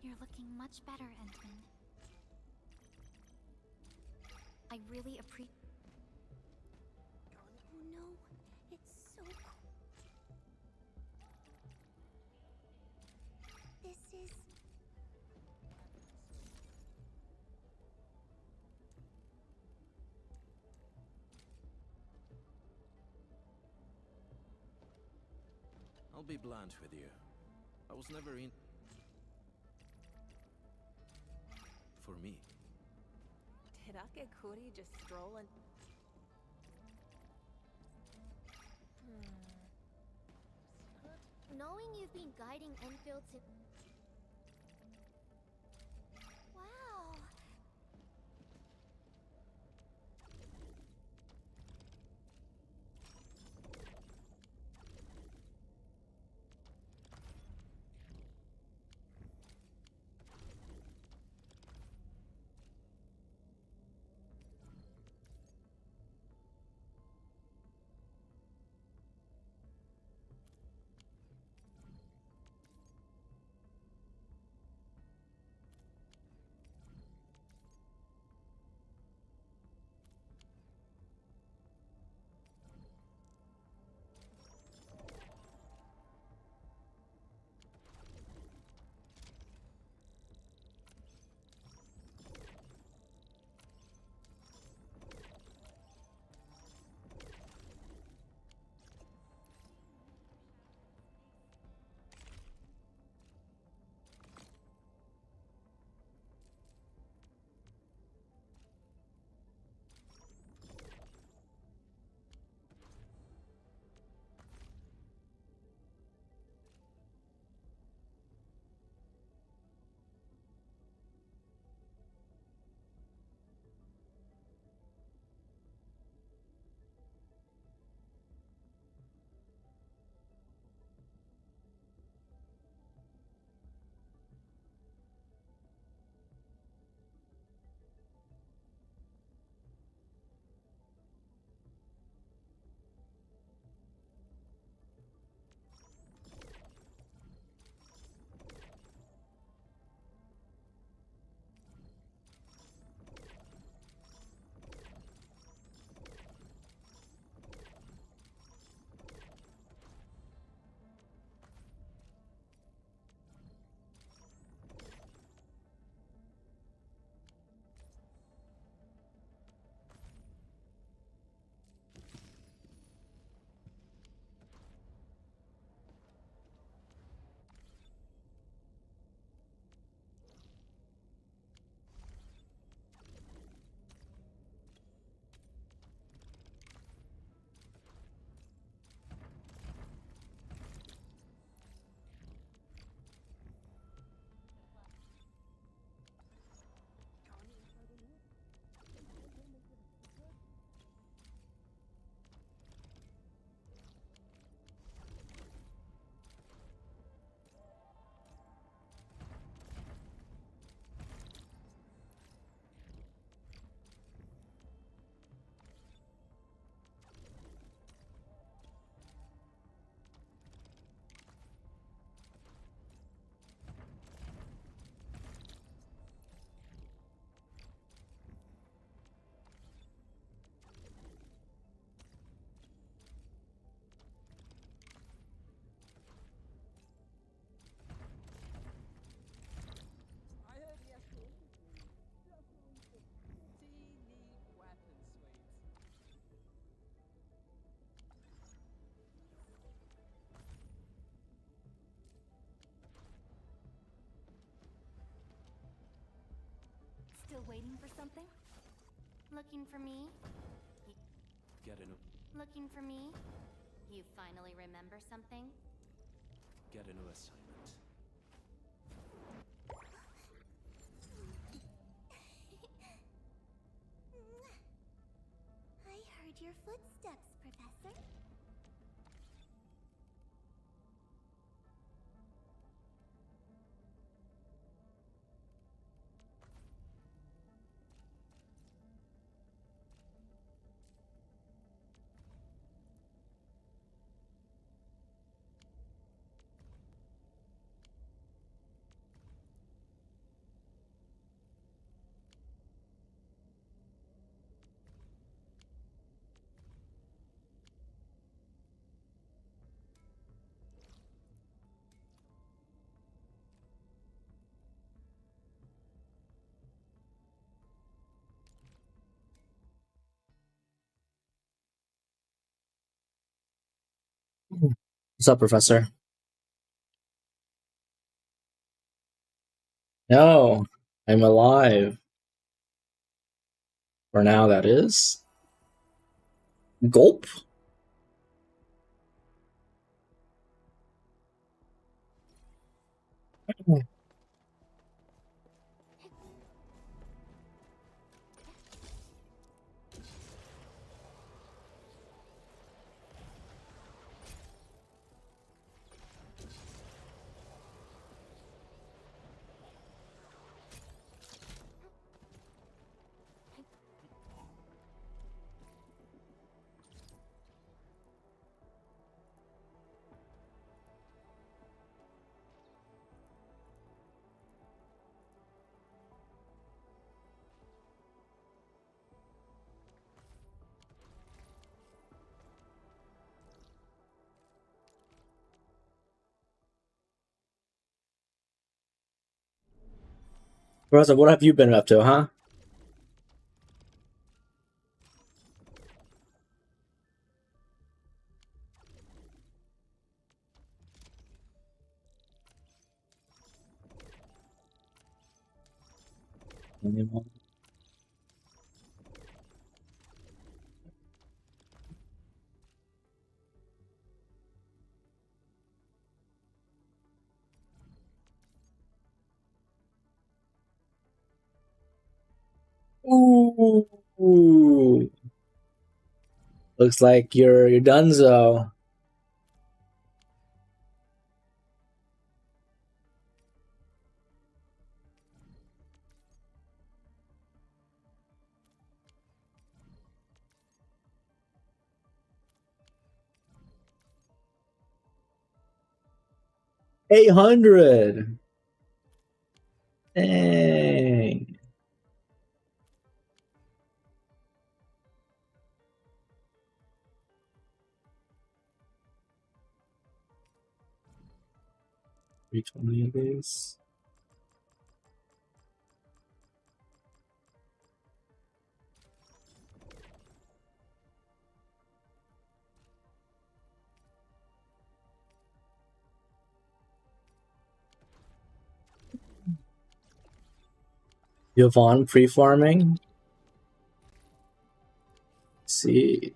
You're looking much better, Entman. I really appreciate. Oh no, it's so cool. This is... I'll be blunt with you. I was never in... For me. Did Akekuri just stroll in? Knowing you've been guiding Enfield to... Wow. I heard he has to teeny weapon suite. Still waiting for something? Looking for me? Get a new... Looking for me? You finally remember something? Get a new assignment. I heard your footsteps, Professor. What's up, Professor? No, I'm alive. For now, that is. Gulp. Professor, what have you been up to, huh? Ooh. Looks like you're donezo. $800. Dang. $320 of these. Yvonne pre-farming. Let's see.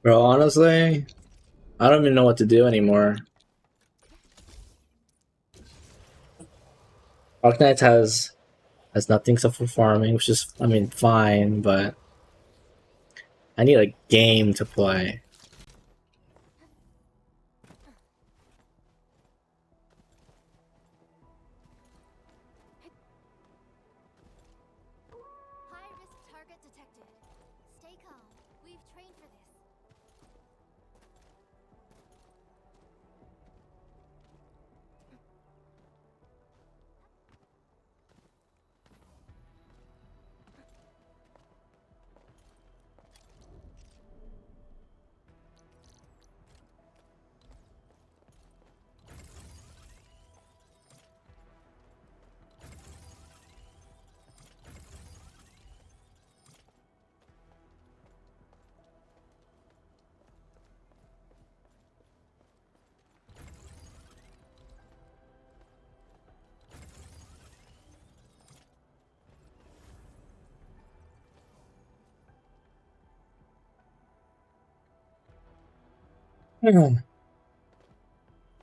Bro, honestly, I don't even know what to do anymore. Arknights has nothing except for farming, which is, I mean, fine, but I need a game to play. High-risk target detected. Stay calm. We've trained for this.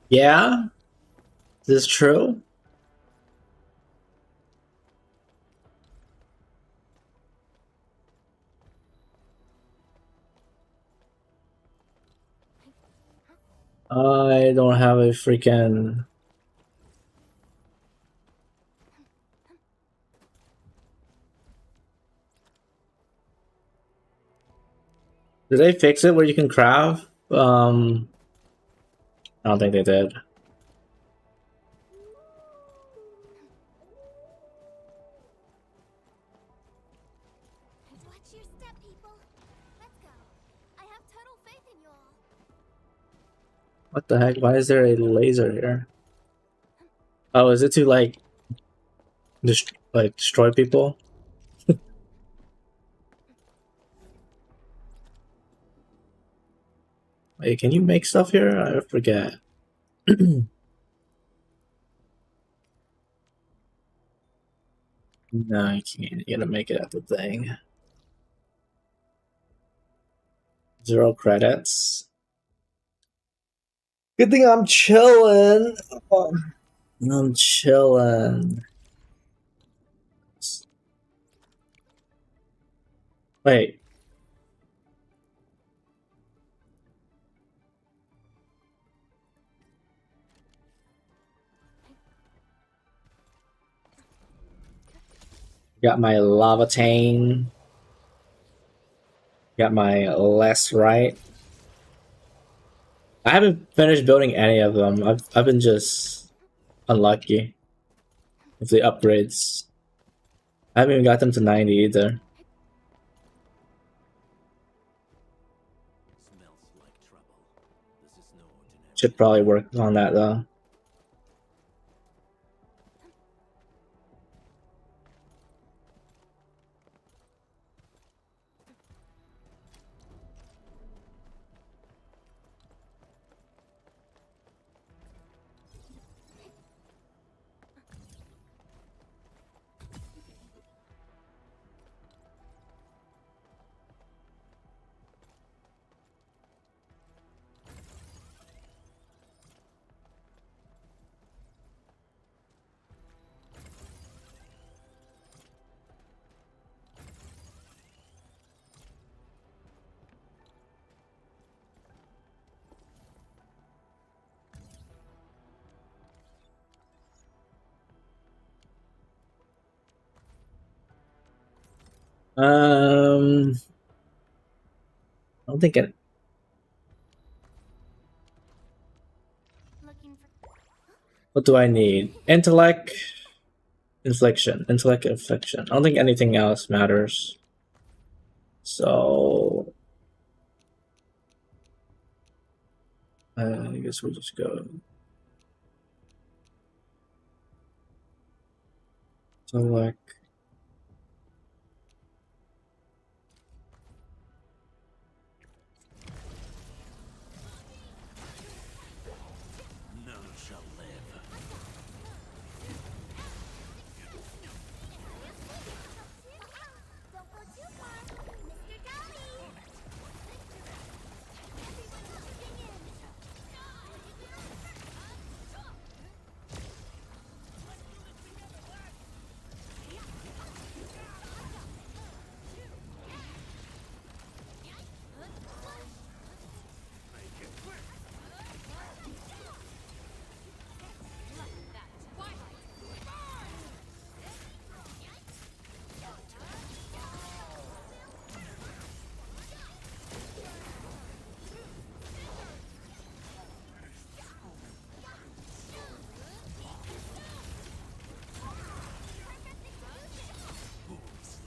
Yeah? Is this true? I don't have a freaking... Did they fix it where you can craft? I don't think they did. Watch your step, people. Let's go. I have total faith in you What the heck? Why is there a laser here? Oh, is it to like destroy people? Wait, can you make stuff here? I forget. No, you can't. You gotta make it at the thing. 0 credits. Good thing I'm chilling. I'm chilling. Wait. Got my Lavatane. Got my less right. I haven't finished building any of them. I've been just unlucky with the upgrades. I haven't even got them to 90 either. Smells like trouble. This is no ordinary. Should probably work on that though. I don't think it. Looking for. What do I need? Intellect, infliction. Intellect, infliction. I don't think anything else matters. So I guess we'll just go. Intellect. None shall live. Don't go too far, Mr. Dolly. Everyone closing in.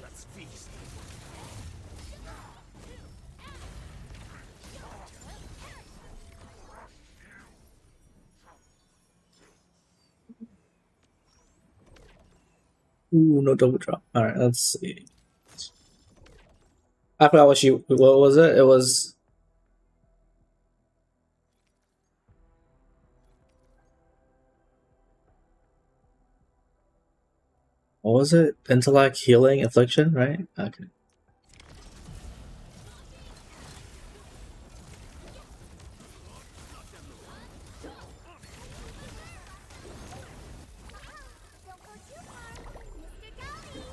Let's feast. Ooh, no double drop. All right, let's see. I forgot what she. What was it? It was. What was it? Intellect, healing, affliction, right? Okay. Don't go too far, Mr. Dolly.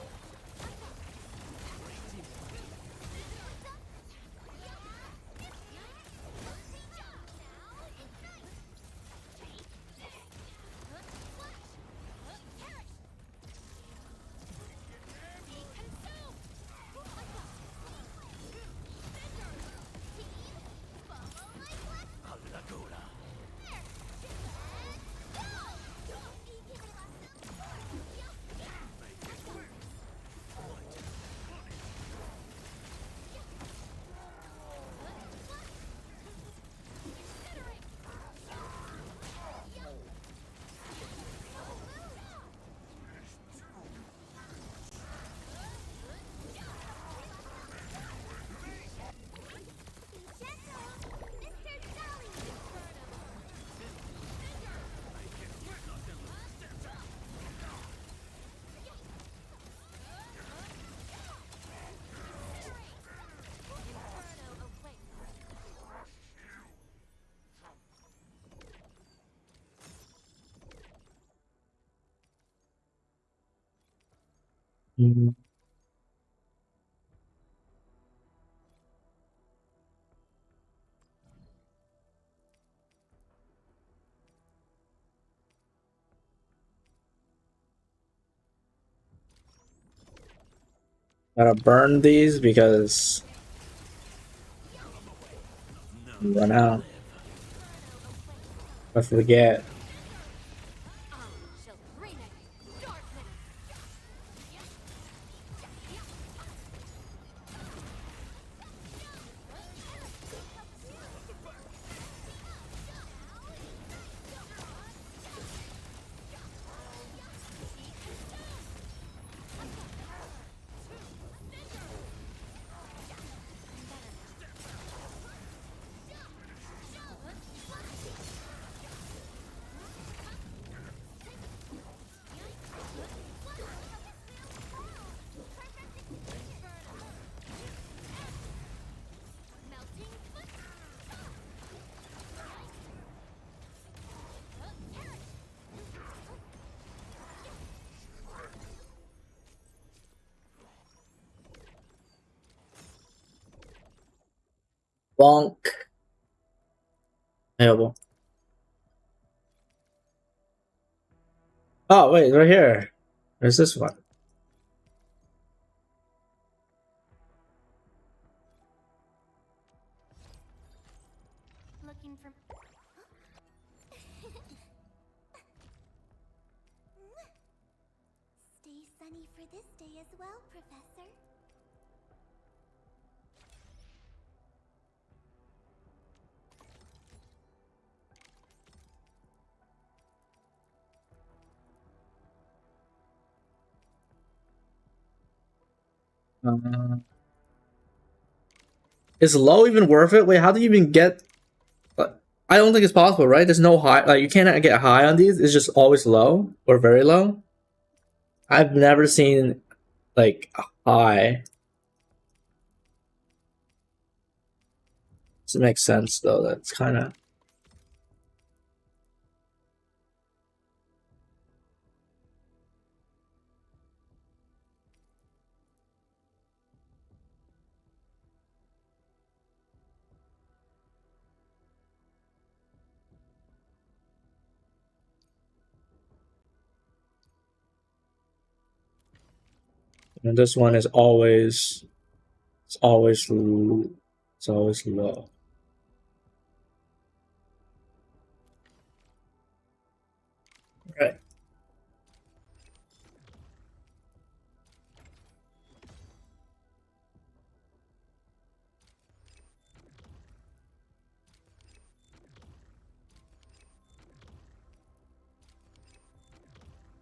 Mhm. Gotta burn these because we run out. I forget. Shall renege darkness. Melting foot. Bonk. Available. Oh wait, right here. There's this one. Looking for. Stay sunny for this day as well, Professor. Uh, is low even worth it? Wait, how do you even get? I don't think it's possible, right? There's no high. Like you cannot get high on these. It's just always low or very low. I've never seen like a high. Doesn't make sense though. That's kind of. And this one is always. It's always. It's always low. Right.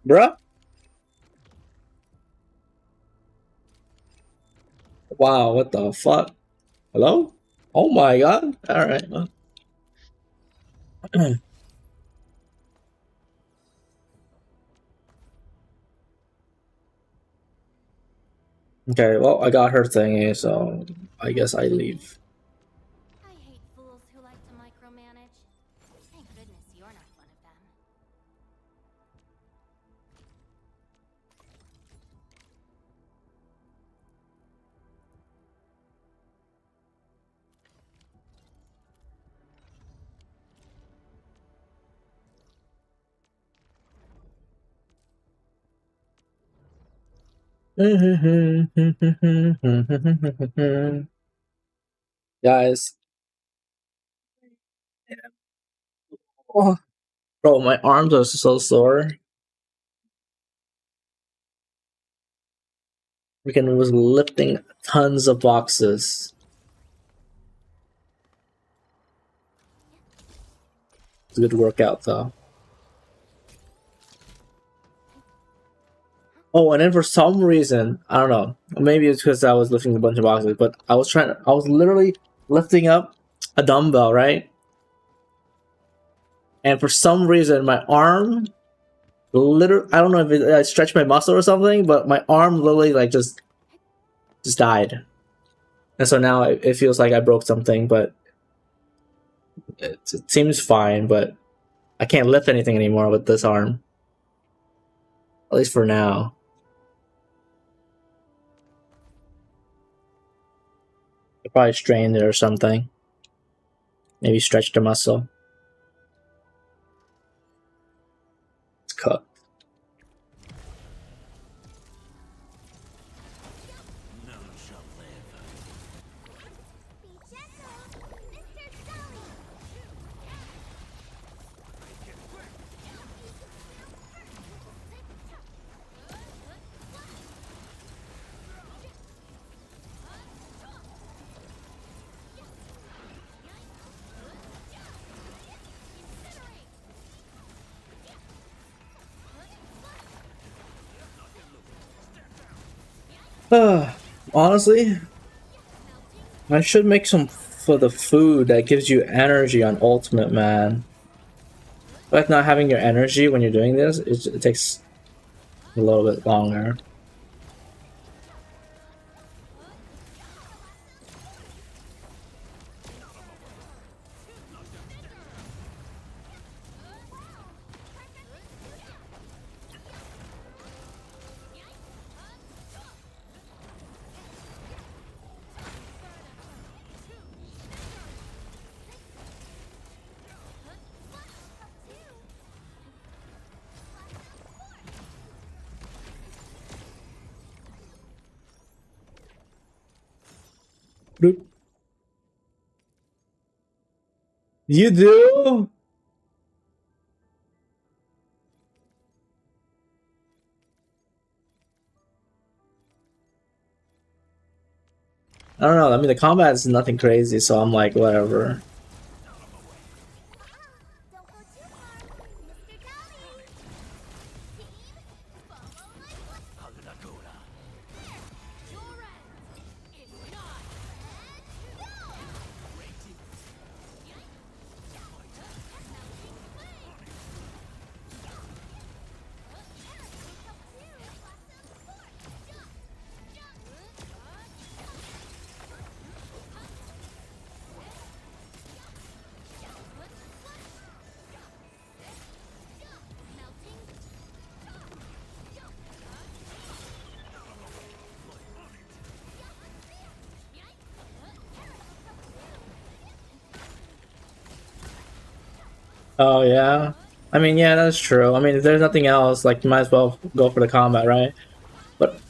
Bruh? Wow, what the fuck? Hello? Oh my god. Alright. Well. Okay, well, I got her thingy, so I guess I leave. I hate fools who like to micromanage. Thank goodness you're not one of them. Guys. Oh, bro, my arms are so sore. Freaking was lifting tons of boxes. It's a good workout though. Oh, and then for some reason, I don't know. Maybe it's because I was lifting a bunch of boxes, but I was literally lifting up a dumbbell, right? And for some reason, my arm, I don't know if I stretched my muscle or something, but my arm literally like just died. And so now it feels like I broke something, but it seems fine. But I can't lift anything anymore with this arm, at least for now. I probably strained it or something. Maybe stretched the muscle. It's cooked. None shall live. Be gentle, Mr. Sully. Honestly, I should make some for the food that gives you energy on Ultimate, man. Like not having your energy when you're doing this, it takes a little bit longer. Bloop. You do? I don't know. I mean, the combat is nothing crazy, so I'm like, whatever. Don't go too far, Mr. Dolly. Team, follow my footsteps. Your end is not. Oh yeah. I mean, yeah, that's true. I mean, if there's nothing else, like you might as well go for the combat, right? But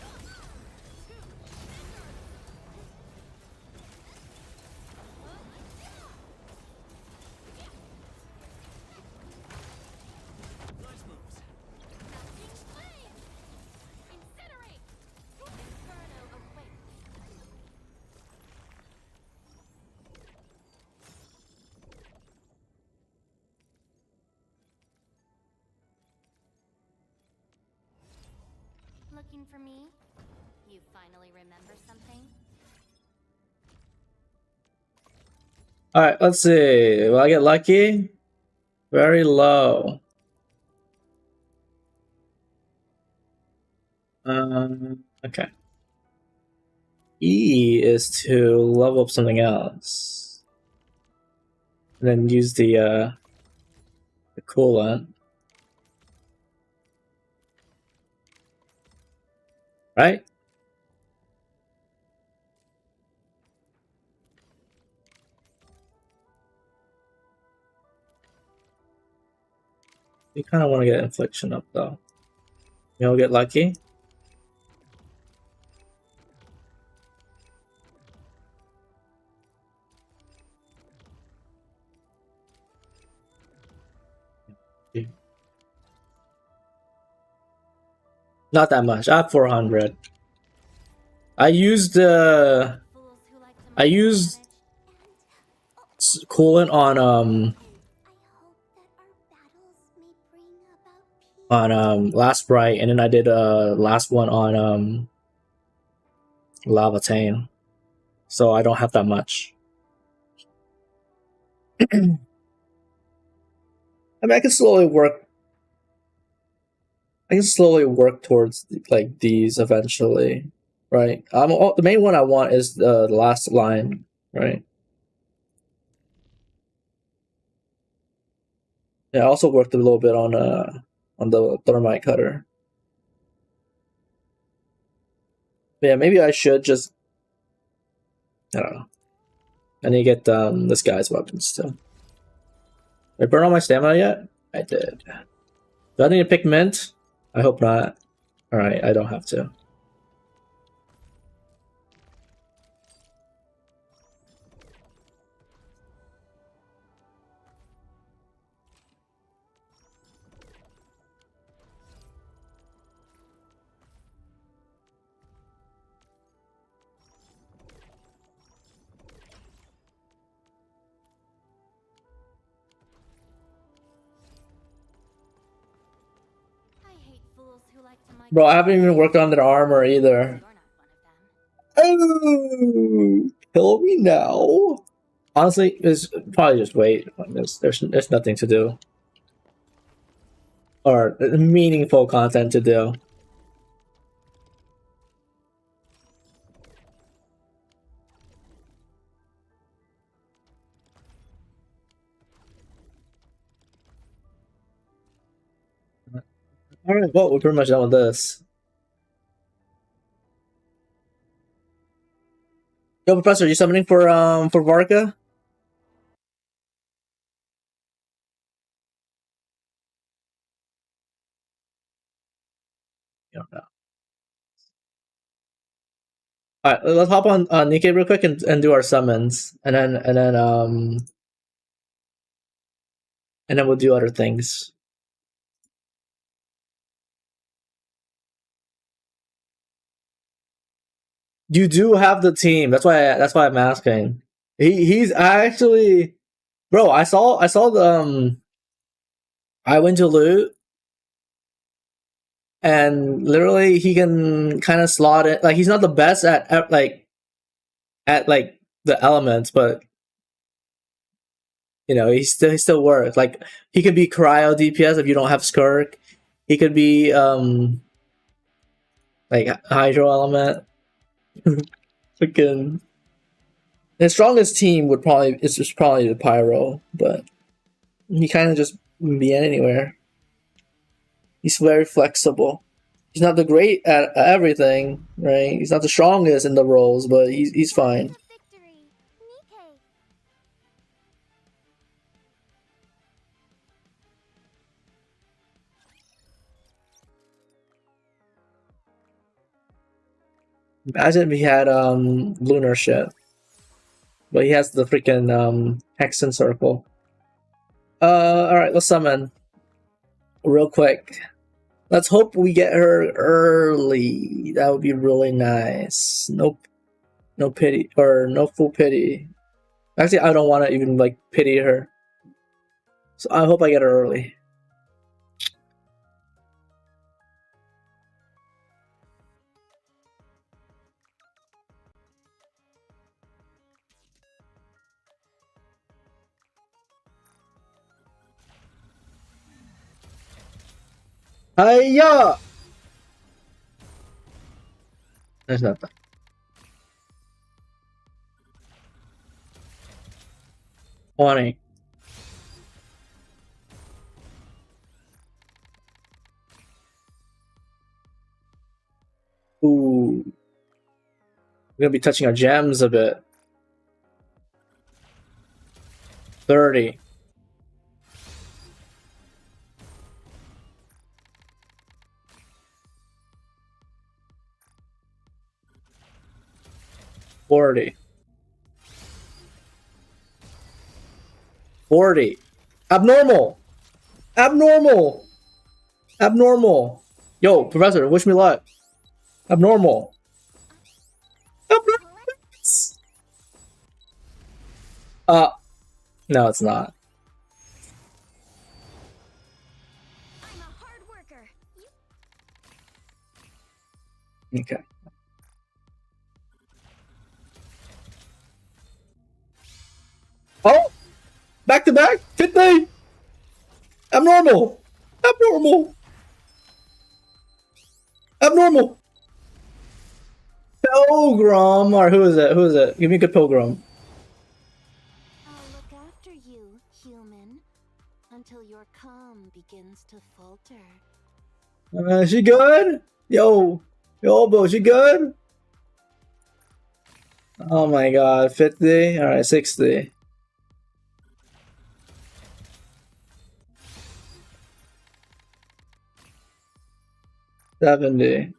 Incinerate! Inferno awaits. Looking for me? You finally remember something? all right, let's see. Will I get lucky? Very low. Okay. E is to level up something else, and then use the coolant. Right? You kind of want to get infliction up though. You'll get lucky. Not that much. I have 400. I used Fools who like to I make used damage. coolant on I hope that our battles may bring about peace. Last Bright, and then I did last one on Lavatane. So I don't have that much. I mean, I can slowly work. I can slowly work towards like these eventually, right? The main one I want is the last line, right? Yeah, I also worked a little bit on the thermite cutter. But yeah, maybe I should just, I don't know. I need to get this guy's weapons too. Did I burn all my stamina yet? I did. Do I need to pick mint? I hope not. Alright, I don't have to. I hate fools who like to Bro, I haven't even worked on their armor either. You're not one of them. Oh, kill me now. Honestly, it's probably just wait. There's nothing to do. Or meaningful content to do. Alright, well, we're pretty much done with this. Yo, Professor, you summoning for Varka? You don't know. Alright, let's hop on Nikkei real quick and do our summons. And then we'll do other things. You do have the team. That's why I'm asking. He's actually, bro. I saw the I went to loot, and literally he can kind of slot it. Like he's not the best at like the elements, but you know he still works. Like he could be cryo DPS if you don't have Skirk. He could be like hydro element. Freaking the strongest team would probably the Pyro, but he kind of just be anywhere. He's very flexible. He's not the great at everything, right? He's not the strongest in the roles, but he's fine. The victory. Nikkei. Imagine if he had lunar shit, but he has the freaking Hexen circle. All right, let's summon real quick. Let's hope we get her early. That would be really nice. Nope, no pity or no full pity. Actually, I don't want to even like pity her. So I hope I get her early. Hiya! There's nothing. Twenty. Ooh. We're gonna be touching our gems a bit. 30. $40. 40. Abnormal. Abnormal. Abnormal. Yo, Professor, wish me luck. Abnormal. Abnormal. No, it's not. I'm a hard worker. Okay. Oh! Back to back? 50! Abnormal! Abnormal! Abnormal! Pilgrim! Or who is it? Who is it? Give me a good Pilgrim. I'll look after you, human, until your calm begins to falter. She good? Yo, bro, she good? Oh my god, 50? Alright, 60. $70.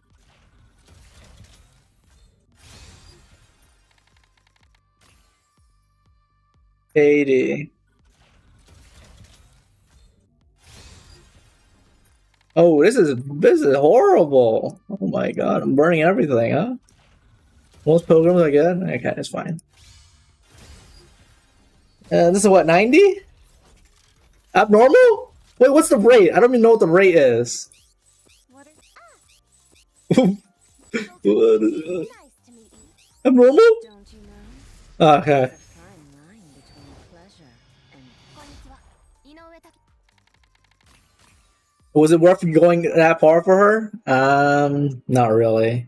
80. Oh, this is horrible. Oh my god, I'm burning everything, huh? Most pilgrims I get? Okay, that's fine. This is what, 90? Abnormal? Wait, what's the rate? I don't even know what the rate is. What is What? nice to meet you. Abnormal? Don't you know? Okay. Fine line between pleasure and Was it worth going that far for her? Not really.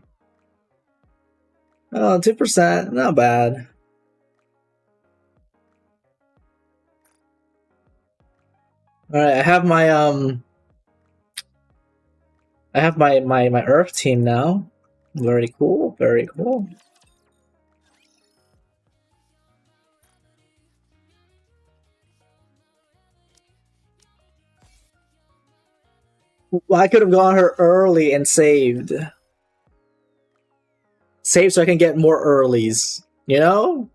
Oh, 2%, not bad. Alright, I have my Earth team now. Very cool, very cool. Well, I could have gone her early and saved. Save so I can get more earlies, you know?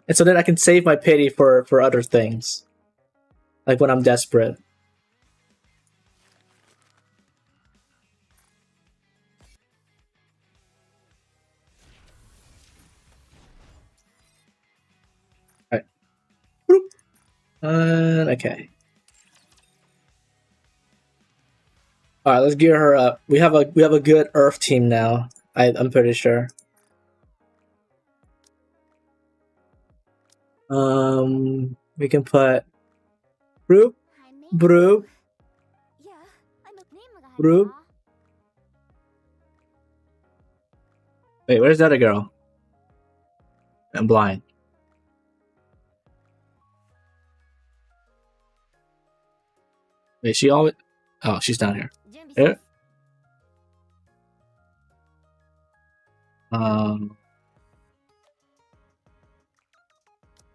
And so then I can save my pity for other things. Like when I'm desperate. Alright. Okay. Alright, let's gear her up. We have a good Earth team now. I'm pretty sure. We can put Broop, Broop, Broop. Wait, where's the other girl? I'm blind. Wait, she always... Oh, she's down here. Here?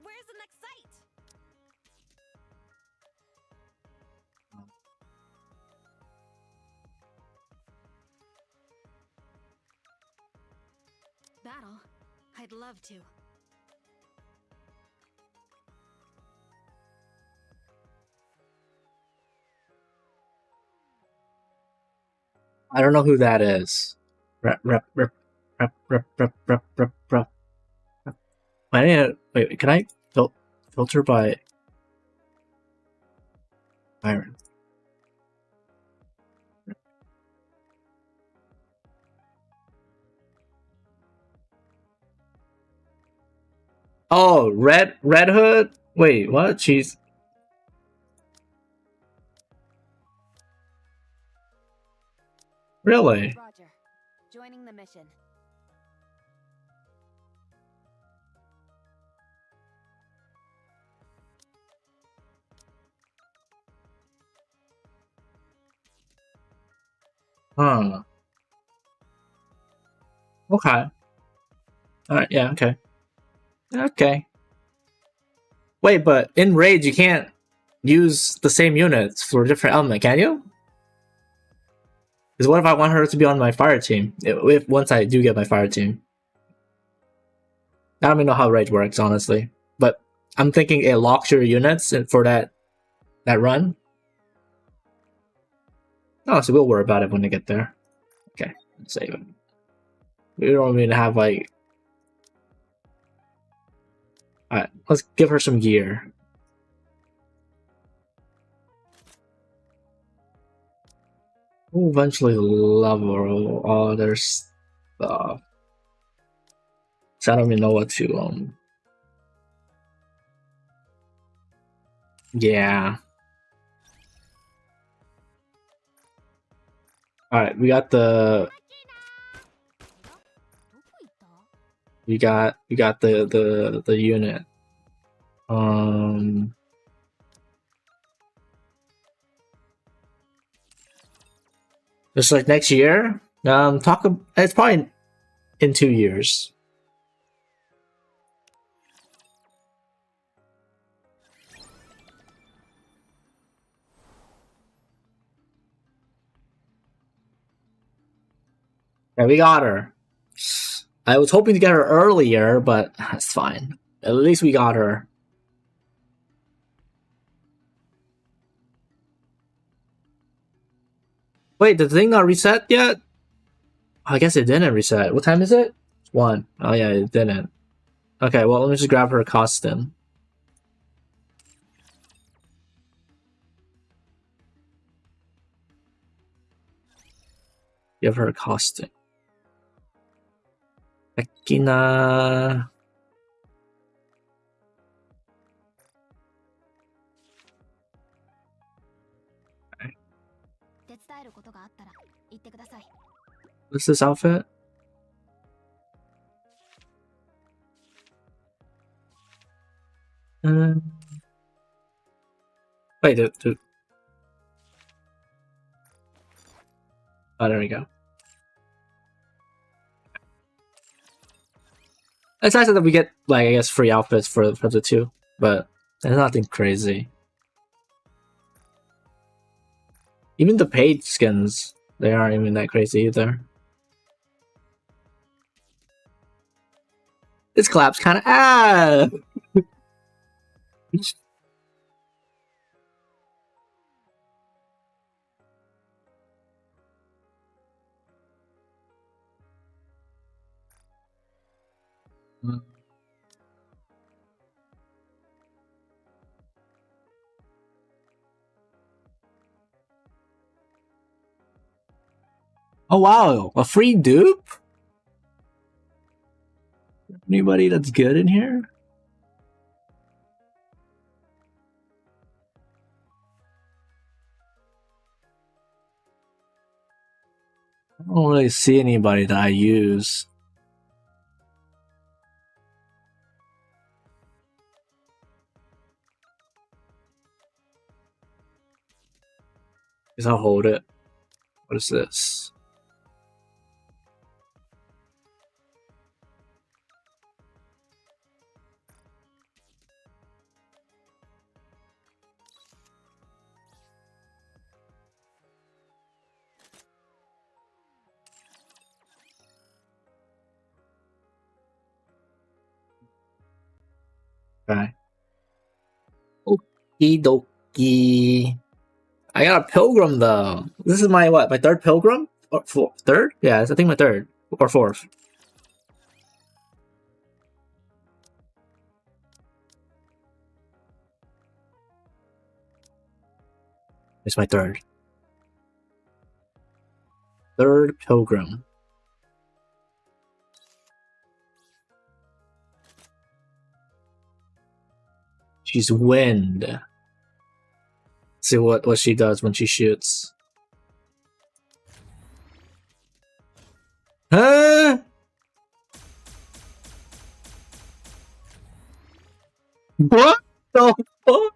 Where's the next site? Battle? I'd love to. I don't know who that is. Rep. Wait, can I filter by Iron? Oh, Red Hood? Wait, what? She's... Really? Roger. Joining the mission. Huh. Okay. Alright, yeah, okay. Okay. Wait, but in Raids you can't use the same units for a different element, can you? Because what if I want her to be on my fire team? If once I do get my fire team. I don't even know how Rage works, honestly. But I'm thinking it locks your units for that run. Oh, so we'll worry about it when they get there. Okay, let's save it. We don't even have like... Alright, let's give her some gear. We'll eventually level all their stuff. So I don't even know what to yeah. Alright, we got the the unit. Just like next year? It's probably in 2 years. Yeah, we got her. I was hoping to get her earlier, but that's fine. At least we got her. Wait, did the thing not reset yet? I guess it didn't reset. What time is it? It's 1. Oh yeah, it didn't. Okay, well, let me just grab her costume. Give her a costume. Ekina. 手伝えることがあったら言ってください。 What's this outfit? Wait, oh, there we go. It's nice that we get, like, I guess, free outfits for the two, but there's nothing crazy. Even the paid skins, they aren't even that crazy either. This collapse kind of Oh wow, a free dupe? Anybody that's good in here? I don't really see anybody that I use. Guess I'll hold it. What is this? Okay. Okie dokie. I got a pilgrim though. This is my what? My third pilgrim? Or third? Yeah, I think my third or fourth. It's my third. Third pilgrim. She's wind. See what she does when she shoots. Huh? What the fuck?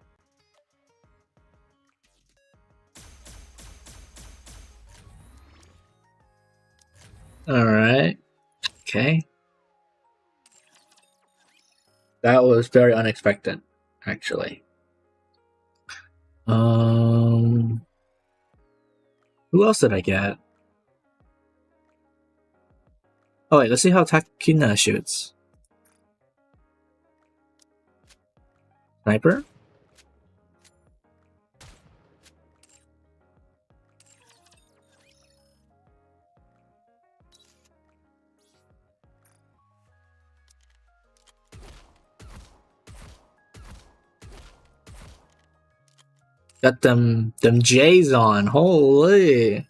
Alright. Okay. That was very unexpected, actually. Who else did I get? Oh wait, let's see how Takina shoots. Sniper? Got them J's on. Holy.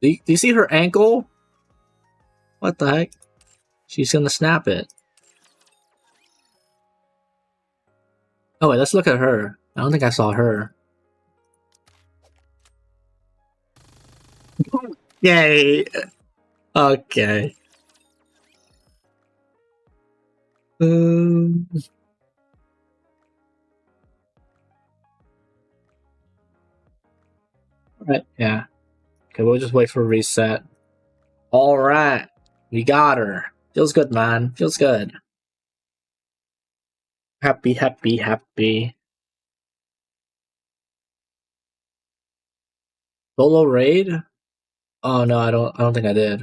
Do you see her ankle? What the heck? She's gonna snap it. Oh wait, let's look at her. I don't think I saw her. Yay! Okay. Alright, yeah. Okay, we'll just wait for a reset. Alright. We got her. Feels good, man. Feels good. Happy, happy, happy. Solo raid? Oh no, I don't think I did.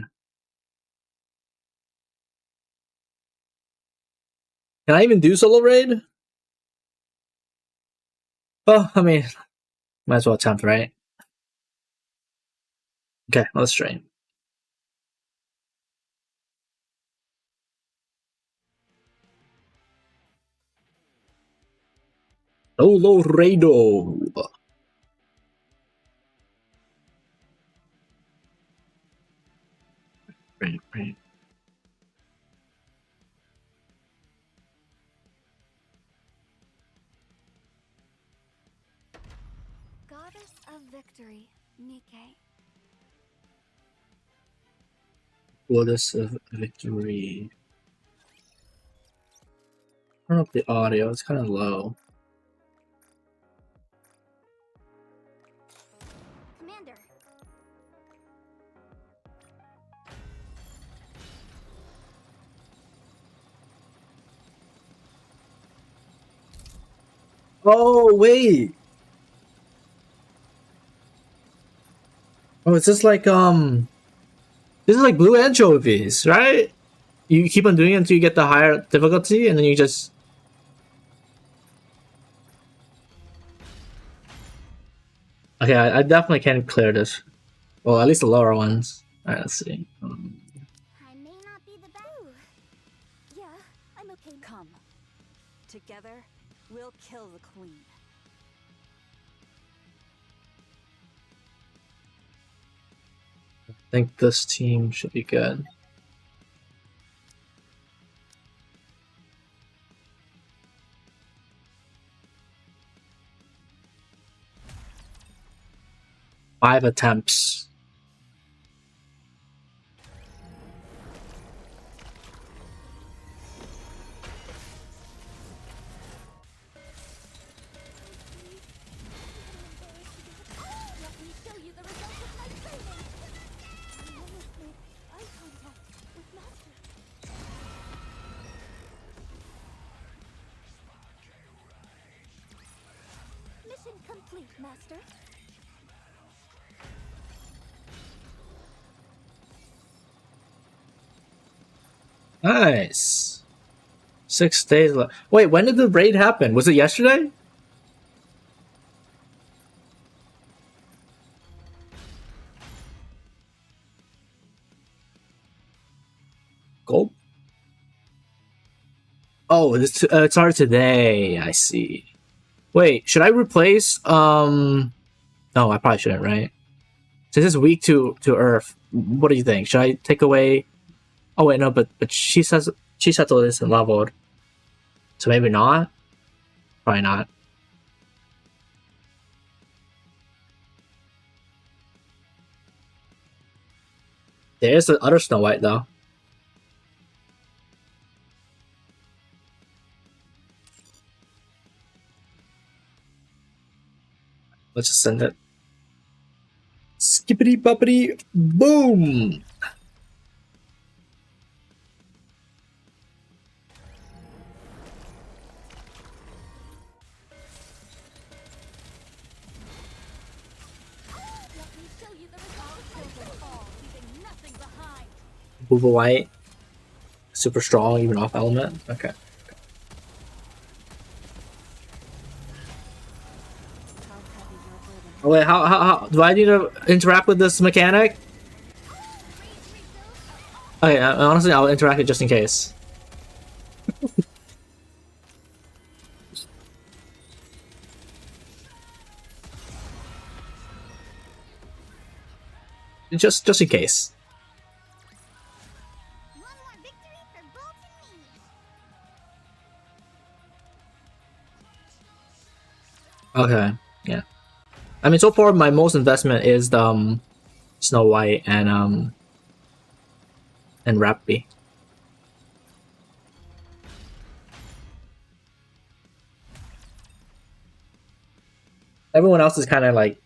Can I even do solo raid? Well, I mean, might as well attempt, right? Okay, let's try. Solo raido. Right. Goddess of Victory, Nike. Goddess of Victory. Turn up the audio, it's kind of low. Commander. Oh, wait! Oh, it's just like, this is like Blue Anchovies, right? You keep on doing it until you get the higher difficulty, and then you just... Okay, I definitely can clear this. Well, at least the lower ones. Alright, let's see. I may not be the best. Yeah, I'm okay. Come. Together, we'll kill the queen. I think this team should be good. Five attempts. Let me show you the results of my training. I almost made eye contact with Master. Mission complete, Master. Nice. 6 days left. Wait, when did the raid happen? Was it yesterday? Gold? Oh, it started today. I see. Wait, should I replace? No, I probably shouldn't, right? Since it's weak to Earth, what do you think? Should I take away? Oh wait, no, but she says Chisato isn't leveled, so maybe not. Probably not. There is the other Snow White though. Let's just send it. Skippity boppity boom! Let me show you the results. Kill them all, leaving nothing behind. Booba White. Super strong, even off element. Okay. How heavy your burden? Oh wait, how do I need to interact with this mechanic? Okay, honestly, I'll interact it just in case. just in case. One more victory for Bolt and me. Okay, yeah. I mean, so far my most investment is the Snow White and Rappy. Everyone else is kind of like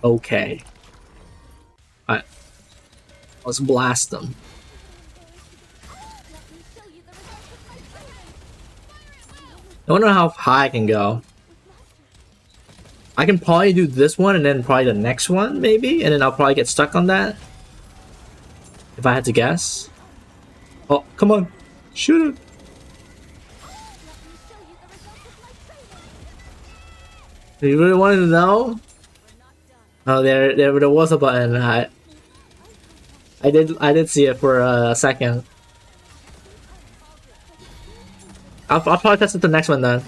Okay. Alright. Let's blast them. I wonder how high I can go. I can probably do this one and then probably the next one, maybe? And then I'll probably get stuck on that. If I had to guess. Oh, come on. Shoot it. You really wanted to know? Oh, there was a button. I did see it for a second. I'll probably test it the next one then.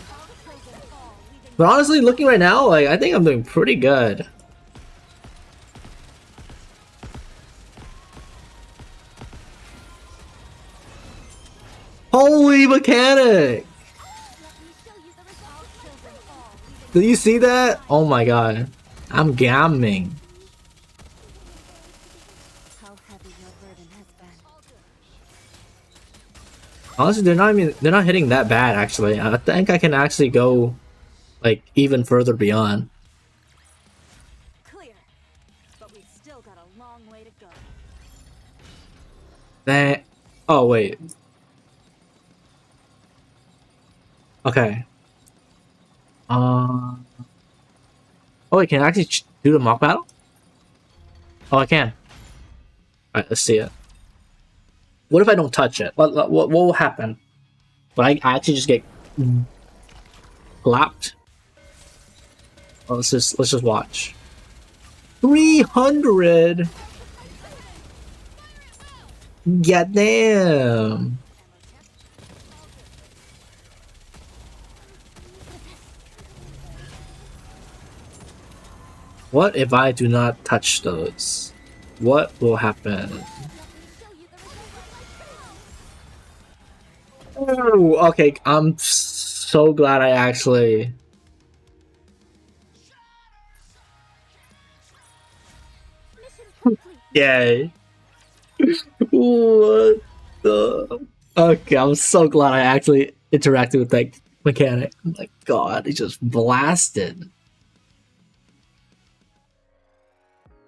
But honestly, looking right now, like I think I'm doing pretty good. Holy mechanic! Did you see that? Oh my god. I'm gamming. How heavy your burden has been. Honestly, they're not hitting that bad actually. I think I can actually go like even further beyond. Clear. But we've still got a long way to go. That oh wait. Okay. Oh wait, can I actually do the mock battle? Oh, I can. Alright, let's see it. What if I don't touch it? What will happen? Will I actually just get clapped? Oh, let's just watch. 300. Goddamn. What if I do not touch those? What will happen? Oh, okay. I'm so glad I actually. Yay. What the? Okay, I'm so glad I actually interacted with that mechanic. Oh my god, he just blasted.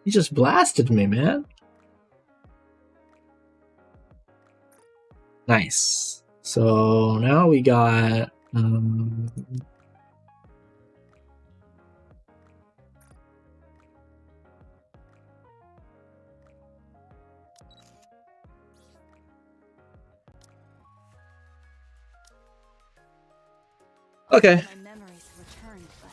He just blasted me, man. Nice. So now we got okay. My memories returned, but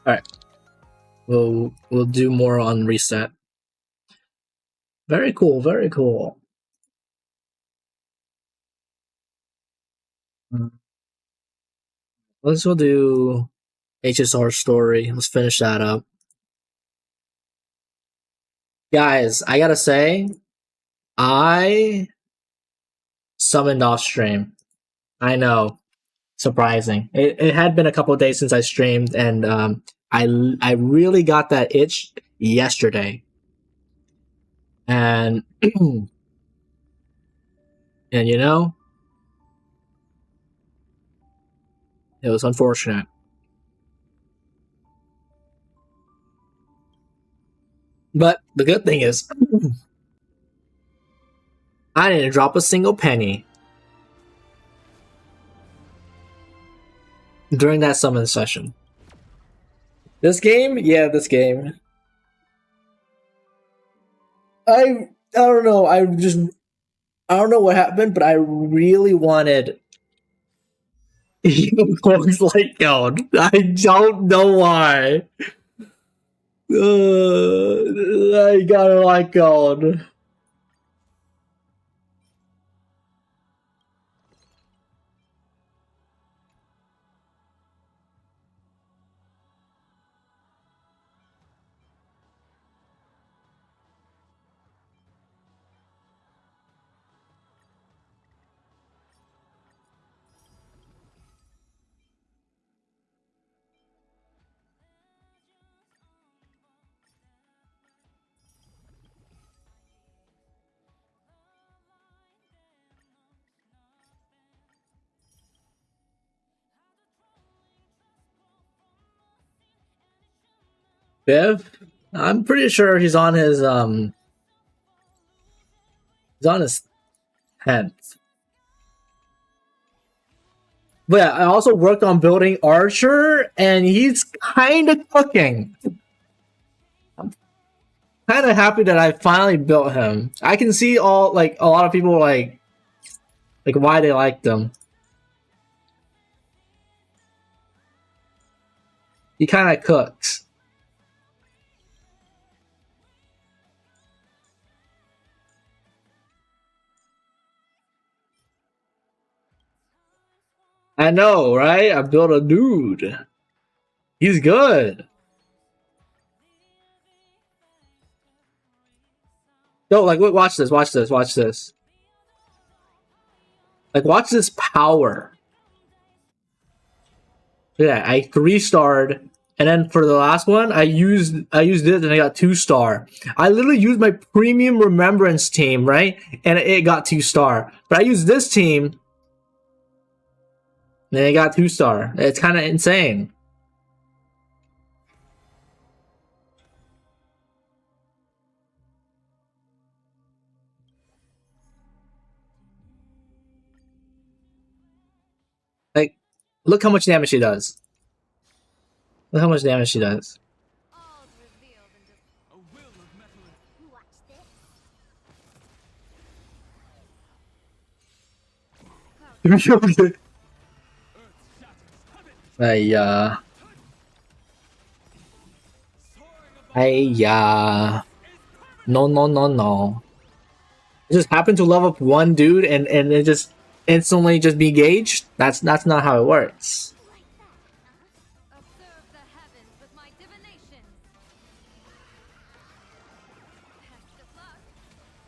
Alright. We'll do more on reset. Very cool, very cool. Let's go do HSR story. Let's finish that up. Guys, I gotta say, I summoned off stream. I know. Surprising. It had been a couple of days since I streamed, and I really got that itch yesterday. And and you know, it was unfortunate. But the good thing is, I didn't drop a single penny during that summon session. This game? Yeah, this game. I don't know. I don't know what happened, but I really wanted Cloak's Light Gold. I don't know why. I got a Light Gold. Biv? I'm pretty sure he's on his 10th. But yeah, I also worked on building Archer, and he's kind of cooking. I'm kind of happy that I finally built him. I can see all like a lot of people like why they liked him. He kind of cooks. I know, right? I built a dude. He's good. No, like, look, watch this, watch this, watch this. Like, watch this power. Yeah, I 3-starred, and then for the last one, I used this, and I got 2-star. I literally used my premium remembrance team, right? And it got 2-star. But I used this team, and it got 2-star. It's kind of insane. Like, look how much damage she does. Look how much damage she does. All's revealed in just A will of metal. Watch this. No, no, no, no. It just happened to level up one dude and it just instantly just be gauged? That's not how it works. observe the heavens with my divination. Test of luck.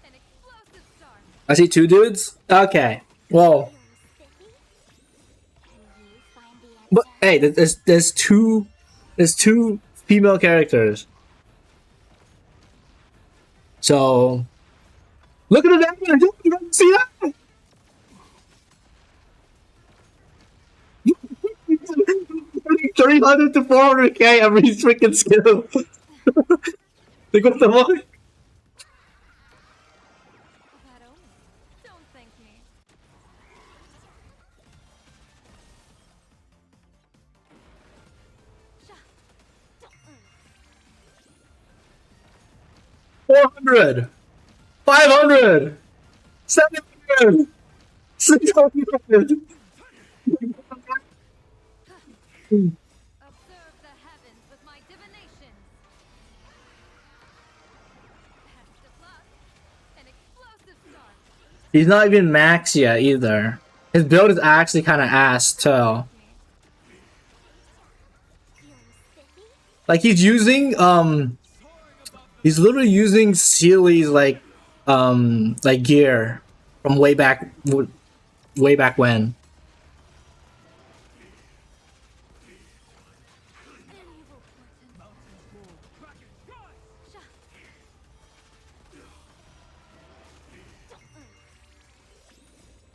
An explosive start. I see 2 dudes? Okay. Well, but hey, there's two female characters. So look at the damage. You don't see that? 300 to 400k every freaking skill. Like, what the fuck? That only. Don't thank me. Sha. 400, 500, 700, 600. Observe the heavens with my divination. Test of luck. An explosive start. He's not even max yet either. His build is actually kind of ass too. Like he's using he's literally using Sealy's like gear from way back when.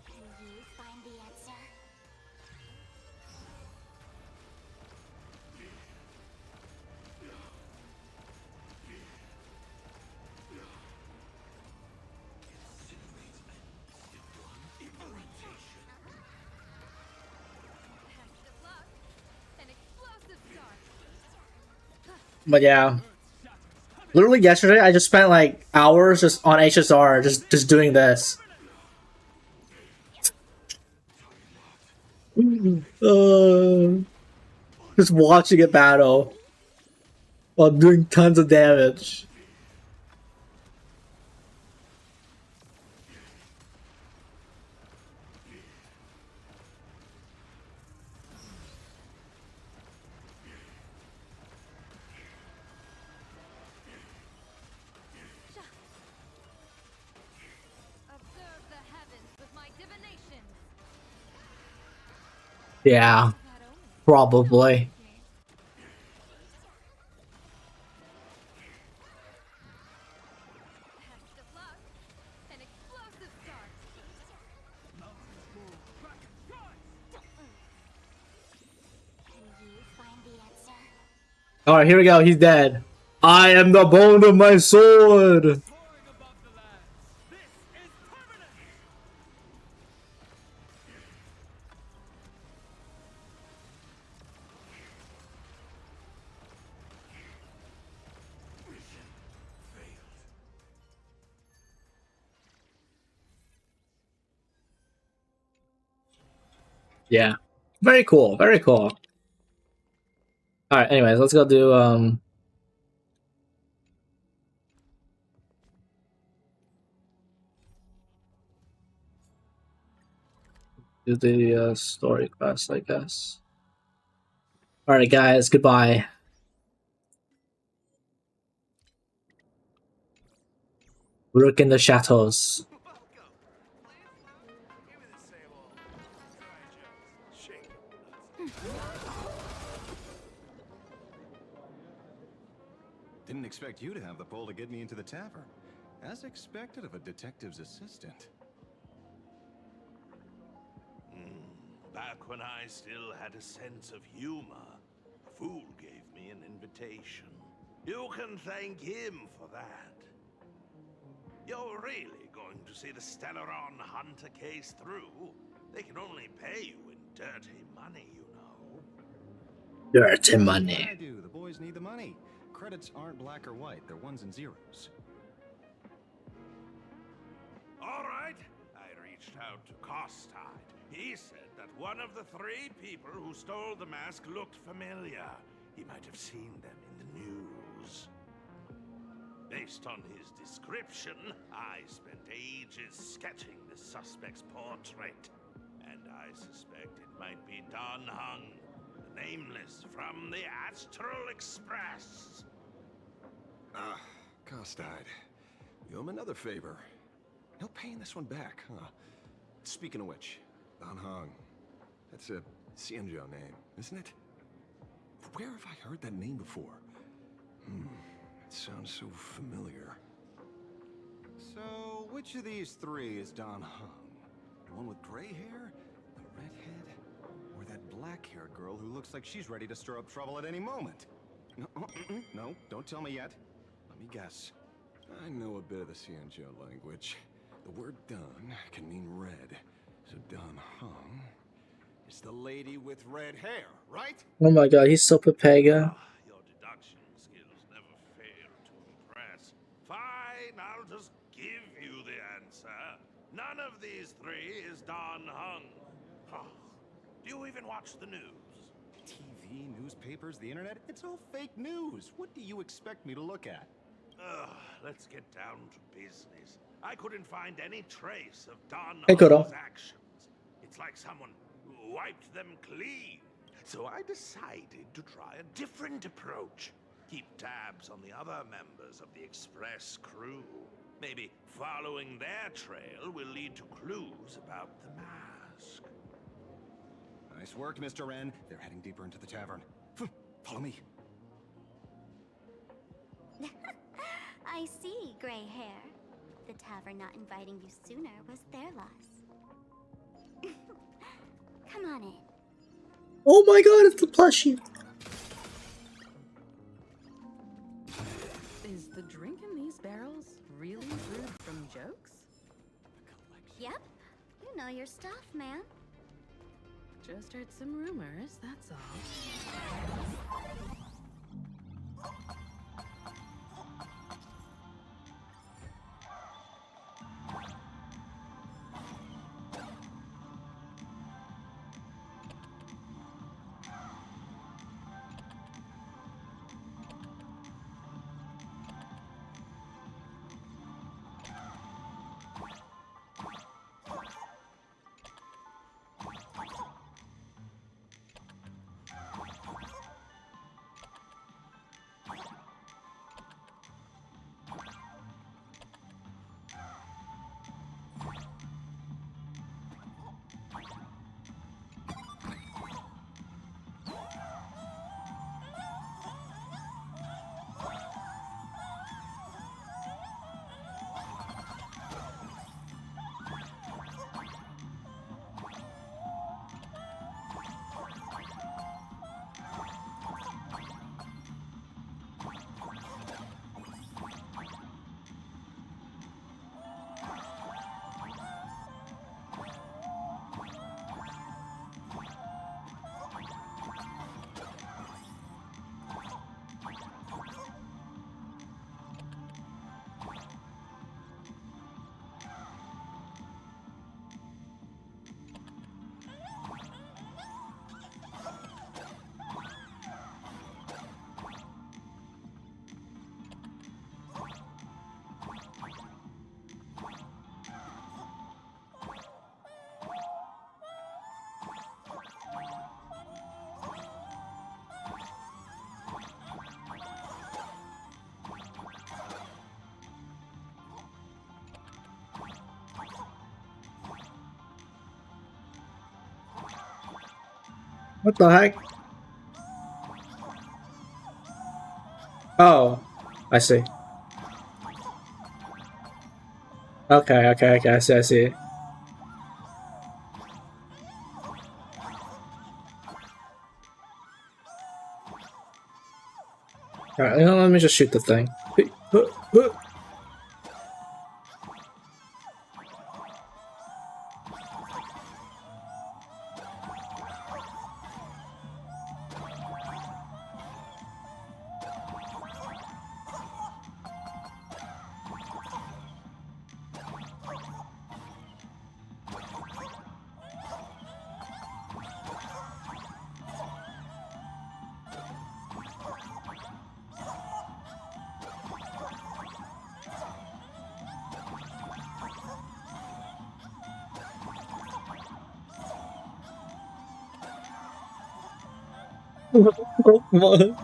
Can you find the answer? Test of luck. An explosive start. But yeah, literally yesterday I just spent like hours just on HSR just doing this. Just watching it battle while doing tons of damage. Observe the heavens with my divination. Yeah, That only. probably. Thank me. Test of luck. An explosive start. Can you find the answer? Alright, here we go. He's dead. I am the bone of my sword. Soaring above the land. This is permanent. Yeah. Very cool. Very cool. Alright, anyways, let's go do the story quest, I guess. Alright guys, goodbye. Rook in the shadows. Didn't expect you to have the pull to get me into the tavern. As expected of a detective's assistant. Back when I still had a sense of humor, a fool gave me an invitation. You can thank him for that. You're really going to see the Stellaron Hunter case through? They can only pay you in dirty money, you know. Dirty I money. do. The boys need the money. Credits aren't black or white. They're ones and zeros. All right. I reached out to Costide. He said that one of the 3 people who stole the mask looked familiar. He might have seen them in the news. Based on his description, I spent ages sketching the suspect's portrait. And I suspect it might be Dan Heng, the nameless from the Astral Express. Ah, Costide. You owe him another favor. No paying this one back, huh? Speaking of which, Dan Heng. That's a Xianzhou name, isn't it? Where have I heard that name before? It sounds so familiar. So, which of these 3 is Dan Heng? The one with gray hair? The redhead? Or that black-haired girl who looks like she's ready to stir up trouble at any moment? No, no, don't tell me yet. Let me guess. I know a bit of the Xianzhou language. The word "dun" can mean red. So Dan Heng is the lady with red hair, right? Oh my god, he's so Pepega. Your deduction skills never fail to impress. Fine, I'll just give you the answer. None of these 3 is Dan Heng. Do you even watch the news? TV, newspapers, the internet, it's all fake news. What do you expect me to look at? Let's get down to business. I couldn't find any trace of Dan Hey, Kuro. Heng's actions. It's like someone wiped them clean. So I decided to try a different approach. Keep tabs on the other members of the Express crew. Maybe following their trail will lead to clues about the mask. Nice work, Mr. Wren. They're heading deeper into the tavern. Follow me. I see, gray hair. The tavern not inviting you sooner was their loss. Come on in. Oh my god, it's the plushie. Is the drink in these barrels really brewed from jokes? Yep. You know your stuff, man. Just heard some rumors, that's all. What the heck? Oh, I see. Okay, okay, okay, I see, I see. Alright, you know, let me just shoot the thing. Come on. The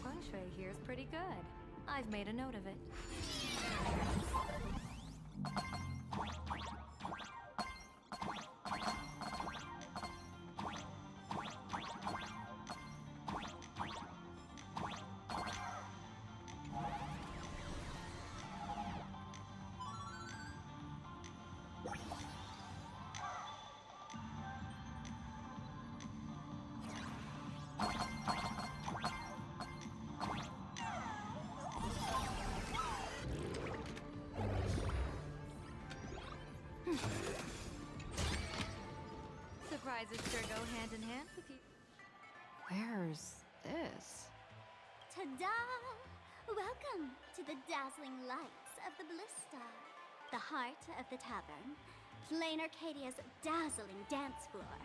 feng shui here's pretty good. I've made a note of it. Surprises sure go hand in hand with you. Where's this? Ta-da! Welcome to the dazzling lights of the Blistar, the heart of the tavern, Plain Arcadia's dazzling dance floor.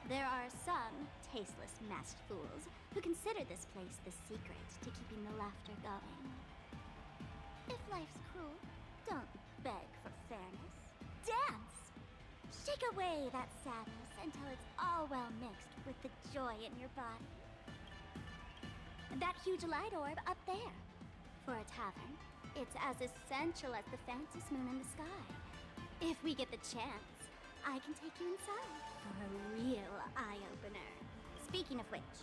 There are some tasteless masked fools who consider this place the secret to keeping the laughter going. If life's cruel, don't beg for fairness. Dance! Shake away that sadness until it's all well mixed with the joy in your body. That huge light orb up there. For a tavern, it's as essential as the faintest moon in the sky. If we get the chance, I can take you inside for a real eye-opener. Speaking of which,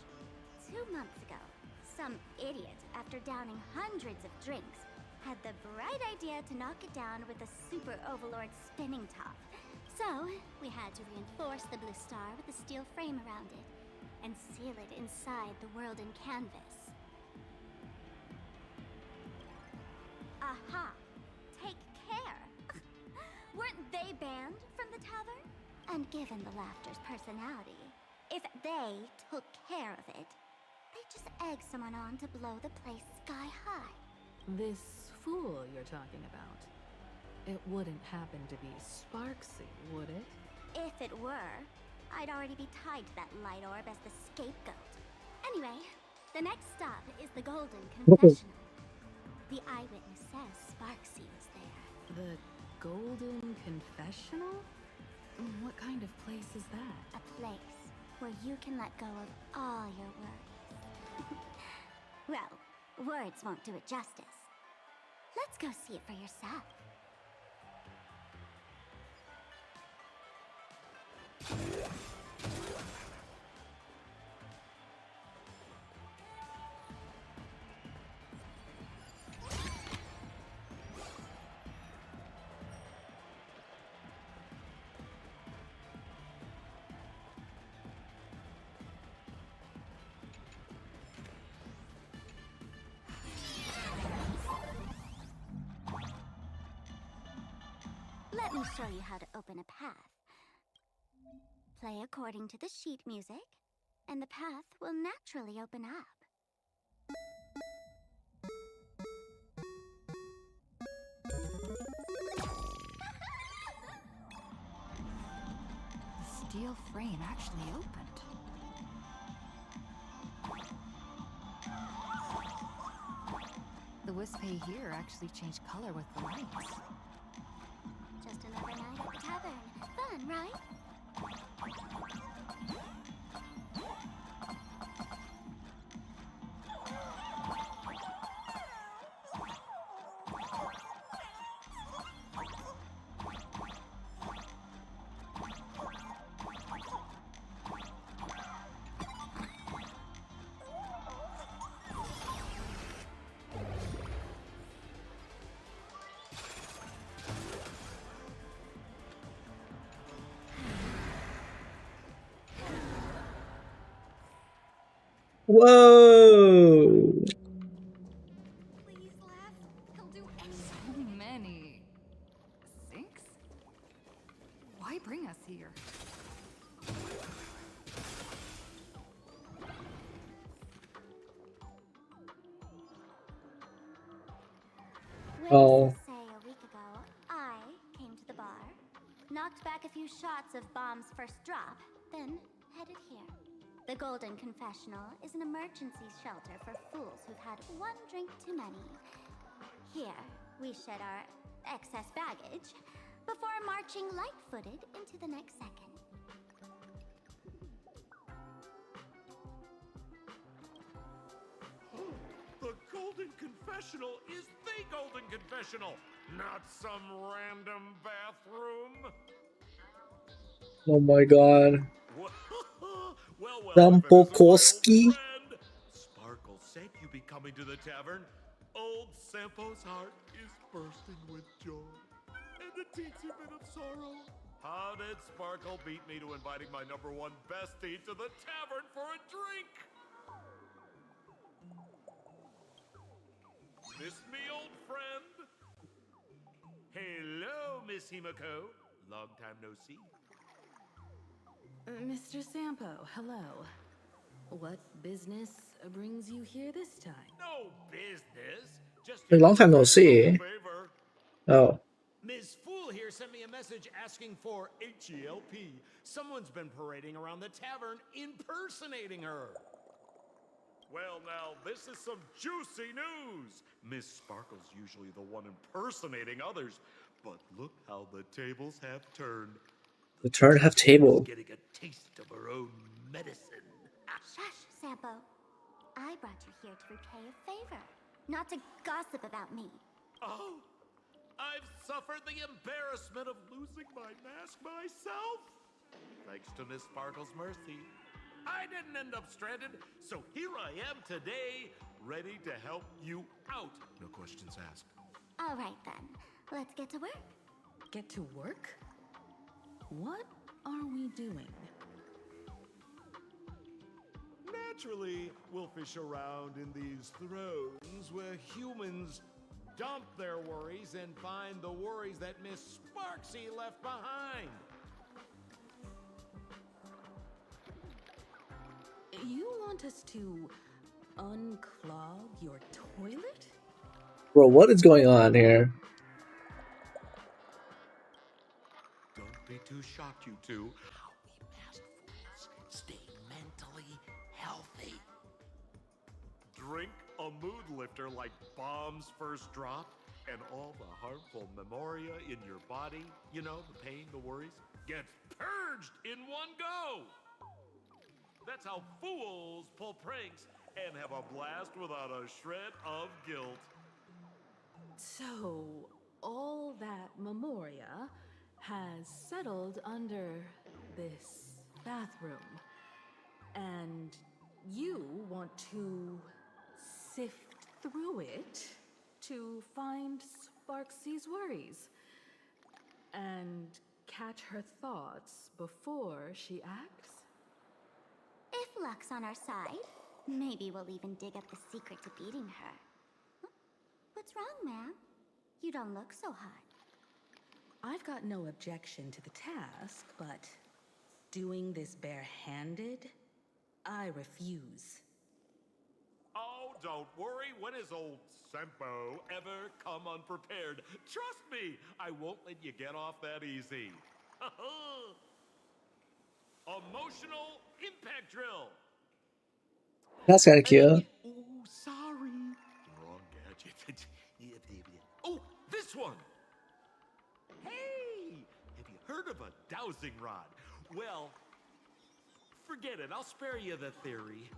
2 months ago, some idiot, after downing hundreds of drinks, had the bright idea to knock it down with a super overlord spinning top. So, we had to reinforce the Blistar with a steel frame around it, and seal it inside the world in canvas. Aha! Take care! Weren't they banned from the tavern? And given the Laughter's personality, if they took care of it, they'd just egg someone on to blow the place sky high. This fool you're talking about. It wouldn't happen to be Sparksy, would it? If it were, I'd already be tied to that light orb as the scapegoat. Anyway, the next stop is the Golden Confessional. The eyewitness says Sparksy was there. The Golden Confessional? What kind of place is that? A place where you can let go of all your worries. Well, words won't do it justice. Let's go see it for yourself. Let me show you how to open a path. Play according to the sheet music, and the path will naturally open up. The steel frame actually opened. The wisp hay here actually changed color with the lights. Just another night at the tavern. Fun, right? Whoa! Please laugh. He'll do so many. 6? Why bring us here? Oh. Say a week ago, I came to the bar, knocked back a few shots of Bomb's first drop, then headed here. The Golden Confessional is an emergency shelter for fools who've had one drink too many. Here, we shed our excess baggage before marching light-footed into the next second. The Golden Confessional is the Golden Confessional, not some random bathroom. Oh my god. Well, Sampokoski? Sparkle said you'd be coming to the tavern. Old Sampo's heart is bursting with joy, and a teensy bit of sorrow. How did Sparkle beat me to inviting my #1 bestie to the tavern for a drink? Miss me, old friend? Hello, Miss Himiko. Long time no see. Mr. Sampo, hello. What business brings you here this time? No business. Just A long time no see. favor. Oh. Ms. Fool here sent me a message asking for HELP. Someone's been parading around the tavern impersonating her. Well, now, this is some juicy news. Miss Sparkle's usually the one impersonating others, but look how the tables have turned. The turn have table. Getting a taste of her own medicine. Shush, Sampo. I brought you here to repay a favor, not to gossip about me. Oh, I've suffered the embarrassment of losing my mask myself. Thanks to Miss Sparkle's mercy, I didn't end up stranded, so here I am today, ready to help you out. No questions asked. All right, then. Let's get to work. Get to work? What are we doing? Naturally, we'll fish around in these thrones where humans dump their worries and find the worries that Miss Sparksy left behind. You want us to unclog your toilet? Bro, what is going on here? Don't be too shocked, you two. How we masked fools stay mentally healthy. Drink a mood lifter like Bomb's first drop, and all the harmful memoria in your body, you know, the pain, the worries, gets purged in one go. That's how fools pull pranks and have a blast without a shred of guilt. So, all that memoria has settled under this bathroom. And you want to sift through it to find Sparksy's worries and catch her thoughts before she acts? If luck's on our side, maybe we'll even dig up the secret to beating her. Huh? What's wrong, ma'am? You don't look so hot. I've got no objection to the task, but doing this barehanded, I refuse. Oh, don't worry. When has old Sempo ever come unprepared? Trust me, I won't let you get off that easy. Emotional impact drill. That's kind of cute. Oh, sorry. Wrong gadget. dowsing rod. Well, forget it. I'll spare you the theory.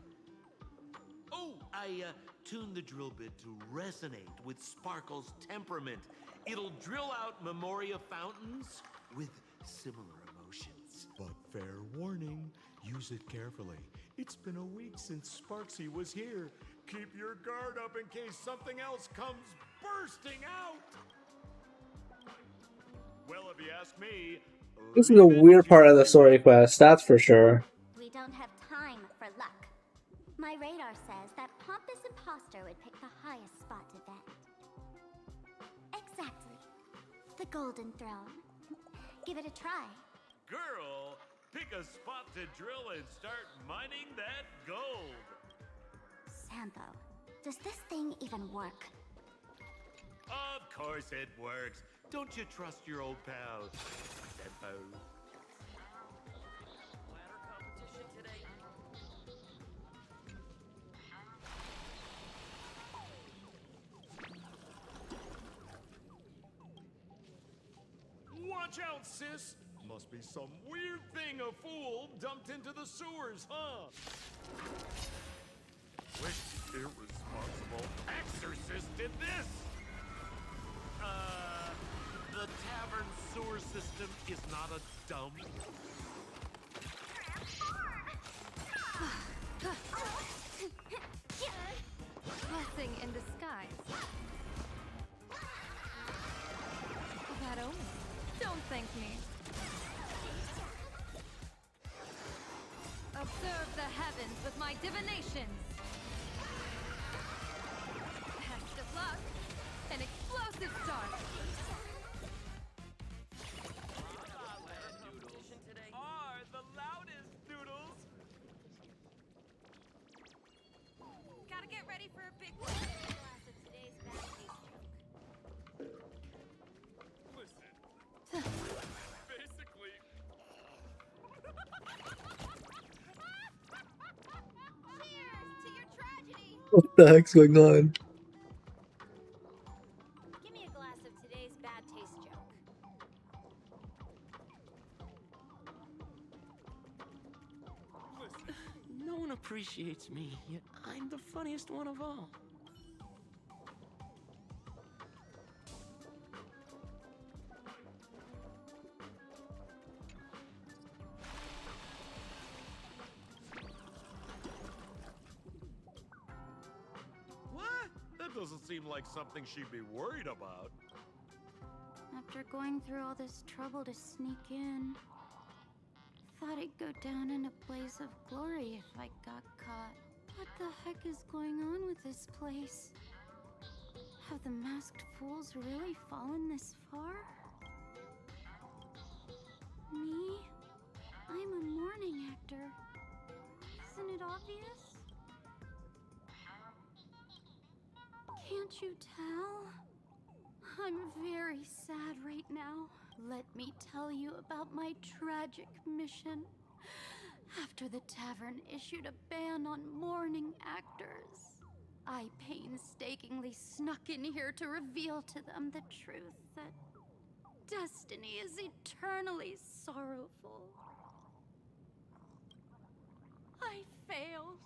Oh, I tuned the drill bit to resonate with Sparkle's temperament. It'll drill out Memoria fountains with similar emotions. But fair warning, use it carefully. It's been a week since Sparksy was here. Keep your guard up in case something else comes bursting out. Well, if you ask me, This is a weird part of the story quest, that's for sure. We don't have time for luck. My radar says that Pompous Imposter would pick the highest spot to vent. Exactly. The Golden Throne. Give it a try. girl, pick a spot to drill and start mining that gold. Sampo, does this thing even work? Of course it works. Don't you trust your old pal, Sampo? Ladder competition today. Watch out, sis! Must be some weird thing a fool dumped into the sewers, huh? Which irresponsible exorcist did this? The tavern sewer system is not a dump. Blessing in disguise. That omen. Don't thank me. Observe the heavens with my divinations. Best of luck. An explosive start. Competition today are the loudest doodles. Gotta get ready for a big one. Glass of today's bad taste joke. Listen. Basically. Cheers to your tragedy. What the heck's going on? Give me a glass of today's bad taste joke. Listen. No one appreciates me, yet I'm the funniest one of all. What? That doesn't seem like something she'd be worried about. After going through all this trouble to sneak in, thought I'd go down in a blaze of glory if I got caught. What the heck is going on with this place? Have the masked fools really fallen this far? Me? I'm a mourning actor. Isn't it obvious? Can't you tell? I'm very sad right now. Let me tell you about my tragic mission. After the tavern issued a ban on mourning actors, I painstakingly snuck in here to reveal to them the truth that destiny is eternally sorrowful. I failed.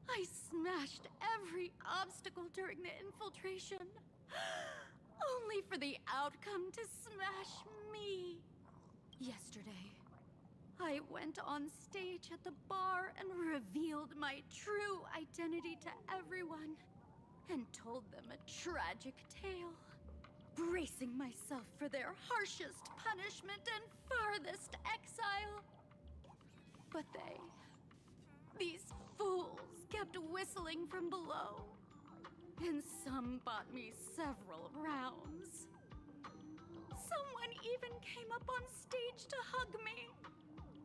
I smashed every obstacle during the infiltration, only for the outcome to smash me. Yesterday, I went on stage at the bar and revealed my true identity to everyone and told them a tragic tale, bracing myself for their harshest punishment and farthest exile. But these fools, kept whistling from below, and some bought me several rounds. Someone even came up on stage to hug me,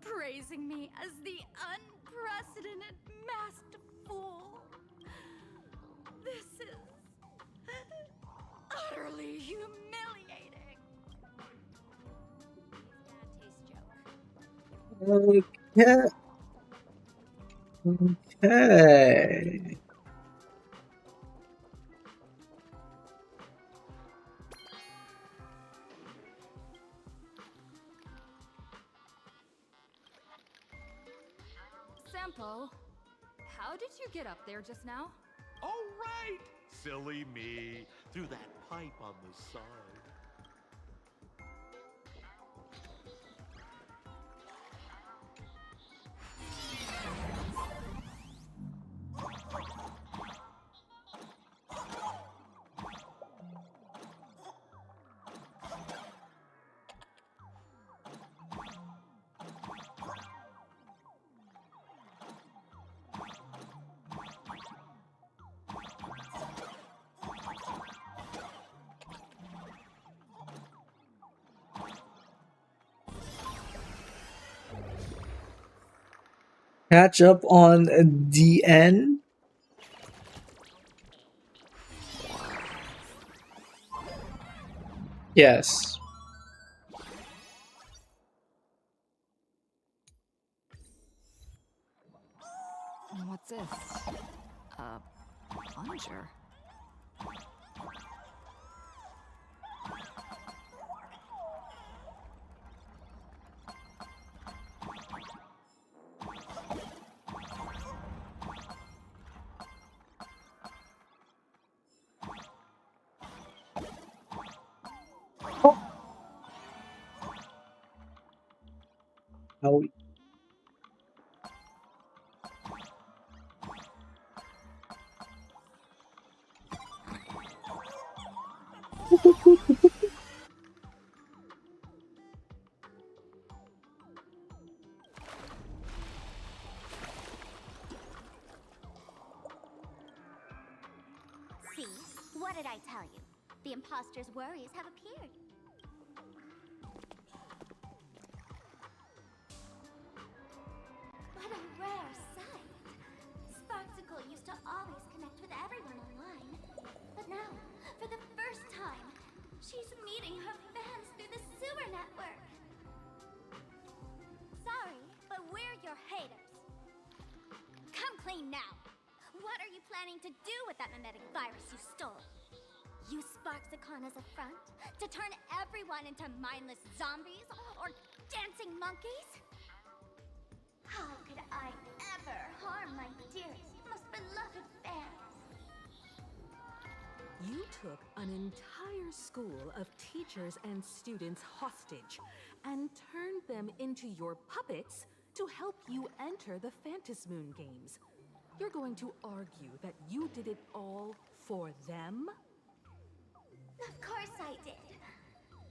praising me as the unprecedented masked fool. This is utterly humiliating. Bad taste joke. Okay. Okay. Sparkle, how did you get up there just now? Oh, right! Silly me. Through that pipe on the side. Catch up on DN. Yes. What's this? A plunger. How See? What did I tell you? The imposter's worries have appeared. What a rare sight. Sparksicle used to always connect with everyone online. But now, for the first time, she's meeting her fans through the sewer network. Sorry, but we're your haters. Come clean now. What are you planning to do with that mimetic virus you stole? Use Sparksicon as a front to turn everyone into mindless zombies or dancing monkeys? How could I ever harm my dearest, most beloved fans? You took an entire school of teachers and students hostage and turned them into your puppets to help you enter the Phantasmoon games. You're going to argue that you did it all for them? Of course I did.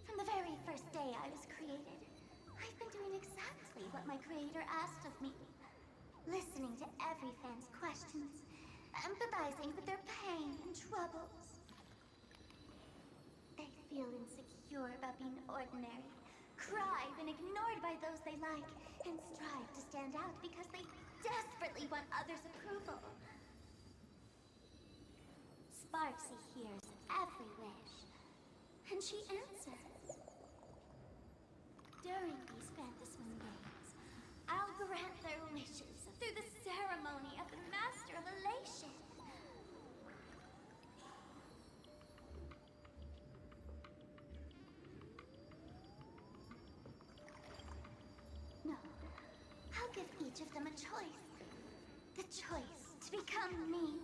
From the very first day I was created, I've been doing exactly what my creator asked of me. Listening to every fan's questions, empathizing with their pain and troubles. They feel insecure about being ordinary, cry when ignored by those they like, and strive to stand out because they desperately want others' approval. Sparksy hears every wish, and she answers. During these Phantasmoon games, I'll grant their wishes through the ceremony of the Master of Elation. No, I'll give each of them a choice. The choice to become me.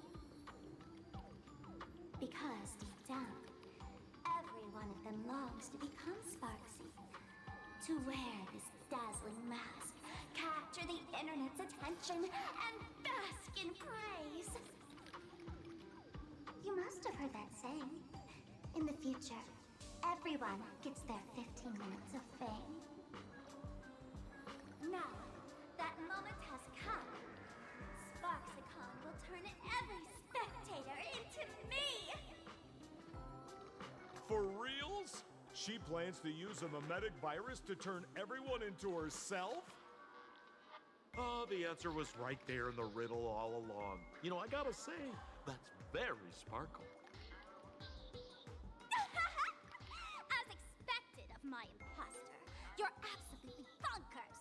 Because deep down, every one of them longs to become Sparksy. To wear this dazzling mask, capture the internet's attention, and bask in praise. You must have heard that saying. In the future, everyone gets their 15 minutes of fame. Now, that moment has come. Sparksicon will turn every spectator into me! For reals? She plans to use a mimetic virus to turn everyone into herself? Oh, the answer was right there in the riddle all along. You know, I gotta say, that's very Sparkle. As expected of my imposter, you're absolutely bonkers!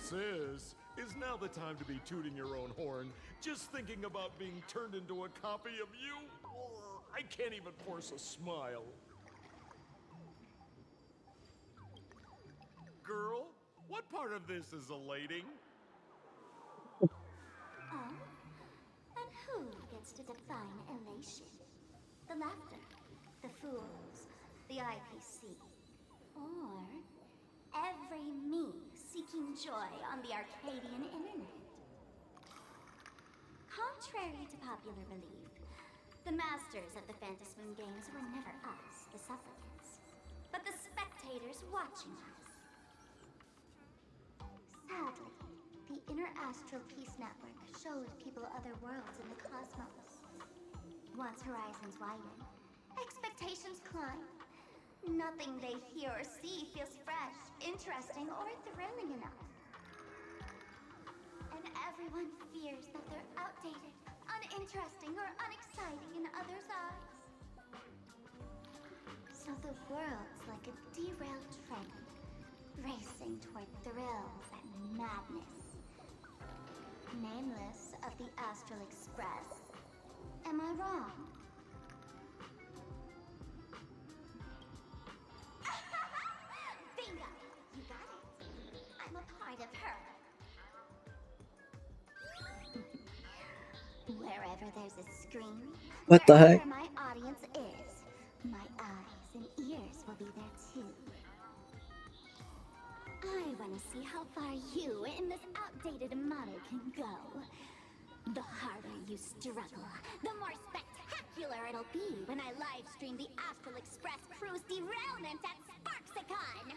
Sis, is now the time to be tooting your own horn, just thinking about being turned into a copy of you? Oh, I can't even force a smile. Girl, what part of this is elating? to define elation. The laughter, the fools, the IPC, or every me seeking joy on the Arcadian internet. Contrary to popular belief, the masters of the Phantasmoon games were never us, the supplicants, but the spectators watching us. Sadly, the Interastral Peace Network showed people other worlds in the cosmos. Once horizons widen, expectations climb. Nothing they hear or see feels fresh, interesting, or thrilling enough. And everyone fears that they're outdated, uninteresting, or unexciting in others' eyes. So the world's like a derailed train, racing toward thrills and madness. Nameless of the Astral Express. Am I wrong? Bingo! You got it. I'm a part of her. Wherever there's a screen, What the heck? wherever my audience is, my eyes and ears will be there too. I want to see how far you in this outdated model can go. The harder you struggle, the more spectacular it'll be when I live stream the Astral Express cruise derailment at Sparksicon!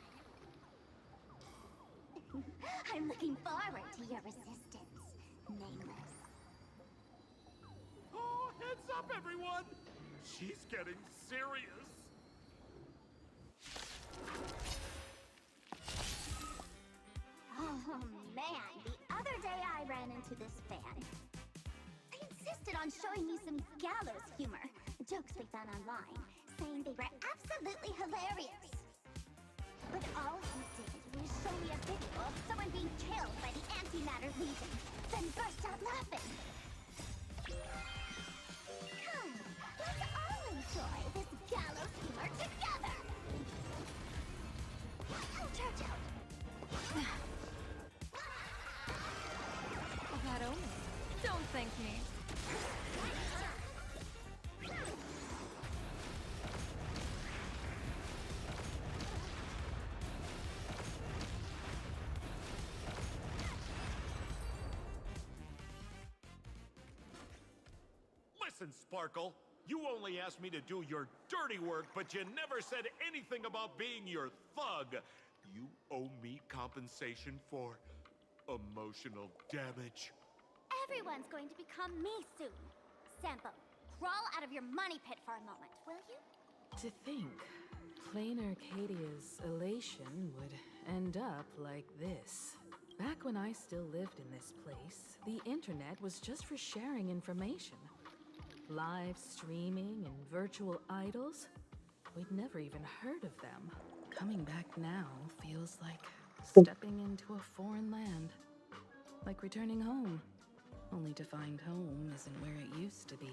I'm looking forward to your resistance, Nameless. Oh, heads up, everyone! She's getting serious. Oh man, the other day I ran into this fan. I insisted on showing you some gallows humor, jokes they found online, saying they were absolutely hilarious. But all he did was show me a video of someone being killed by the Antimatter Legion, then burst out laughing. Come, let's all enjoy this gallows humor together! Oh, Churchill! Bad omen. Don't thank me. Listen, Sparkle. You only asked me to do your dirty work, but you never said anything about being your thug. You owe me compensation for emotional damage. Everyone's going to become me soon. Sampo, crawl out of your money pit for a moment, will you? To think, plain Arcadia's elation would end up like this. Back when I still lived in this place, the internet was just for sharing information. Live streaming and virtual idols? We'd never even heard of them. Coming back now feels like stepping into a foreign land. Like returning home. Only to find home isn't where it used to be.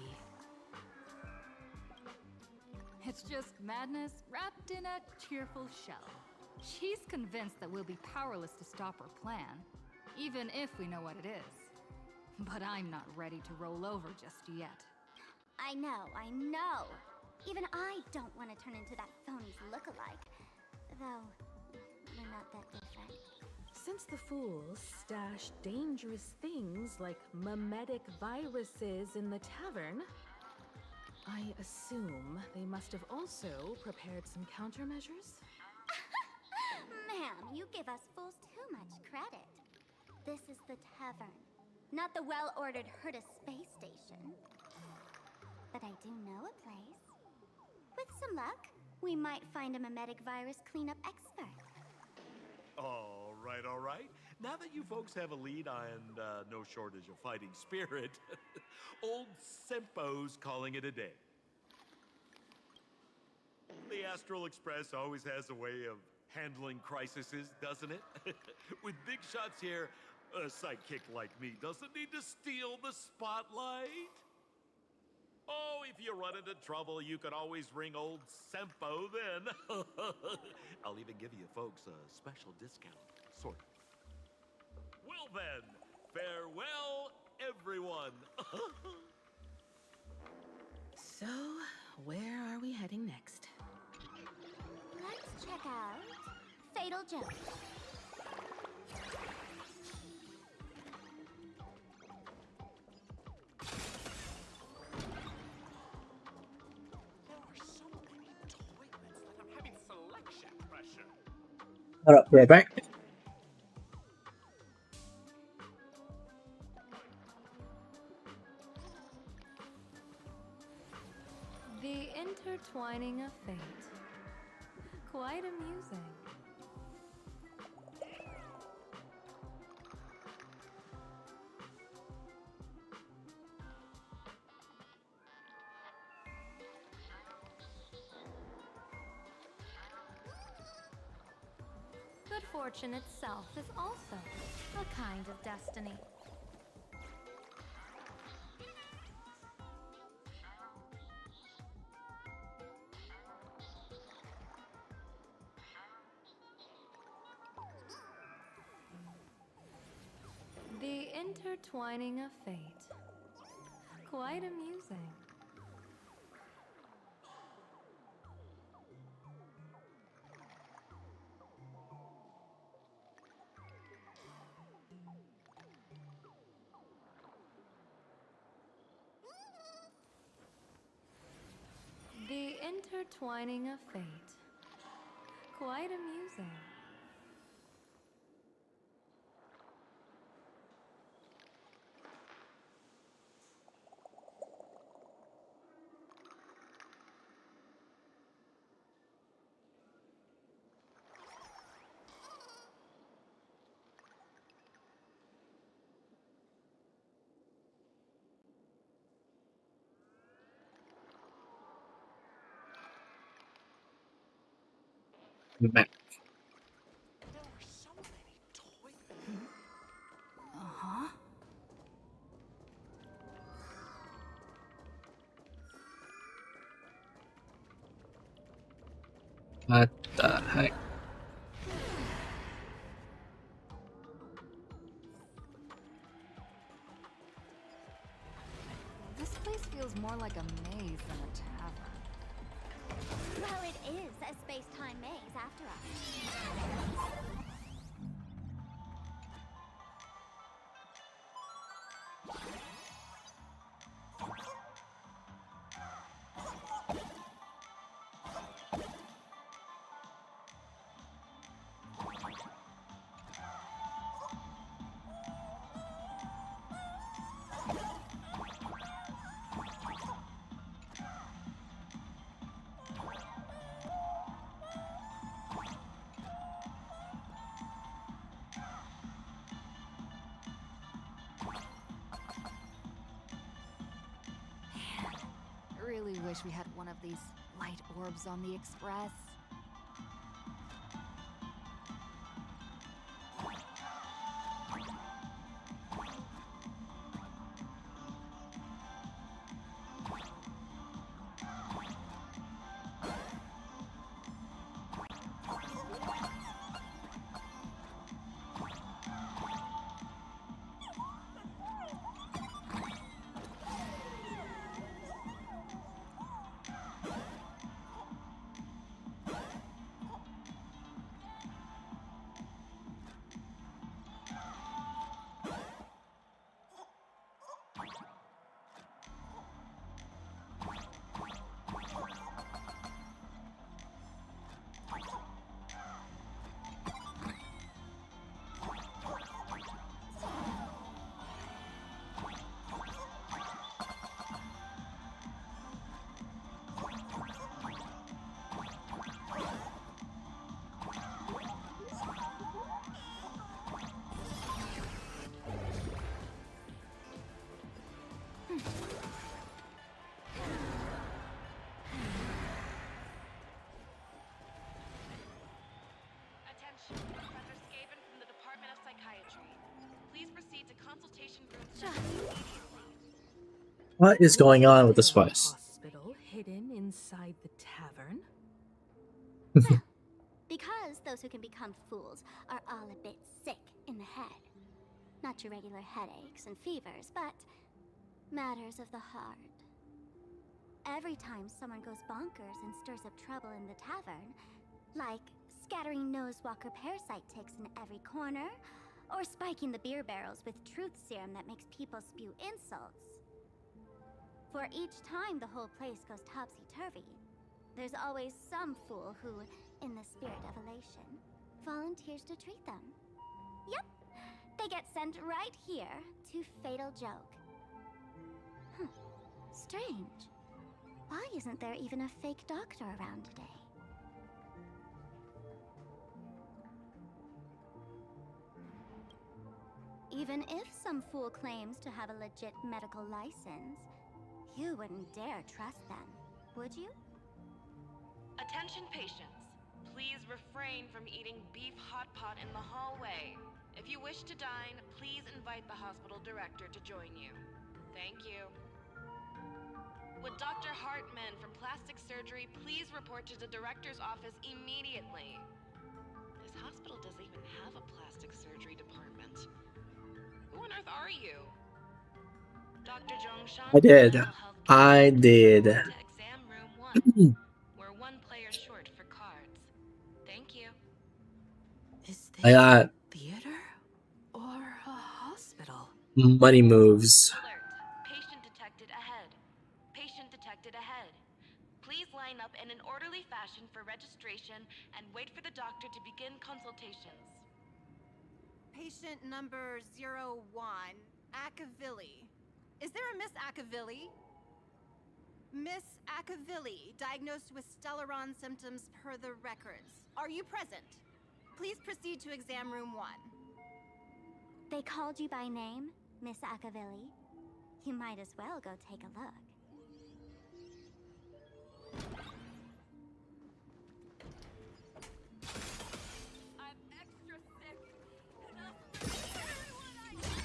It's just madness wrapped in a cheerful shell. She's convinced that we'll be powerless to stop her plan, even if we know what it is. But I'm not ready to roll over just yet. I know. Even I don't want to turn into that phony's lookalike. Though, we're not that different. Since the fools stashed dangerous things like memetic viruses in the tavern, I assume they must have also prepared some countermeasures? Ma'am, you give us fools too much credit. This is the tavern, not the well-ordered Herta space station. But I do know a place. With some luck, we might find a memetic virus cleanup expert. All right. Now that you folks have a lead and no shortage of fighting spirit, old Sempo's calling it a day. The Astral Express always has a way of handling crises, doesn't it? With big shots here, a sidekick like me doesn't need to steal the spotlight. Oh, if you run into trouble, you can always ring old Sempo then. I'll even give you folks a special discount, sort of. Well then, farewell, everyone. out Fatal Joke. There are so many toilets that I'm having selection pressure. Hold up, right back. The intertwining of fate. Quite amusing. Good fortune itself is also a kind of destiny. The intertwining of fate. Quite amusing. The intertwining of fate. Quite amusing. Back. There are so many toilets. Uh-huh. What the heck? This place feels more like a maze than a tavern. Well, it is a space-time maze after all. Really wish we had one of these light orbs on the express. Attention, Professor Skaven from the Department of Psychiatry. Please proceed to consultation room immediately. What is going on with this Is there a place? Hospital hidden inside the tavern. Because those who can become fools are all a bit sick in the head. Not your regular headaches and fevers, but matters of the heart. Every time someone goes bonkers and stirs up trouble in the tavern, like scattering nosewalker parasite ticks in every corner, or spiking the beer barrels with truth serum that makes people spew insults. For each time the whole place goes topsy-turvy, there's always some fool who, in the spirit of elation, volunteers to treat them. Yep, they get sent right here to Fatal Joke. Strange. Why isn't there even a fake doctor around today? Even if some fool claims to have a legit medical license, you wouldn't dare trust them, would you? Attention patients. Please refrain from eating beef hot pot in the hallway. If you wish to dine, please invite the hospital director to join you. Thank you. Would Dr. Hartman from Plastic Surgery please report to the director's office immediately? This hospital doesn't even have a plastic surgery department. Who on earth are you? Dr. Zhongshan? I did. I did. To exam room 1. We're 1 player short for cards. Thank you. Is I this got theater or a hospital? money moves. Alert. Patient detected ahead. Patient detected ahead. Please line up in an orderly fashion for registration and wait for the doctor to begin consultations. Patient number 01, Akavilli. Is there a Miss Akavilli? Miss Akavilli, diagnosed with Stellaron symptoms per the records. Are you present? Please proceed to exam room 1. They called you by name, Miss Akavilli. You might as well go take a look. I'm extra sick, and I'll kill everyone I know.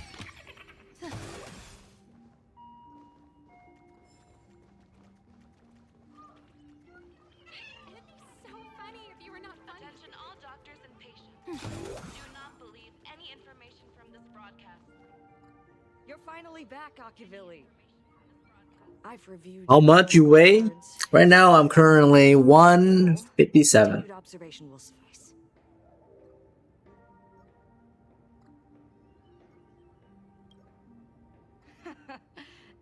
It'd be so funny if you were not funny. Attention all doctors and patients. Do not believe any information from this broadcast. You're finally back, Akavilli. I've reviewed How much you weigh? records. Right now, I'm currently 157. Continued observation will suffice.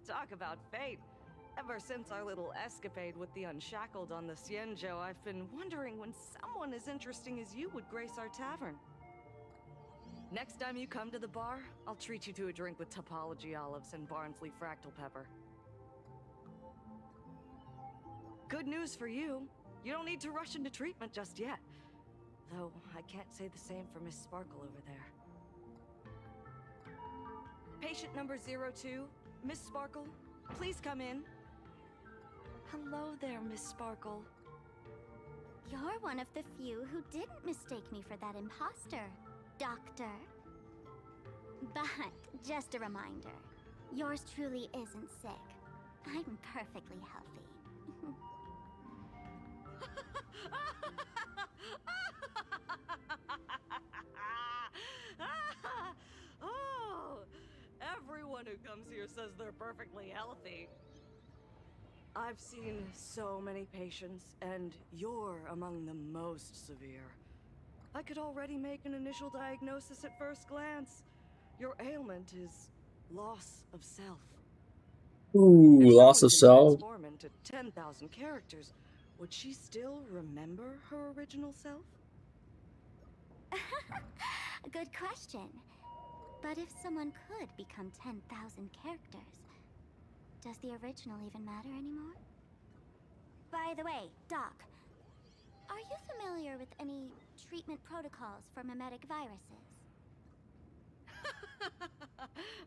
Talk about fate. Ever since our little escapade with the Unshackled on the Xianzhou, I've been wondering when someone as interesting as you would grace our tavern. Next time you come to the bar, I'll treat you to a drink with topology olives and Barnsley fractal pepper. Good news for you. You don't need to rush into treatment just yet. Though, I can't say the same for Miss Sparkle over there. Patient number 02, Miss Sparkle, please come in. Hello there, Miss Sparkle. You're one of the few who didn't mistake me for that imposter, Doctor. But, just a reminder, yours truly isn't sick. I'm perfectly healthy. Oh, everyone who comes here says they're perfectly healthy. I've seen so many patients, and you're among the most severe. I could already make an initial diagnosis at first glance. Your ailment is loss of self. Ooh, If loss of someone can self. transform into 10,000 characters, would she still remember her original self? Good question. But if someone could become 10,000 characters, does the original even matter anymore? By the way, Doc, are you familiar with any treatment protocols for mimetic viruses?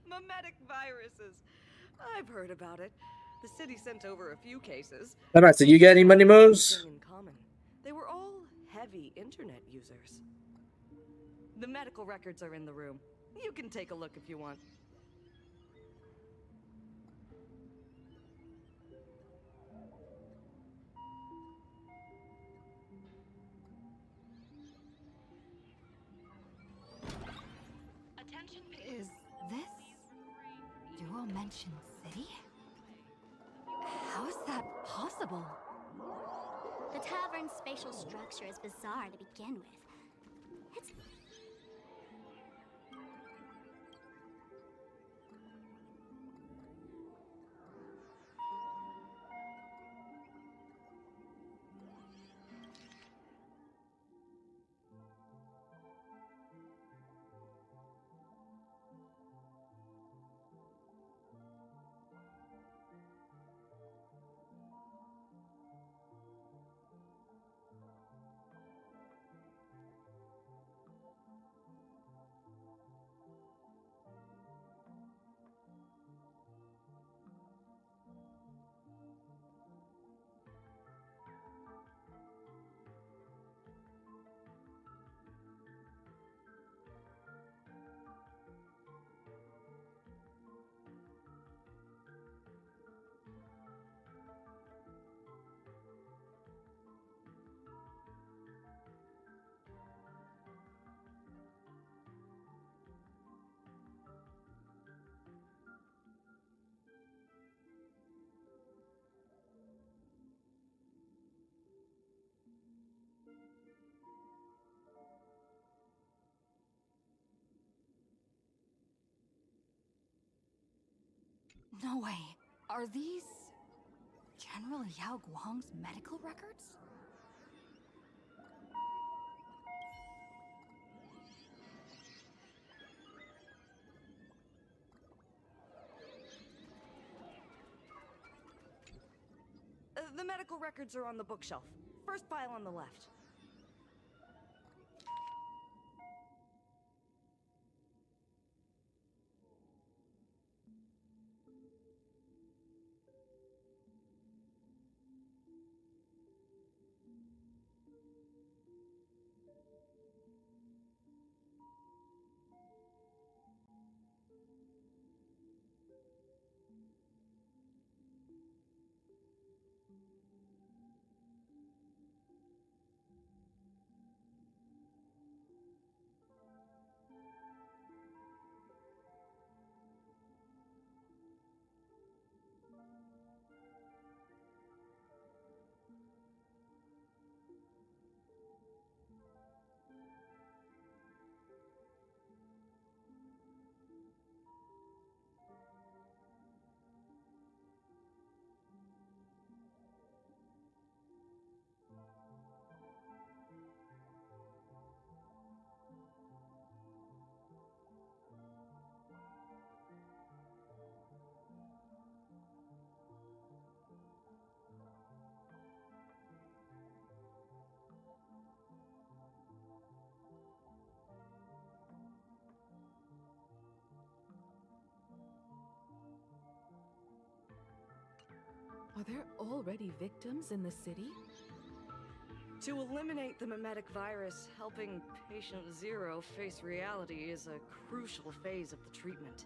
Mimetic viruses. I've heard about it. The city sent over a few cases. Alright, so you get any money moves? In common. They were all heavy internet users. The medical records are in the room. You can take a look if you want. Attention Is this Duo Mention City? How is that possible? The tavern Tavern's spatial structure is bizarre to begin with. It's... No way. Are these General Yao Guang's medical records? The medical records are on the bookshelf. First pile on the left. Are there already victims in the city? To eliminate the mimetic virus, helping Patient Zero face reality is a crucial phase of the treatment.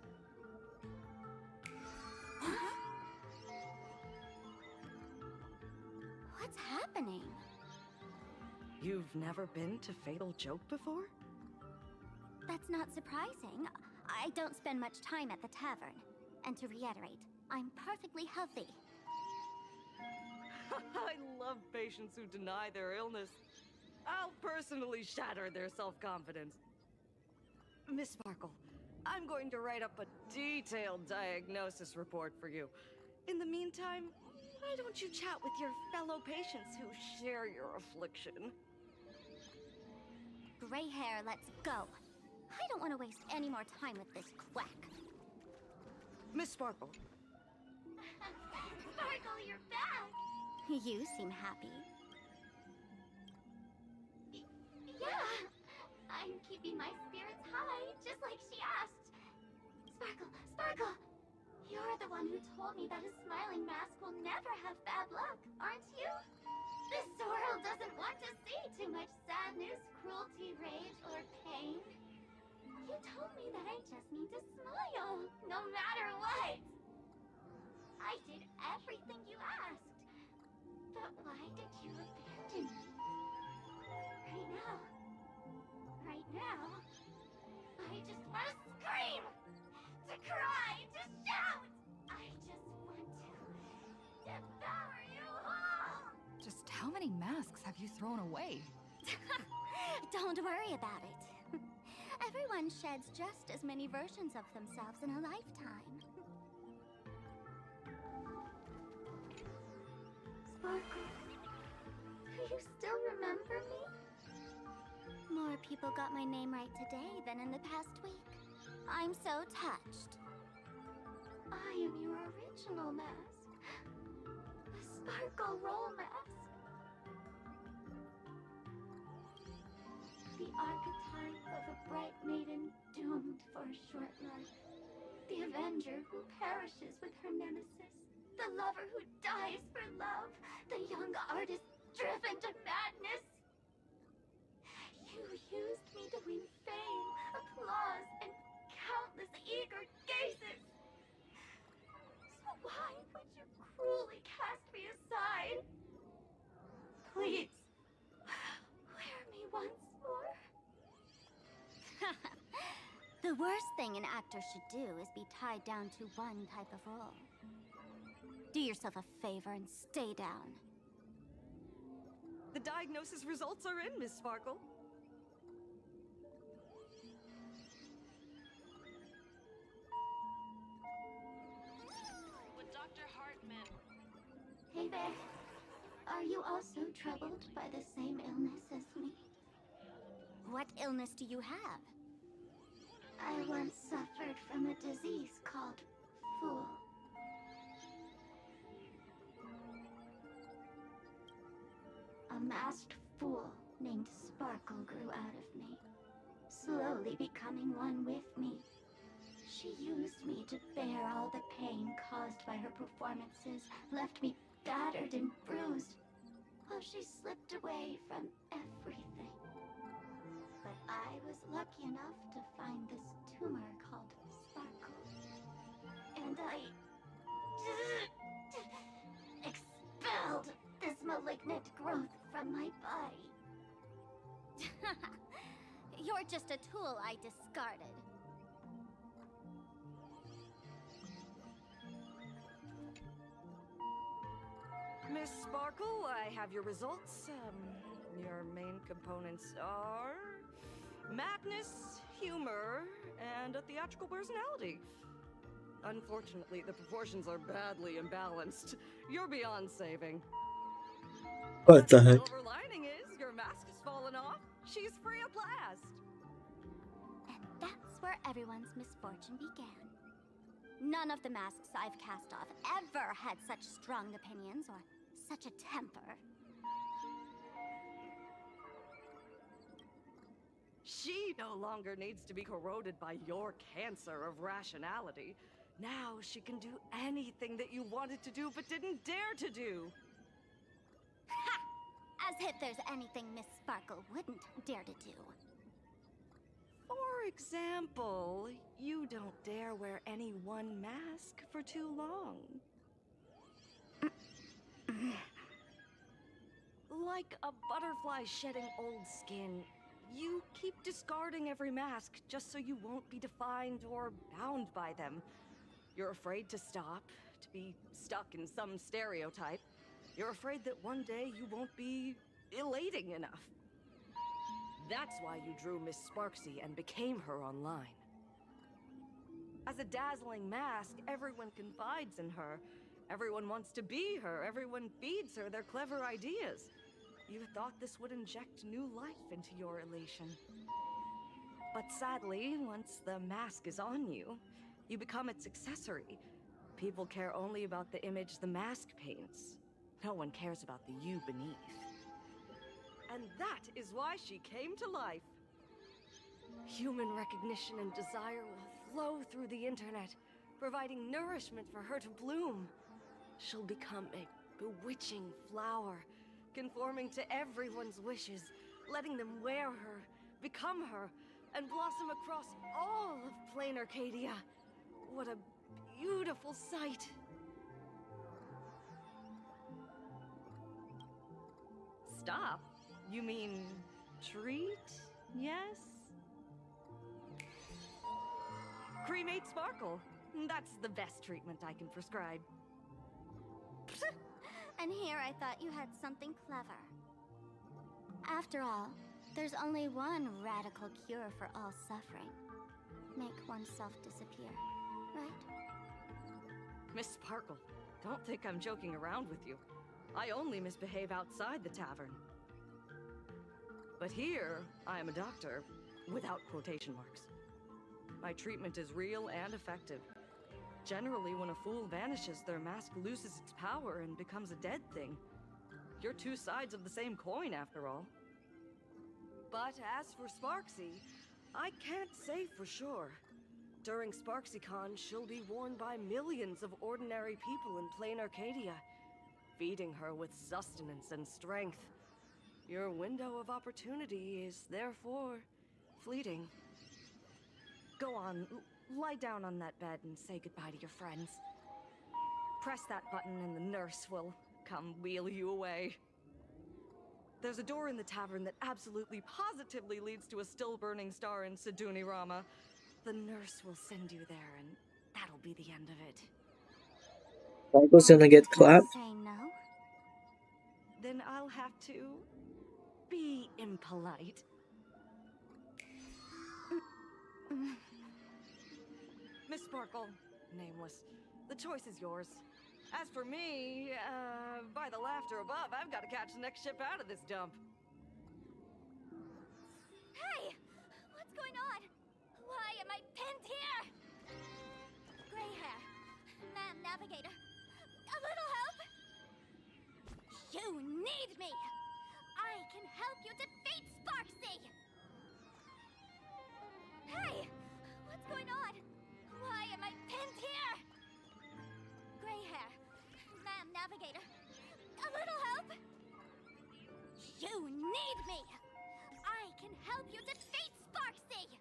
What's happening? You've never been to Fatal Joke before? That's not surprising. I don't spend much time at the tavern. And to reiterate, I'm perfectly healthy. I love patients who deny their illness. I'll personally shatter their self-confidence. Miss Sparkle, I'm going to write up a detailed diagnosis report for you. In the meantime, why don't you chat with your fellow patients who share your affliction? Gray hair, let's go. I don't want to waste any more time with this quack. Miss Sparkle. Sparkle, you're back! You seem happy. Yeah, I'm keeping my spirits high, just like she asked. Sparkle, Sparkle! You're the one who told me that a smiling mask will never have bad luck, aren't you? This world doesn't want to see too much sadness, cruelty, rage, or pain. You told me that I just need to smile, no matter what. I did everything you asked. But why did you abandon me? Right now, I just want to scream, to cry, to shout. I just want to devour you all. Just how many masks have you you thrown away? Don't worry about it. Everyone sheds just as many versions of themselves in a lifetime. Sparkle, do you still remember me? More people got my name right today than in the past week. I'm so touched. I am your original mask. The Sparkle Roll Mask. The archetype of a bright maiden doomed for a short life. The avenger who perishes with her nemesis. The lover who dies for love. The young artist driven to madness. You used me to win fame, applause, and countless eager gazes. So why would you cruelly cast me aside? Please, wear me once more. The worst thing an actor should do is be tied down to one type of role. Do yourself a favor and stay down. The diagnosis results are in, Miss Sparkle. With Dr. Hartman. Hey there. Are you also troubled by the same illness as me? What illness do you have? I once suffered from a disease called Fool. A masked fool named Sparkle grew out of me, slowly becoming one with me. She used me to bear all the pain caused by her performances, left me battered and bruised, while she slipped away from everything. But I was lucky enough to find this tumor called Sparkle. And I expelled this malignant growth from my body. You're just a tool I discarded. Miss Sparkle, I have your results. Your main components are madness, humor, and a theatrical personality. Unfortunately, the proportions are badly imbalanced. You're beyond saving. What the heck? Silver lining is your mask has fallen off. She's free at last. And that's where everyone's misfortune began. None of the masks I've cast off ever had such strong opinions or such a temper. She no longer needs to be corroded by your cancer of rationality. Now she can do anything that you wanted to do but didn't dare to do. Ha! As if there's anything Miss Sparkle wouldn't dare to do. For example, you don't dare wear any one mask for too long. Like a butterfly shedding old skin, you keep discarding every mask just so you won't be defined or bound by them. You're afraid to stop, to be stuck in some stereotype. You're afraid that one day you won't be elating enough. That's why you drew Miss Sparksy and became her online. As a dazzling mask, everyone confides in her. Everyone wants to be her. Everyone feeds her their clever ideas. You thought this would inject new life into your elation. But sadly, once the mask is on you, you become its accessory. People care only about the image the mask paints. No one cares about the you beneath. And that is why she came to life. Human recognition and desire will flow through the internet, providing nourishment for her to bloom. She'll become a bewitching flower, conforming to everyone's wishes, letting them wear her, become her, and blossom across all of plain Arcadia. What a beautiful sight. Stop? You mean treat? Yes? Cremate Sparkle. That's the best treatment I can prescribe. And here I thought you had something clever. After all, there's only one radical cure for all suffering. Make oneself disappear, right? Miss Sparkle, don't think I'm joking around with you. I only misbehave outside the tavern. But here, I am a doctor, without quotation marks. My treatment is real and effective. Generally, when a fool vanishes, their mask loses its power and becomes a dead thing. You're two sides of the same coin, after all. But as for Sparksy, I can't say for sure. During SparksyCon, she'll be worn by millions of ordinary people in plain Arcadia, feeding her with sustenance and strength. Your window of opportunity is therefore fleeting. Go on, lie down on that bed and say goodbye to your friends. Press that button and the nurse will come wheel you away. There's a door in the tavern that absolutely positively leads to a still-burning star in Siduni Rama. The nurse will send you there, and that'll be the end of it. Sparkle's gonna get clapped. Say no? Then I'll have to be impolite. Miss Sparkle, nameless, the choice is yours. As for me, by the laughter above, I've got to catch the next ship out of this dump. Hey! What's going on? Why am I pinned here? Gray hair. Ma'am Navigator. A little help? You need me! I can help you defeat Sparksy! Hey! What's going on? Why am I pinned here? Gray hair. Ma'am Navigator. A little help? You need me! I can help you defeat Sparksy!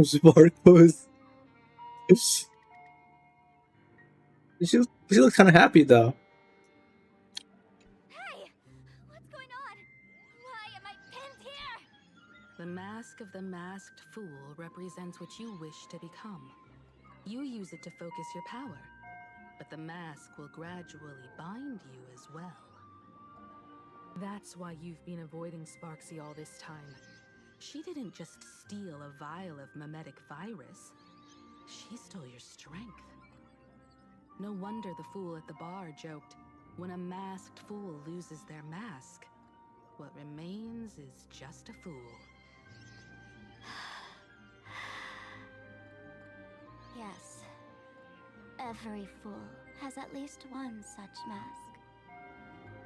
Sparkles. She looks kind of happy though. Hey! What's going on? Why am I pinned here? The mask of the masked fool represents what you wish to become. You use it to focus your power, but the mask will gradually bind you as well. That's why you've been avoiding Sparksy all this time. She didn't just steal a vial of mimetic virus. She stole your strength. No wonder the fool at the bar joked, when a masked fool loses their mask, what remains is just a fool. Yes. Every fool has at least one such mask.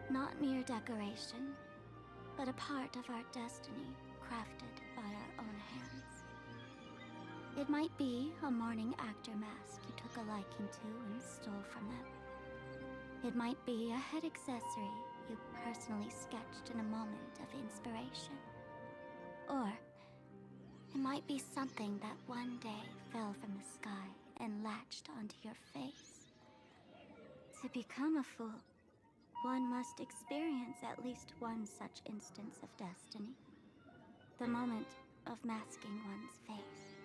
Not mere decoration, but a part of our destiny crafted by our own hands. It might be a morning actor mask you took a liking to and stole from them. It might be a head accessory you personally sketched in a moment of inspiration. Or it might be something that one day fell from the sky and latched onto your face. To become a fool, one must experience at least one such instance of destiny. The moment of masking one's face.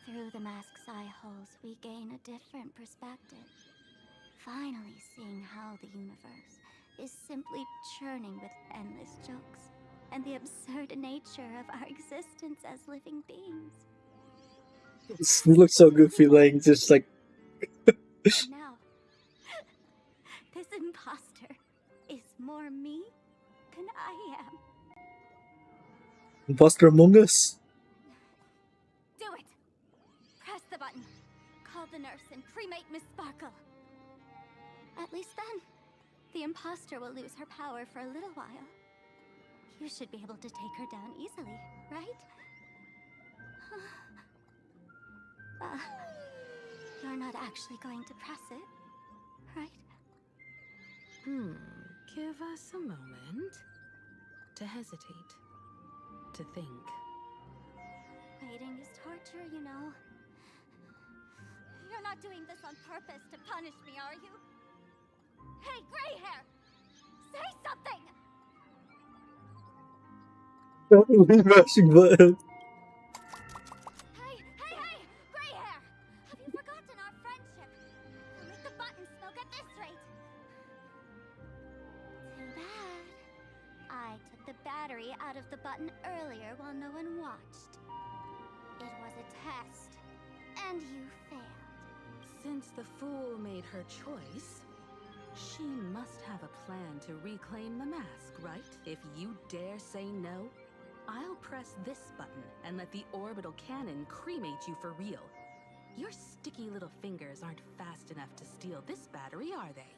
Through the mask's eye holes, we gain a different perspective. Finally seeing how the universe is simply churning with endless jokes, and the absurd nature of our existence as living beings. You look so goofy, like just like. Now, this imposter is more me than I am. Imposter Among Us. Do it! Press the button. Call the nurse and cremate Miss Sparkle. At least then, the imposter will lose her power for a little while. You should be able to take her down easily, right? You're not actually going to press it, right? Give us a moment to hesitate, to think. Waiting is torture, you know. You're not doing this on purpose to punish me, are you? Hey, gray hair! Say something! Mashing button. Hey! Gray hair! Have button earlier while no one watched. It was a test, and you failed. Since the fool made her choice, she must have a plan to reclaim the mask, right? If you dare say no, I'll press this button and let the orbital cannon cremate you for real. Your sticky little fingers aren't fast enough to steal this battery, are they?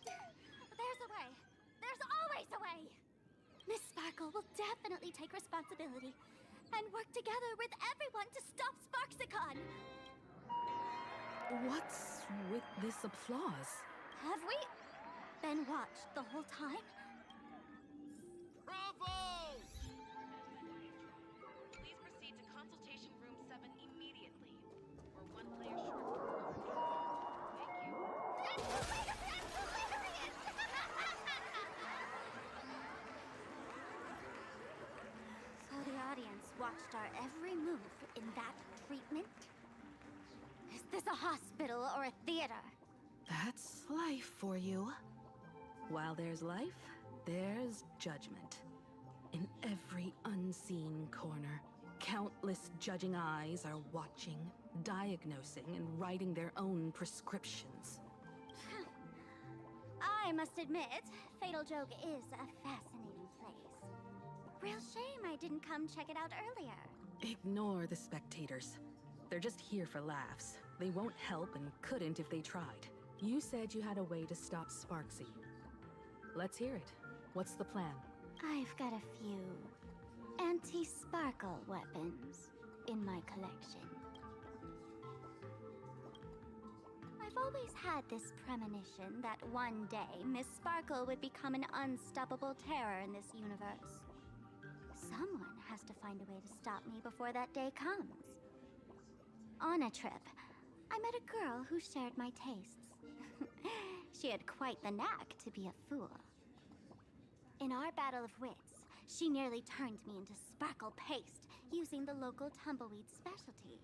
There's a way. There's always a way. Miss Sparkle will definitely take responsibility and work together with everyone to stop Sparksicon. What's with this applause? Have we been watched the whole time? Bravo! Please proceed to consultation room 7 immediately. We're one player short. Thank you. That's hilarious! So the audience watched our every move in that treatment? Is this a hospital or a theater? That's life for you. While there's life, there's judgment. In every unseen corner, countless judging eyes are watching, diagnosing, and writing their own prescriptions. I must admit, Fatal Joke is a fascinating place. Real shame I didn't come check it out earlier. Ignore the spectators. They're just here for laughs. They won't help and couldn't if they tried. You said you had a way to stop Sparksy. Let's hear it. What's the plan? I've got a few anti-sparkle weapons in my collection. I've always had this premonition that one day Miss Sparkle would become an unstoppable terror in this universe. Someone has to find a way to stop me before that day comes. On a trip, I met a girl who shared my tastes. She had quite the knack to be a fool. In our battle of wits, she nearly turned me into sparkle paste using the local tumbleweed specialty.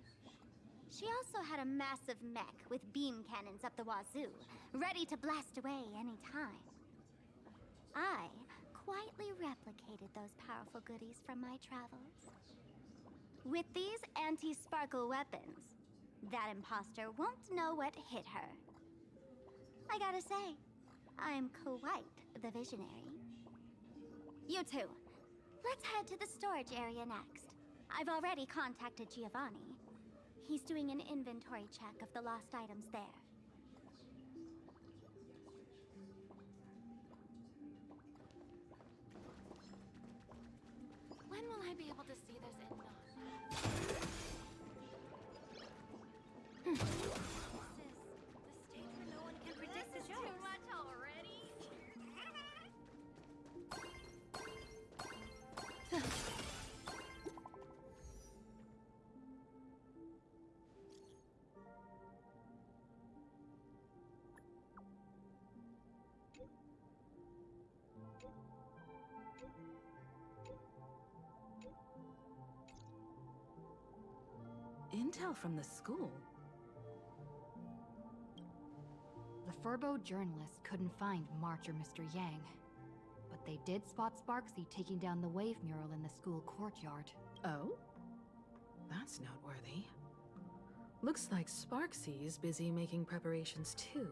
She also had a massive mech with beam cannons up the wazoo, ready to blast away any time. I quietly replicated those powerful goodies from my travels. With these anti-sparkle weapons, that imposter won't know what hit her. I gotta say, I'm quite the visionary. You two, let's head to the storage area next. I've already contacted Giovanni. He's doing an inventory check of the lost items there. When will I be able to see this in Hmm. This is the stage where no one can predict the jokes. Too much already. Intel from the school? The Furbo journalists couldn't find March or Mr. Yang, but they did spot Sparksy taking down the wave mural in the school courtyard. Oh? That's noteworthy. Looks like Sparksy's busy making preparations too.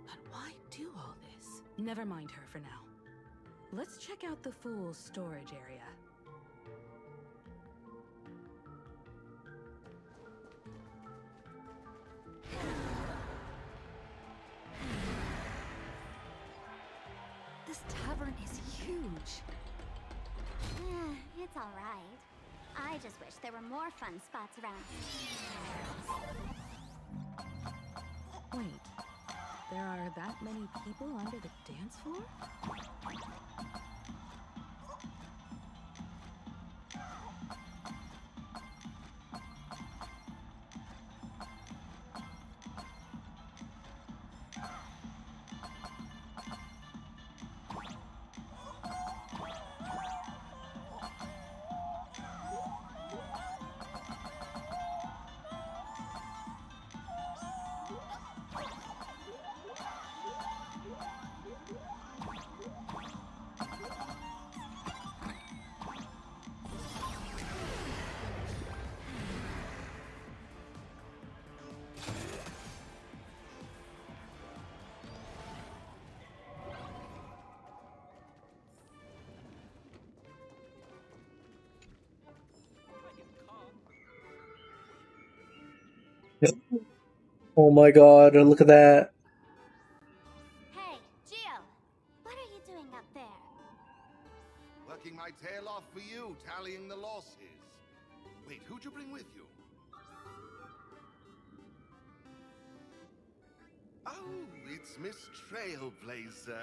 But why do all this? Never mind her for now. Let's check out the Fool's storage area. This tavern is huge. It's all right. I just wish there were more fun spots around here. Wait, there are that many people under the dance floor? Oh my god, look at that. Hey, Gio! What are you doing up there? Working my tail off for you, tallying the losses. Wait, who'd you bring with you? Oh, it's Miss Trailblazer.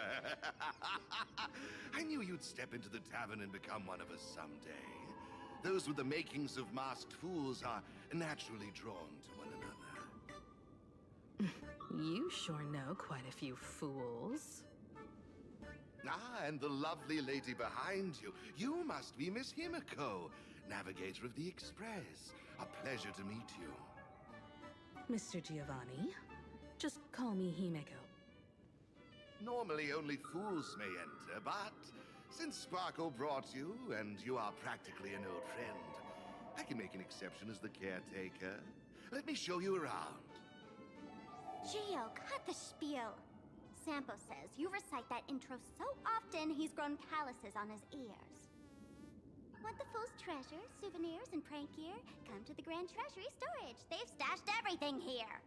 I knew you'd step into the tavern and become one of us someday. Those with the makings of masked fools are naturally drawn to one another. You sure know quite a few fools. Ah, and the lovely lady behind you. You must be Miss Himiko, navigator of the Express. A pleasure to meet you. Mr. Giovanni, just call me Himeko. Normally only fools may enter, but since Sparkle brought you, and you are practically an old friend, I can make an exception as the caretaker. Let me show you around. Gio, cut the spiel. Sampo says you recite that intro so often he's grown calluses on his ears. Want the fool's treasure, souvenirs, and prank gear? Come to the Grand Treasury Storage. They've stashed everything here.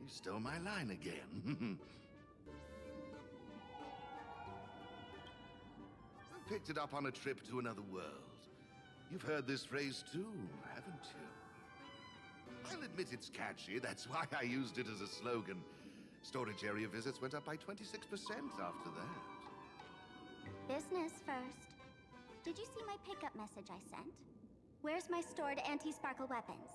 You stole my line again. I picked it up on a trip to another world. You've heard this phrase too, haven't you? I'll admit it's catchy, that's why I used it as a slogan. Storage area visits went up by 26% after that. Business first. Did you see my pickup message I sent? Where's my stored anti-sparkle weapons?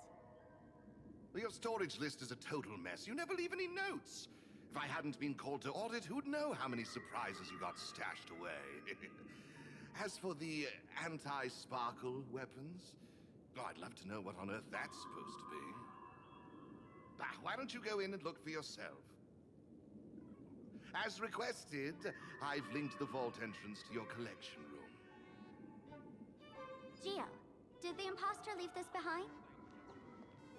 Well, your storage list is a total mess. You never leave any notes. If I hadn't been called to audit, who'd know how many surprises you got stashed away? As for the anti-sparkle weapons, oh, I'd love to know what on earth that's supposed to be. Why don't you go in and look for yourself? As requested, I've linked the vault entrance to your collection room. Gio, did the imposter leave this behind?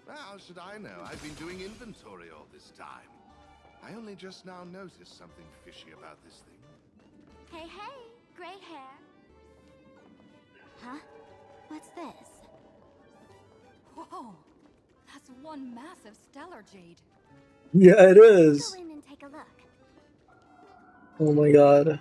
How should I know? I've been doing inventory all this time. I only just now noticed something fishy about this thing. Hey, hey, gray hair. Huh? What's this? Whoa! That's one massive stellar jade. Yeah, it is. Go in and take a look. Oh my god.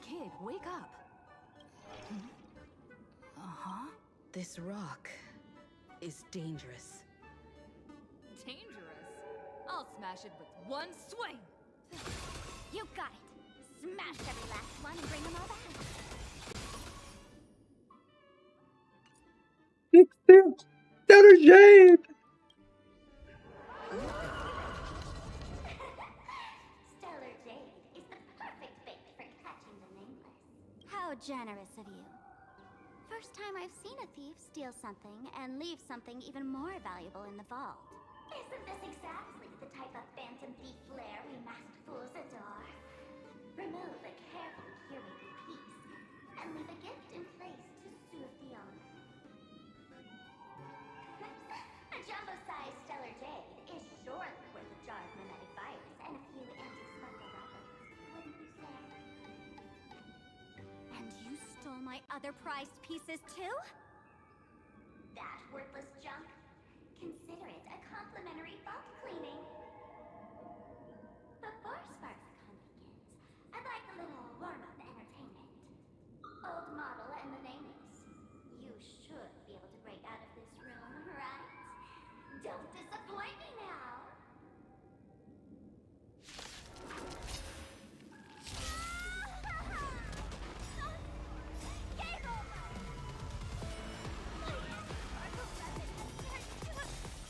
Kid, wake up. Uh-huh. This rock is dangerous. Dangerous? I'll smash it with one swing. You got it. Smash every last one and bring them all back. It's the Stellar Jade! Stellar Jade is the perfect bait for catching the nameless. How generous of you. First time I've seen a thief steal something and leave something even more valuable in the vault. Isn't this exactly the type of phantom thief flair we masked fools adore? Remove a carefully curated piece and leave a gift in place to soothe the owner. A jumbo-sized Stellar Jade is surely worth a jar of mimetic virus and a few anti-sparkle weapons, wouldn't you say? And you stole my other prized pieces too? That worthless junk? Consider it a complimentary vault cleaning. Before SparkleCon begins, I'd like a little warm-up entertainment. Old model and the nameless. You should be able to break out of this room, right? Don't disappoint me now. Game over!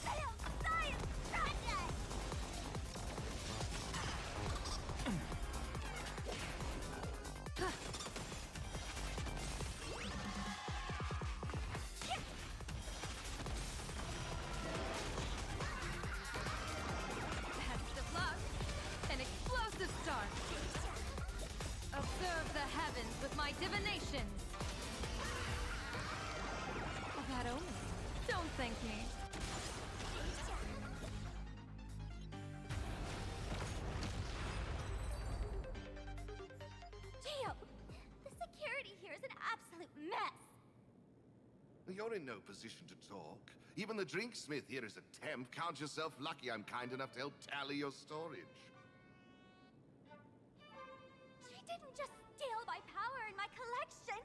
Science project! That's the flux. An explosive start. Observe the heavens with my divinations. bad omen. Don't thank me. Gio, the security here is an absolute mess. You're in no position to talk. Even the drinksmith here is a temp. Count yourself lucky I'm kind enough to help tally your storage. She didn't just steal my power and my collection.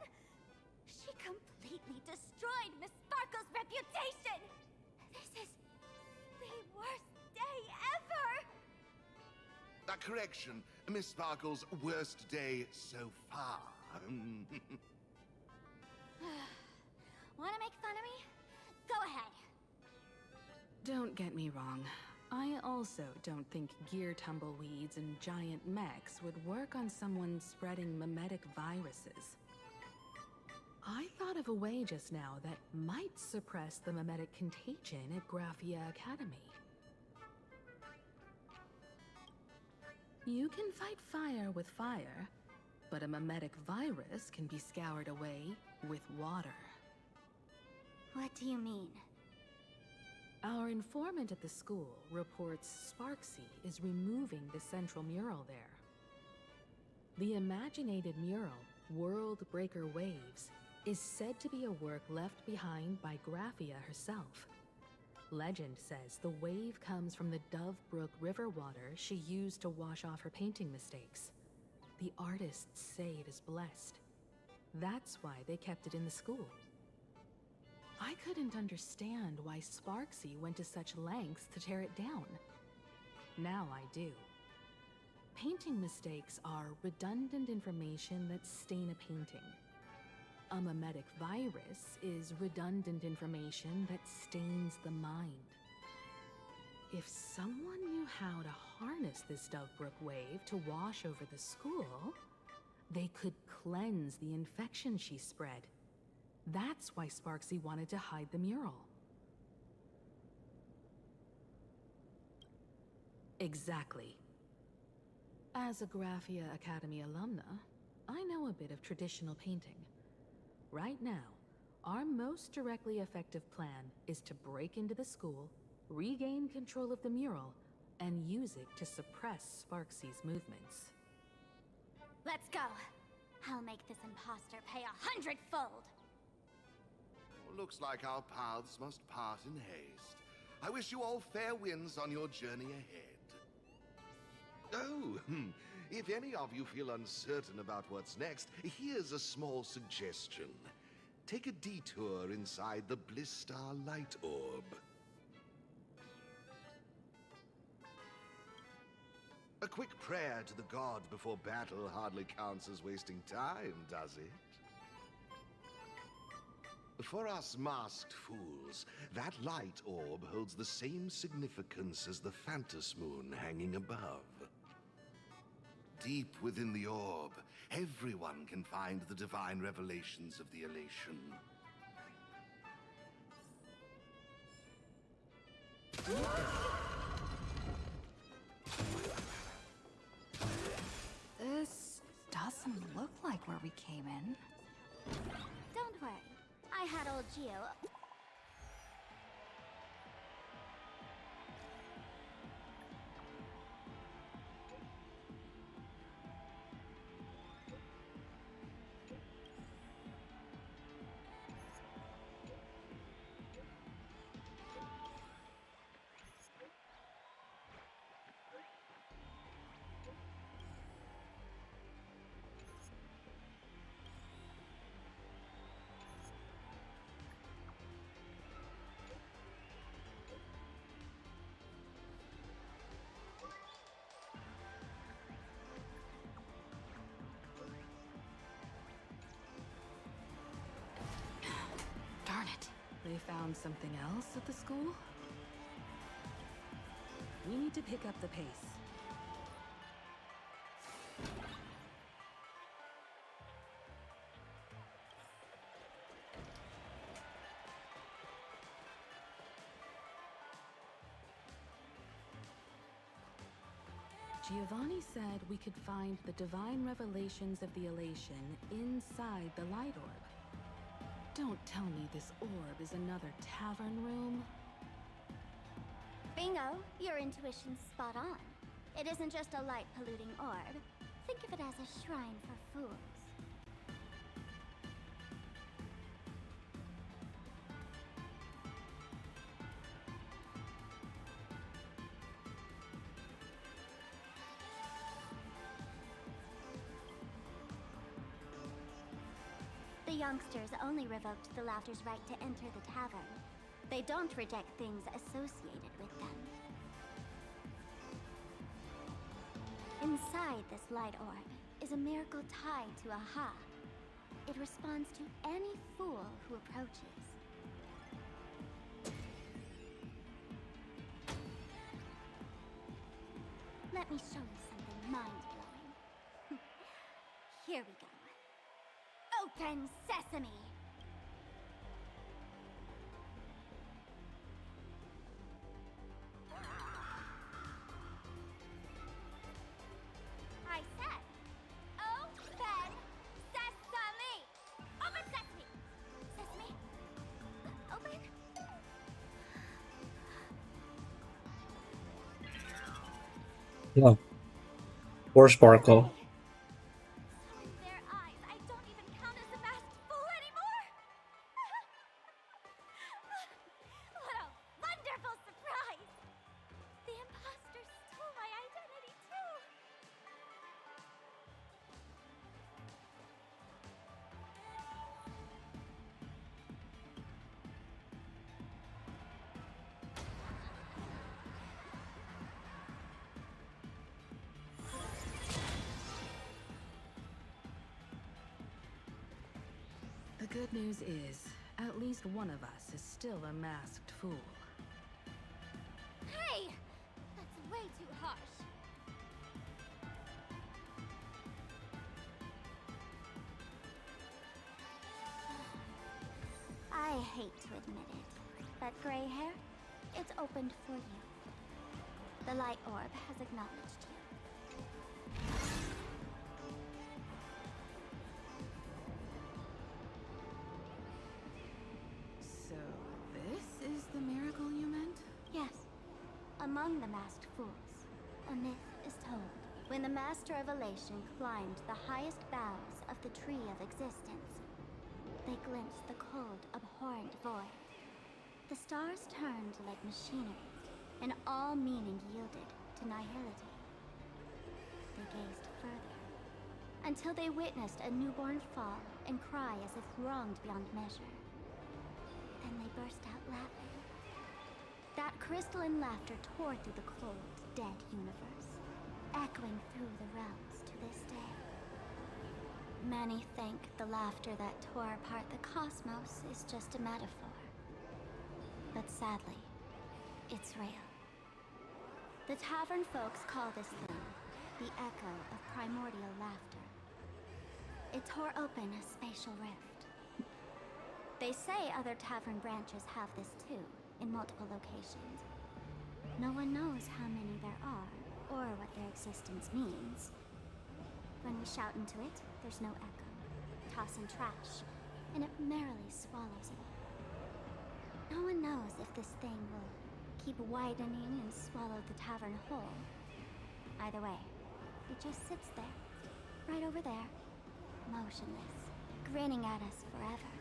She completely destroyed Miss Sparkle's reputation. This is the worst day ever. A correction. Miss Sparkle's worst day so far. Wanna make fun of me? Go ahead. Don't get me wrong. I also don't think gear tumbleweeds and giant mechs would work on someone spreading mimetic viruses. I thought of a way just now that might suppress the mimetic contagion at Graphia Academy. You can fight fire with fire, but a mimetic virus can be scoured away with water. What do you mean? Our informant at the school reports Sparksy is removing the central mural there. The imaginated mural, World Breaker Waves, is said to be a work left behind by Graphia herself. Legend says the wave comes from the Dove Brook river water she used to wash off her painting mistakes. The artists say it is blessed. That's why they kept it in the school. I couldn't understand why Sparksy went to such lengths to tear it down. Now I do. Painting mistakes are redundant information that stain a painting. A mimetic virus is redundant information that stains the mind. If someone knew how to harness this Dovebrook wave to wash over the school, they could cleanse the infection she spread. That's why Sparksy wanted to hide the mural. Exactly. As a Graphia Academy alumna, I know a bit of traditional painting. Right now, our most directly effective plan is to break into the school, regain control of the mural, and use it to suppress Sparksy's movements. Let's go. I'll make this imposter pay 100-fold. Looks like our paths must part in haste. I wish you all fair winds on your journey ahead. Oh, if any of you feel uncertain about what's next, here's a small suggestion. Take a detour inside the Blistar Light Orb. A quick prayer to the gods before battle hardly counts as wasting time, does it? For us masked fools, that light orb holds the same significance as the Phantos Moon hanging above. Deep within the orb, everyone can find the divine revelations of the elation. This doesn't look like where we came in. Don't worry. I had old Gio. Darn it. They found something else at the school? We need to pick up the pace. Giovanni said we could find the divine revelations of the elation inside the light orb. Don't tell me this orb is another tavern room. Bingo! Your intuition's spot on. It isn't just a light-polluting orb. Think of it as a shrine for fools. The youngsters only revoked the Laughter's right to enter the tavern. They don't reject things associated with them. Inside this light orb is a miracle tied to Aha. It responds to any fool who approaches. Let me show you something mind-blowing. Here we go. Open sesame! I said, open sesame! Open sesame! Sesame? Open? No. Or Sparkle. In their eyes, I don't even count as a masked fool anymore! What a wonderful surprise! The imposter stole my identity too! The good news is, at least one of us is still a masked fool. Hey! That's way too harsh. I hate to admit it, but gray hair, it's opened for you. The light orb has acknowledged you. So, this is the miracle you meant? Yes. Among the masked fools, a myth is told. When the Master of Elation climbed the highest boughs of the Tree of Existence, they glimpsed the cold, abhorrent void. The stars turned like machinery, and all meaning yielded to nihility. They gazed further, until they witnessed a newborn fall and cry as if wronged beyond measure. Then they burst out laughing. That crystalline laughter tore through the cold, dead universe, echoing through the realms to this day. Many think the laughter that tore apart the cosmos is just a metaphor. But sadly, it's real. The tavern folks call this thing the echo of primordial laughter. It tore open a spatial rift. They say other tavern branches have this too, in multiple locations. No one knows how many there are, or what their existence means. When we shout into it, there's no echo. Toss in trash, and it merrily swallows it. No one knows if this thing will keep widening and swallow the tavern whole. Either way, it just sits there, right over there, motionless, grinning at us forever.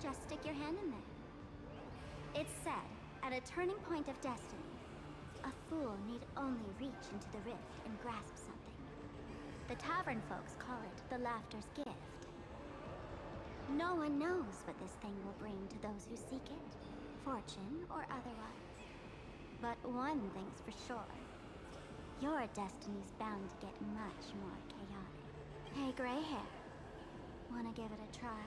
Just stick your hand in there. It's said, at a turning point of destiny, a fool need only reach into the rift and grasp something. The tavern folks call it the Laughter's Gift. No one knows what this thing will bring to those who seek it, fortune or otherwise. But one thing's for sure. Your destiny's bound to get much more chaotic. Hey, gray hair. Wanna give it a try?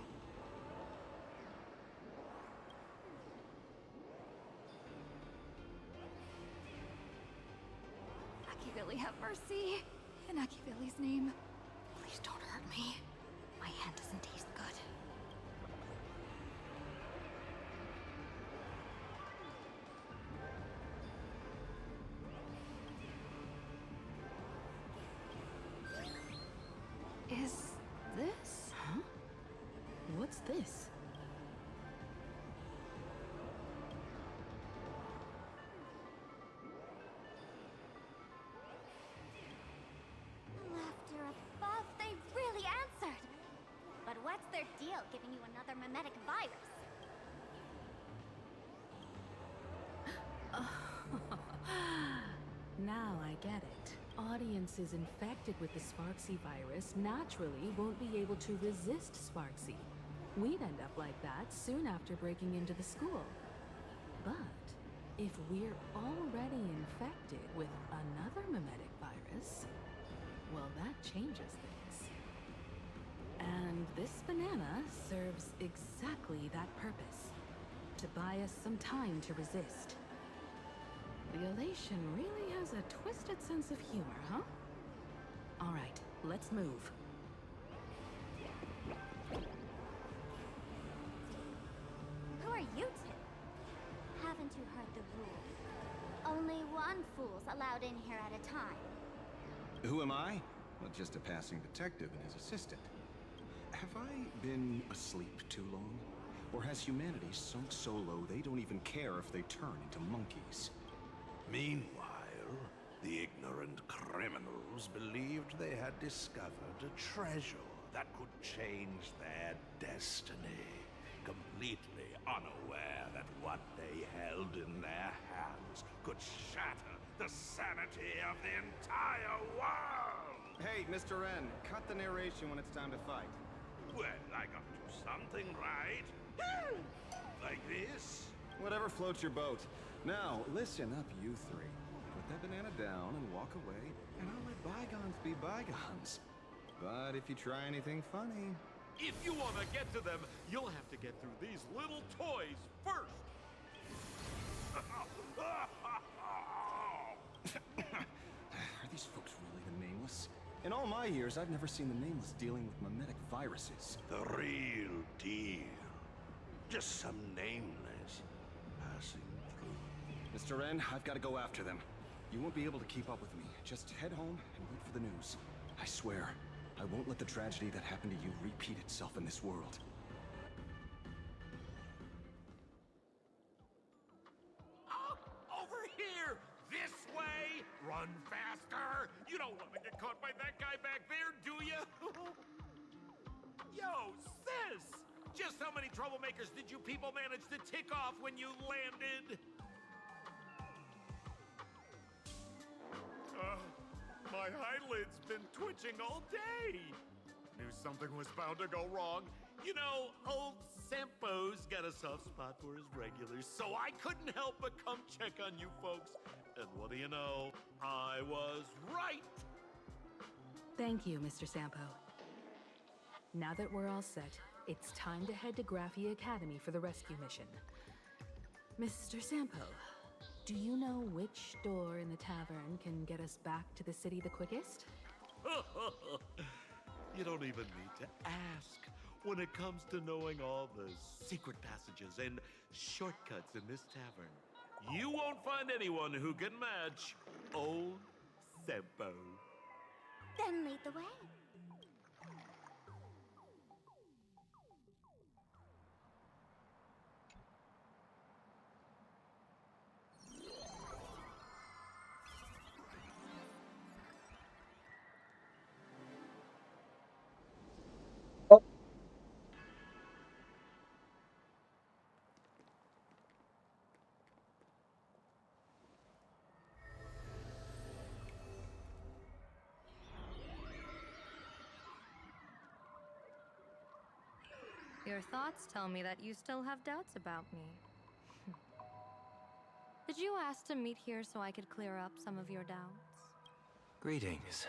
Akivilli, have mercy. In Akivilli's name, please don't hurt me. My hand doesn't taste good. will giving you another mimetic virus. Now I get it. Audiences infected with the Sparksy virus naturally won't be able to resist Sparksy. We'd end up like that soon after breaking into the school. But if we're already infected with another mimetic virus, well, that changes things. And this banana serves exactly that purpose. To buy us some time to resist. The elation really has a twisted sense of humor, huh? All right, let's move. Who are you two? Haven't you heard the rule? Only one fool's allowed in here at a time. Who am I? Well, just a passing detective and his assistant. Have I been asleep too long? Or has humanity sunk so low they don't even care if they turn into monkeys? Meanwhile, the ignorant criminals believed they had discovered a treasure that could change their destiny, completely unaware that what they held in their hands could shatter the sanity of the entire world! Hey, Mr. N, cut the narration when it's time to fight. Well, I got to do something right. Like this? Whatever floats your boat. Now, listen up, you three. Put that banana down and walk away, and I'll let bygones be bygones. But if you try anything funny... If you want to get to them, you'll have to get through these little toys first. Are these folks really the Nameless? In all my years, I've never seen the Nameless dealing with mimetic viruses. The real deal. Just some nameless passing through. Mr. N, I've got to go after them. You won't be able to keep up with me. Just head home and wait for the news. I swear, I won't let the tragedy that happened to you repeat itself in this world. Oh, over here! This way! Run faster! You don't want to get caught by that guy back there, do you? Yo, sis! Just how many troublemakers did you people manage to tick off when you landed? My eyelid's been twitching all day. Knew something was bound to go wrong. You know, old Sampo's got a soft spot for his regulars, so I couldn't help but come check on you folks. And what do you know? I was right. Thank you, Mr. Sampo. Now that we're all set, it's time to head to Graphia Academy for the rescue mission. Mr. Sampo, do you know which door in the tavern can get us back to the city the quickest? You don't even need to ask. When it comes to knowing all the secret passages and shortcuts in this tavern, you won't find anyone who can match old Sampo. Then lead the way. Your thoughts tell me that you still have doubts about me. Did you ask to meet here so I could clear up some of your doubts? Greetings,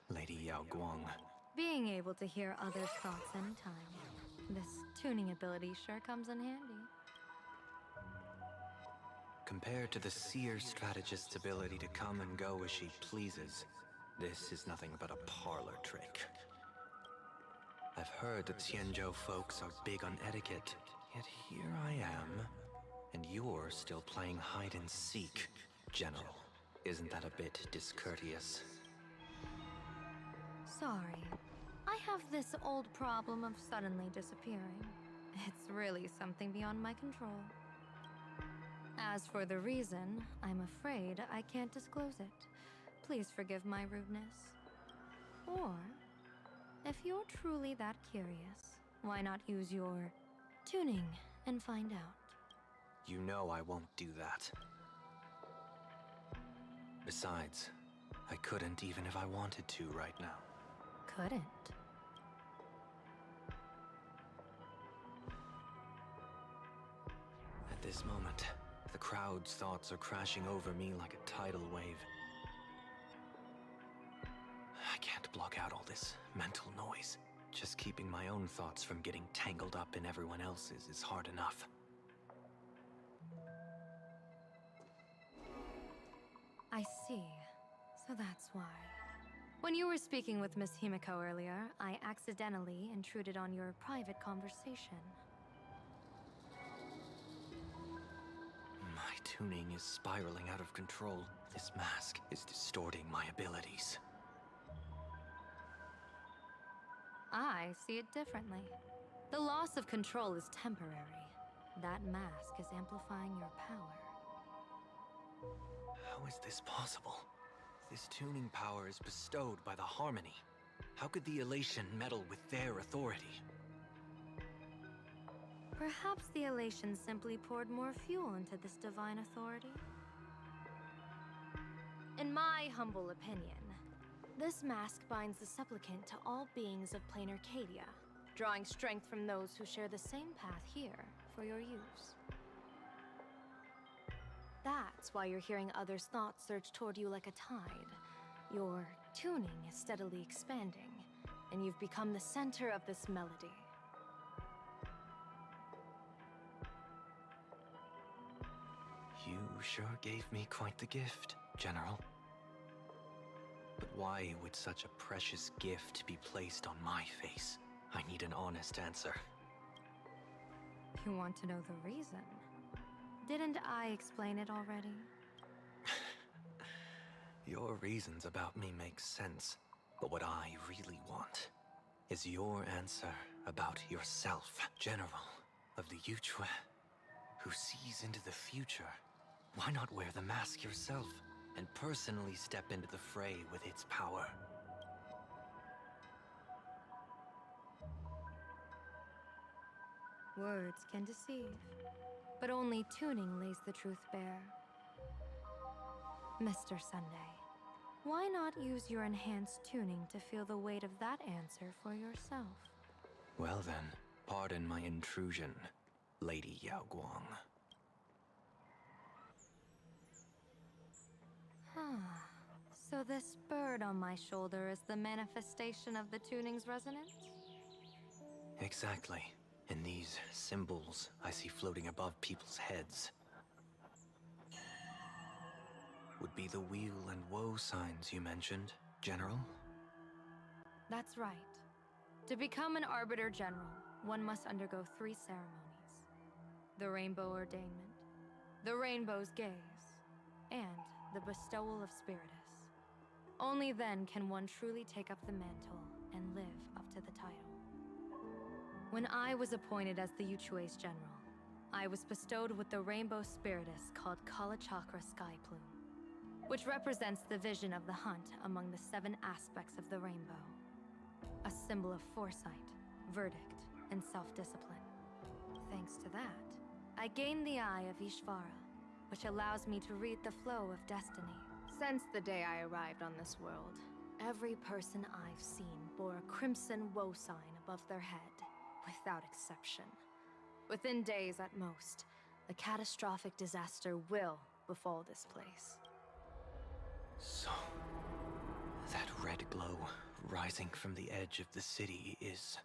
Lady Yao Guang. Being able to hear others' thoughts anytime. This tuning ability sure comes in handy. Compared to the seer strategist's ability to come and go as she pleases, this is nothing but a parlor trick. I've heard that Xianzhou folks are big on etiquette, yet here I am, and you're still playing hide and seek, General. Isn't that a bit discourteous? Sorry. I have this old problem of suddenly disappearing. It's really something beyond my control. As for the reason, I'm afraid I can't disclose it. Please forgive my rudeness. Or, if you're truly that curious, Why not use your tuning and find out? You know I won't do that. Besides, I couldn't even if I wanted to right now. Couldn't. At this moment, the crowd's thoughts are crashing over me like a tidal wave. I can't block out all this mental noise. Just keeping my own thoughts from getting tangled up in everyone else's is hard enough. I see. So that's why. When you were speaking with Miss Himiko earlier, I accidentally intruded on your private conversation. My tuning is spiraling out of control. This mask is distorting my abilities. I see it differently. The loss of control is temporary. That mask is amplifying your power. How is this possible? This tuning power is bestowed by the Harmony. How could the Elation meddle with their authority? Perhaps the Elation simply poured more fuel into this divine authority? In my humble opinion, this mask binds the supplicant to all beings of plain Arcadia, drawing strength from those who share the same path here for your use. That's why you're hearing others' thoughts surge toward you like a tide. Your tuning is steadily expanding, and you've become the center of this melody. You sure gave me quite the gift, General. But why would such a precious gift be placed on my face? I need an honest answer. You want to know the reason? Didn't I explain it already? Your reasons about me make sense, but what I really want is your answer about yourself, General of the Yuchue, who sees into the future. Why not wear the mask yourself and personally step into the fray with its power? Words can deceive, but only tuning lays the truth bare. Mr. Sunday, why not use your enhanced tuning to feel the weight of that answer for yourself? Well then, pardon my intrusion, Lady Yao Guang. So this bird on my shoulder is the manifestation of the tuning's resonance? Exactly. And these symbols I see floating above people's heads would be the wheel and woe signs you mentioned, General? That's right. To become an Arbiter General, one must undergo 3 ceremonies. The Rainbow Ordainment, the Rainbow's Gaze, and the Bestowal of Spiritus. Only then can one truly take up the mantle and live up to the title. When I was appointed as the Yuchue's general, I was bestowed with the Rainbow Spiritus called Kalachakra Sky Plume, which represents the vision of the hunt among the 7 aspects of the rainbow. A symbol of foresight, verdict, and self-discipline. Thanks to that, I gained the Eye of Ishvara, which allows me to read the flow of destiny. Since the day I arrived on this world, every person I've seen bore a crimson woe sign above their head, without exception. Within days at most, a catastrophic disaster will befall this place. So, that red glow rising from the edge of the city is...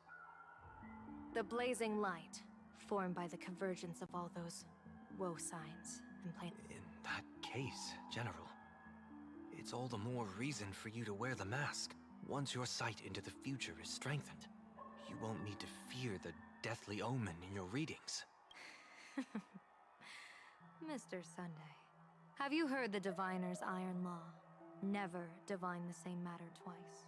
The blazing light, formed by the convergence of all those woe signs and plain... In that case, General, it's all the more reason for you to wear the mask. Once your sight into the future is strengthened, you won't need to fear the deathly omen in your readings. Mr. Sunday, have you heard the Diviner's iron law? Never divine the same matter twice.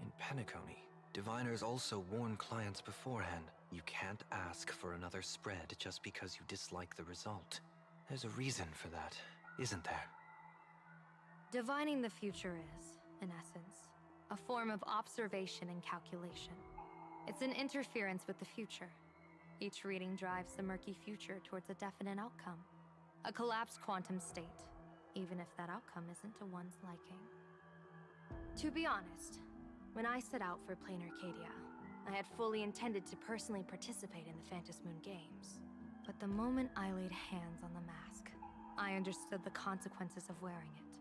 In Penacony, diviners also warn clients beforehand. You can't ask for another spread just because you dislike the result. There's a reason for that, isn't there? Divining the future is, in essence, a form of observation and calculation. It's an interference with the future. Each reading drives the murky future towards a definite outcome. A collapsed quantum state, even if that outcome isn't to one's liking. To be honest, when I set out for Plane Arcadia, I had fully intended to personally participate in the Phantom Moon Games. But the moment I laid hands on the mask, I understood the consequences of wearing it.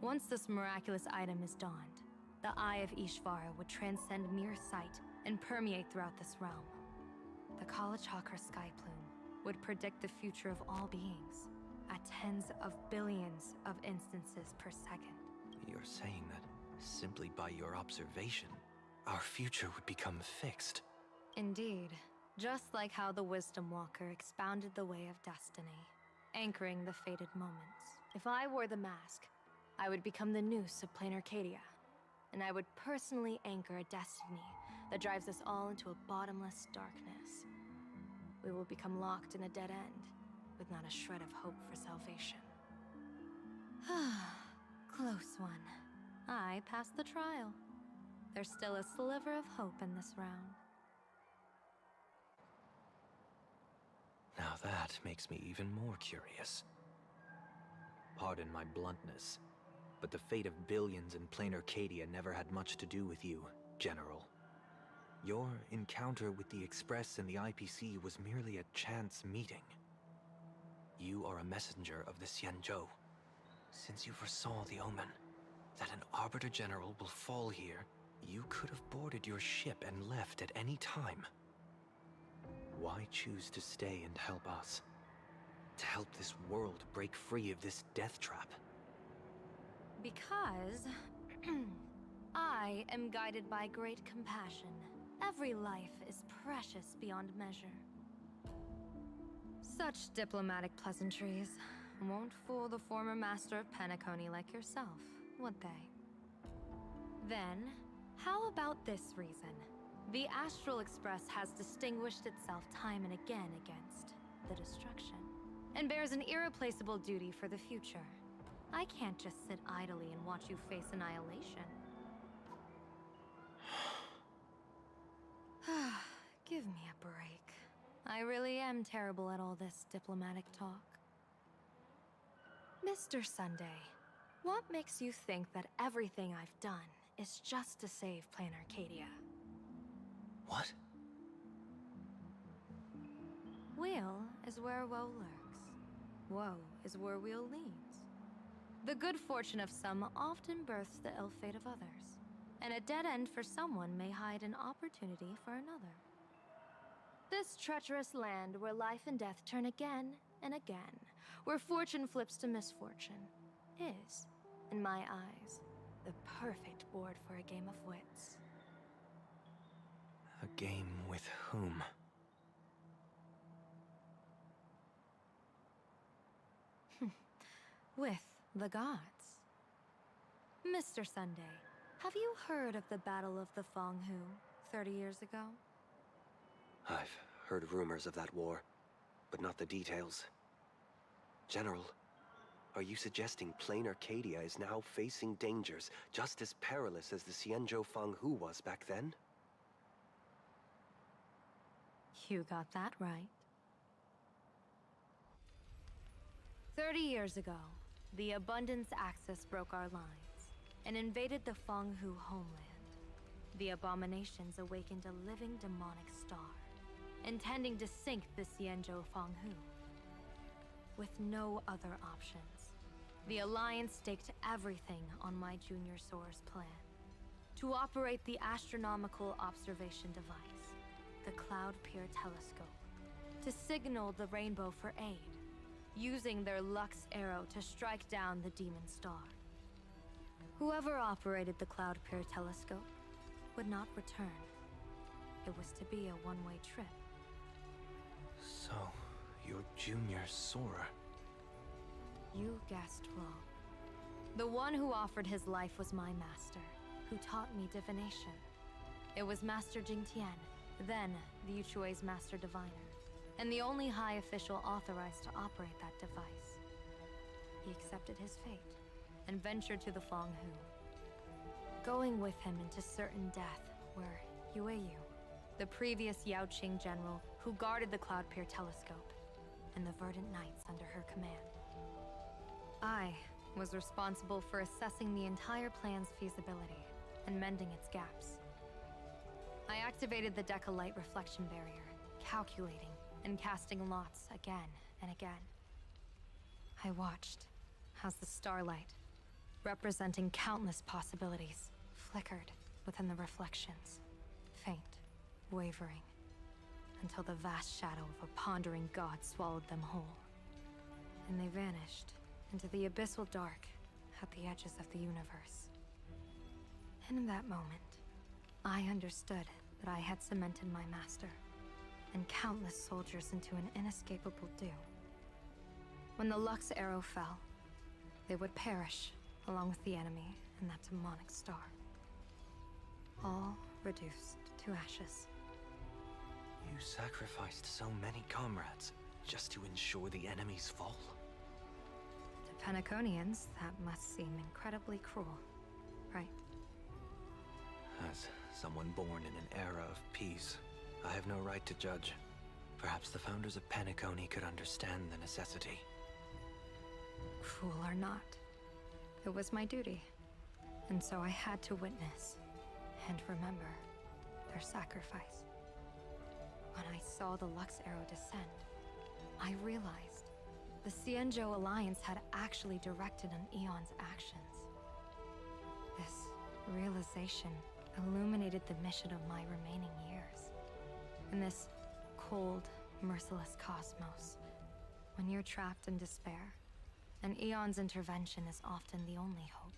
Once this miraculous item is donned, the Eye of Ishvara would transcend mere sight and permeate throughout this realm. The Kalachakra sky plume would predict the future of all beings at tens of billions of instances per second. You're saying that simply by your observation, our future would become fixed. Indeed, just like how the Wisdom Walker expounded the way of destiny, anchoring the fated moments. If I wore the mask, I would become the noose of Plane Arcadia, and I would personally anchor a destiny that drives us all into a bottomless darkness. We will become locked in a dead end, with not a shred of hope for salvation. Close one. I passed the trial. There's still a sliver of hope in this round. Now that makes me even more curious. Pardon my bluntness, but the fate of billions in Plane Arcadia never had much to do with you, General. Your encounter with the Express and the IPC was merely a chance meeting. You are a messenger of the Xianzhou. Since you foresaw the omen, that an Arbiter General will fall here, you could have boarded your ship and left at any time. Why choose to stay and help us? To help this world break free of this death trap? Because I am guided by great compassion. Every life is precious beyond measure. Such diplomatic pleasantries won't fool the former master of Penacony like yourself, would they? Then, how about this reason? The Astral Express has distinguished itself time and again against the destruction, and bears an irreplaceable duty for the future. I can't just sit idly and watch you face annihilation. Give me a break. I really am terrible at all this diplomatic talk. Mr. Sunday, what makes you think that everything I've done is just to save Plane Arcadia? What? Weal is where woe lurks. Woe is where weal leads. The good fortune of some often births the ill fate of others, and a dead end for someone may hide an opportunity for another. This treacherous land where life and death turn again and again, where fortune flips to misfortune, is, in my eyes, the perfect board for a game of wits. A game with whom? With the gods. Mr. Sunday, have you heard of the Battle of the Fong Hu 30 years ago? I've heard rumors of that war, but not the details. General, are you suggesting Plane Arcadia is now facing dangers just as perilous as the Xianzhou Fang Hu was back then? You got that right. 30 years ago, the Abundance Axis broke our lines and invaded the Fang Hu homeland. The abominations awakened a living demonic star, intending to sink the Xianzhou Fang Hu. With no other options, the Alliance staked everything on my Junior Soar's plan to operate the astronomical observation device, the Cloud Pier Telescope, to signal the Rainbow for aid, using their Lux Arrow to strike down the Demon Star. Whoever operated the Cloud Pier Telescope would not return. It was to be a one-way trip. So, you're Junior Soar. You guessed wrong. The one who offered his life was my master, who taught me divination. It was Master Jingtian, then the Yuchui's Master Diviner, and the only high official authorized to operate that device. He accepted his fate and ventured to the Fang Hu, going with him into certain death where Yueyu, the previous Yaoqing general who guarded the Cloudpeer telescope, and the Verdant Knights under her command. I was responsible for assessing the entire plan's feasibility and mending its gaps. I activated the Decalite reflection barrier, calculating and casting lots again and again. I watched as the starlight, representing countless possibilities, flickered within the reflections, faint, wavering, until the vast shadow of a pondering god swallowed them whole. And they vanished into the abyssal dark at the edges of the universe. And in that moment, I understood that I had cemented my master and countless soldiers into an inescapable doom. When the Lux arrow fell, they would perish along with the enemy and that demonic star. All reduced to ashes. You sacrificed so many comrades just to ensure the enemy's fall? To Penaconians, that must seem incredibly cruel, right? As someone born in an era of peace, I have no right to judge. Perhaps the founders of Penacony could understand the necessity. Cruel or not, it was my duty. And so I had to witness and remember their sacrifice. When I saw the Lux arrow descend, I realized the Xianzhou Alliance had actually directed an Eon's actions. This realization illuminated the mission of my remaining years. In this cold, merciless cosmos, when you're trapped in despair, an Eon's intervention is often the only hope.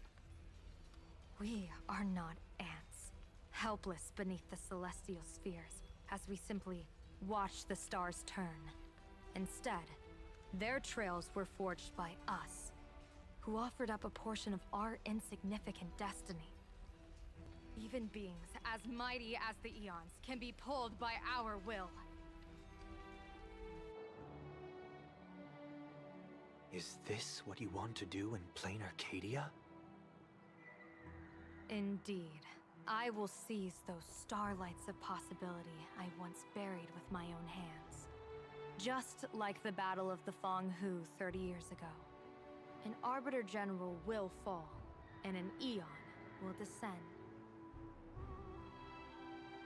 We are not ants, helpless beneath the celestial spheres, as we simply watch the stars turn. Instead, their trails were forged by us, who offered up a portion of our insignificant destiny. Even beings as mighty as the Eons can be pulled by our will. Is this what you want to do in plain Arcadia? Indeed. I will seize those starlights of possibility I once buried with my own hands. Just like the Battle of the Fong Hu 30 years ago. An Arbiter General will fall, and an Eon will descend.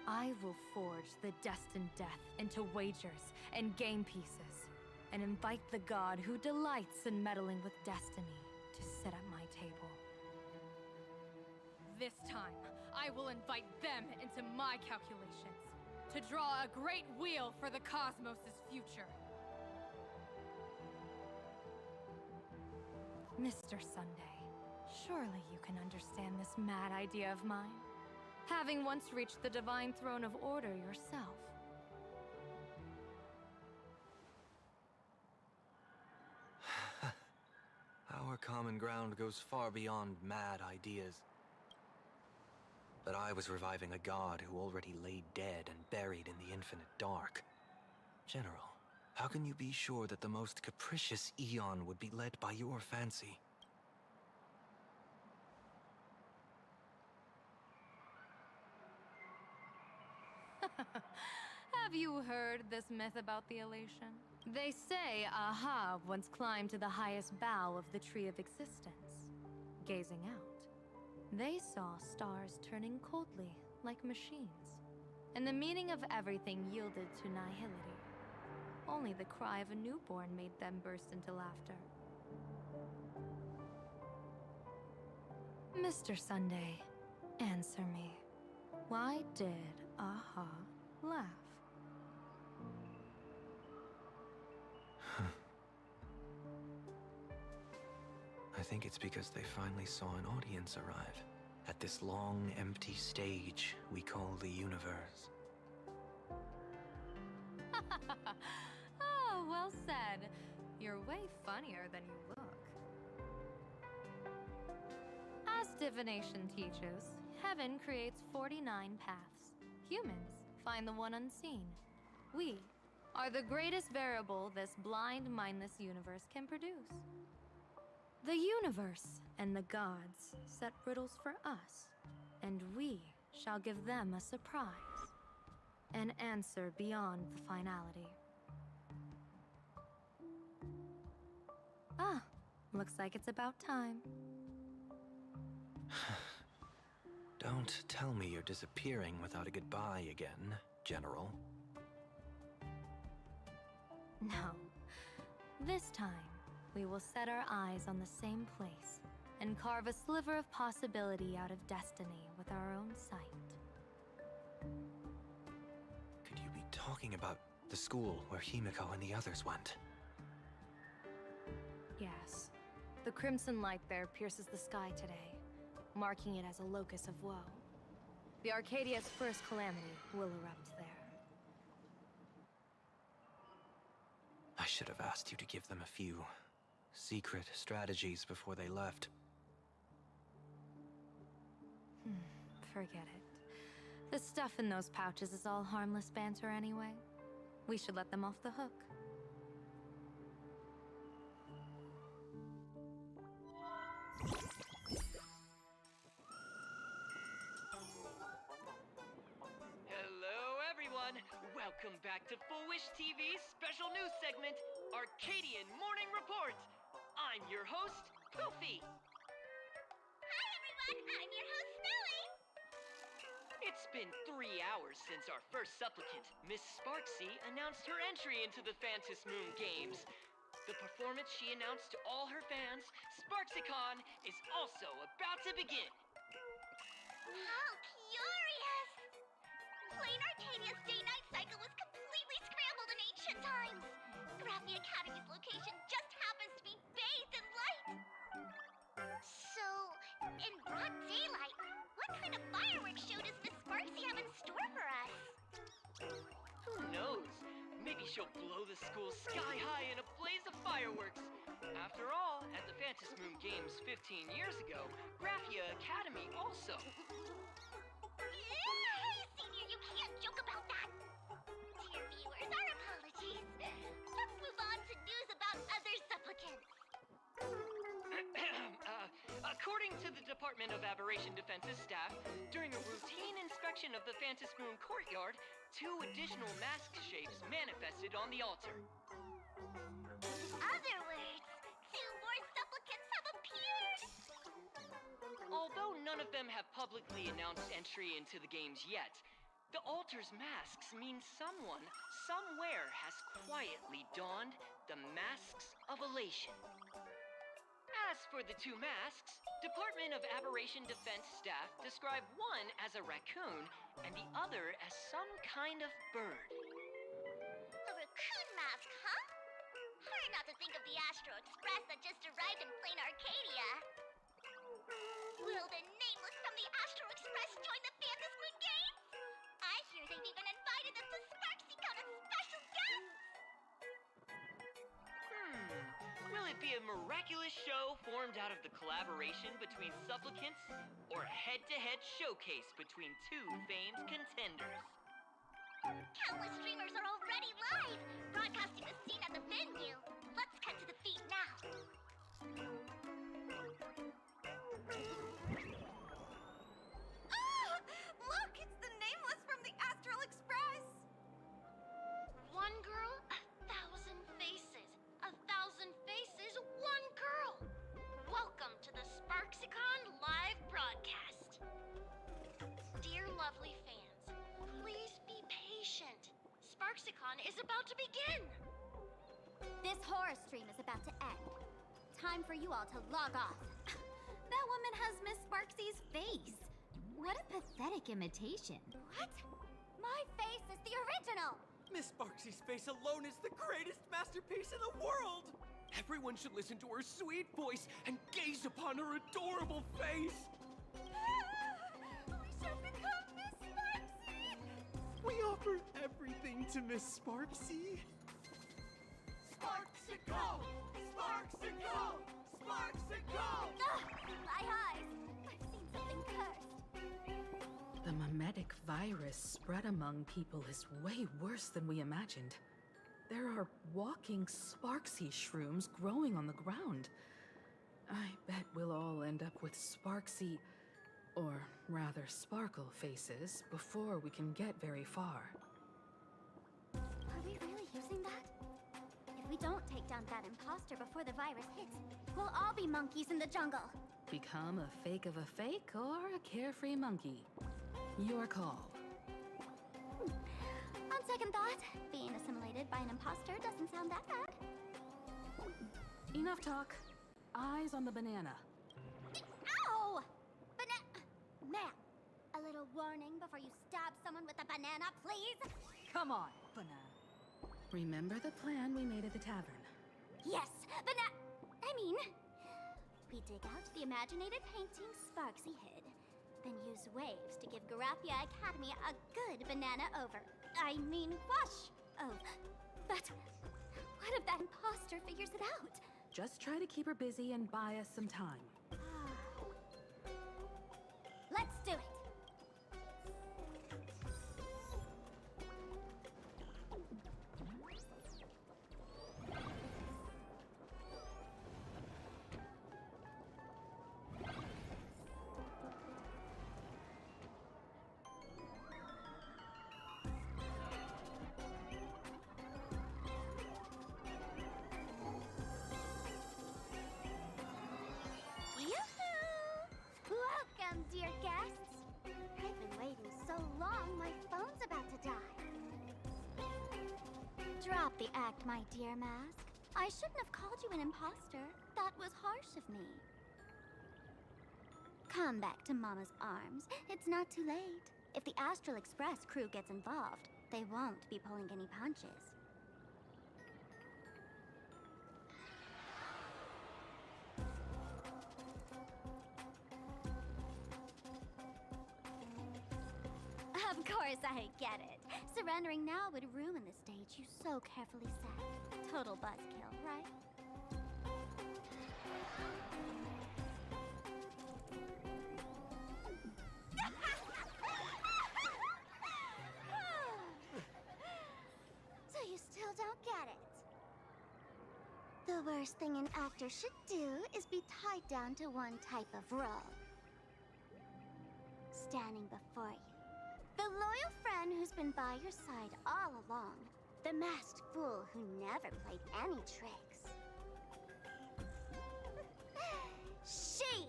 I will forge the destined death into wagers and game pieces, and invite the god who delights in meddling with destiny to sit at my table. This time, I will invite them into my calculations, to draw a great wheel for the cosmos' future. Mr. Sunday, surely you can understand this mad idea of mine, having once reached the divine throne of order yourself. Our common ground goes far beyond mad ideas. But I was reviving a god who already lay dead and buried in the infinite dark. General, how can you be sure that the most capricious Eon would be led by your fancy? Have you heard this myth about the elation? They say Ahab once climbed to the highest bough of the Tree of Existence. Gazing out, they saw stars turning coldly like machines, and the meaning of everything yielded to nihility. Only the cry of a newborn made them burst into laughter. Mr. Sunday, answer me. Why did Aha laugh? I think it's because they finally saw an audience arrive at this long, empty stage we call the universe. Oh, well said. You're way funnier than you look. As divination teaches, heaven creates 49 paths. Humans find the one unseen. We are the greatest variable this blind, mindless universe can produce. The universe and the gods set riddles for us, and we shall give them a surprise. An answer beyond the finality. Ah, looks like it's about time. Don't tell me you're disappearing without a goodbye again, General. No. This time, we will set our eyes on the same place and carve a sliver of possibility out of destiny with our own sight. Could you be talking about the school where Himiko and the others went? Yes. The crimson light there pierces the sky today, marking it as a locus of woe. The Arcadia's first calamity will erupt there. I should have asked you to give them a few secret strategies before they left. Forget it. The stuff in those pouches is all harmless banter anyway. We should let them off the hook. Hello, everyone! Welcome back to Full Wish TV's special news segment, Arcadian Morning Report! I'm your host, Poofy! Hi, everyone! I'm your host, Snowy! It's been 3 hours since our first supplicant, Miss Sparksy, announced her entry into the Phantom Moon Games. The performance she announced to all her fans, SparksyCon, is also about to begin. How curious! Plain Arcadia's day-night cycle was completely scrambled in ancient times. Graphia Academy's location just happens to be bathed in light. So, in broad daylight, what kind of fireworks show does Miss Sparksy have in store for us? Who knows? Maybe she'll blow the school sky high in a blaze of fireworks. After all, at the Phantom Moon Games 15 years ago, Graphia Academy also. Hey, Senior, you can't joke about that! Dear viewers, our apologies. Let's move on to news about other supplicants. According to the Department of Aberration Defense's staff, during a routine inspection of the Phantom Moon courtyard, 2 additional mask shapes manifested on the altar. Other words, 2 more supplicants have appeared! Although none of them have publicly announced entry into the games yet, the altar's masks mean someone, somewhere has quietly donned the masks of elation. As for the 2 masks, Department of Aberration Defense staff describe one as a raccoon and the other as some kind of bird. A raccoon mask, huh? Hard not to think of the Astro Express that just arrived in plain Arcadia. Will the Nameless from the Astro Express join the Phantom Moon Games? I hear they've even invited them to SparksyCon as special guests! Will it be a miraculous show formed out of the collaboration between supplicants, or a head-to-head showcase between 2 famed contenders? Countless streamers are already live, broadcasting the scene at the venue. Let's cut to the feed now. Ah! Look, it's the Nameless from the Astral Express! One girl, 1,000 faces. 1,000 faces, one girl. Welcome to the SparksyCon live broadcast. Dear lovely fans, please be patient. SparksyCon is about to begin. This horror stream is about to end. Time for you all to log off. That woman has Miss Sparksy's face. What a pathetic imitation. What? My face is the original! Miss Sparksy's face alone is the greatest masterpiece in the world! Everyone should listen to her sweet voice and gaze upon her adorable face! We shall become Miss Sparksy! We offer everything to Miss Sparksy. Sparksy-Go! Sparksy-Go! Sparksy-Go! My eyes! I've seen something cursed. The mimetic virus spread among people is way worse than we imagined. There are walking Sparksy shrooms growing on the ground. I bet we'll all end up with Sparksy, or rather Sparkle faces, before we can get very far. noticing that? If we don't take down that imposter before the virus hits, we'll all be monkeys in the jungle. Become a fake of a fake or a carefree monkey. Your call. On second thought, being assimilated by an imposter doesn't sound that bad. Enough talk. Eyes on the banana. Ow! Ma'am, a little warning before you stab someone with a banana, please? Come on, banana. Remember the plan we made at the tavern? Yes, we dig out the imaginated painting Sparksy hid, then use waves to give Garapia Academy a good banana wash. Oh, but what if that imposter figures it out? Just try to keep her busy and buy us some time. Let's do it. Welcome, dear guests. I've been waiting so long, my phone's about to die. Drop the act, my dear Mask. I shouldn't have called you an imposter. That was harsh of me. Come back to Mama's arms. It's not too late. If the Astral Express crew gets involved, they won't be pulling any punches. Of course I get it. Surrendering now would ruin the stage you so carefully set. Total buzzkill, right? So you still don't get it? The worst thing an actor should do is be tied down to one type of role. Standing before you, the loyal friend who's been by your side all along. The masked fool who never played any tricks. She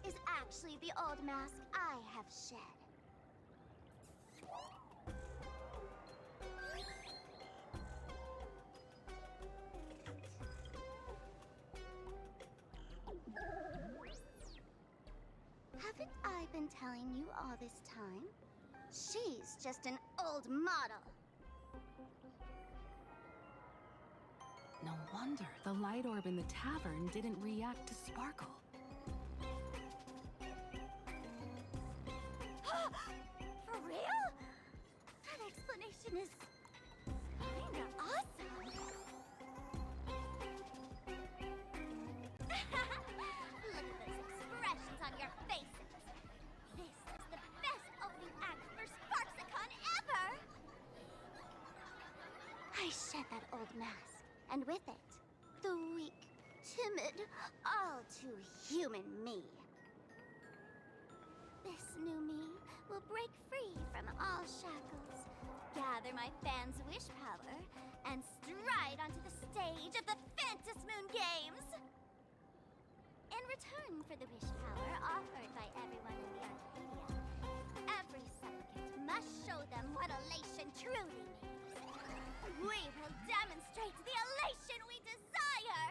is actually the old mask I have shed. Haven't I been telling you all this time? She's just an old model. No wonder the light orb in the tavern didn't react to Sparkle. For real? That explanation is kinda awesome. Look at those expressions on your faces. This is the best opening act for Sparksicon ever! I shed that old mask, and with it, the weak, timid, all too human me. This new me will break free from all shackles, gather my fans' wish power, and stride onto the stage of the Fantasmoon Games! In return for the wish power offered by everyone in the Arcadia, every supplicant must show them what elation truly means. We will demonstrate the elation we desire!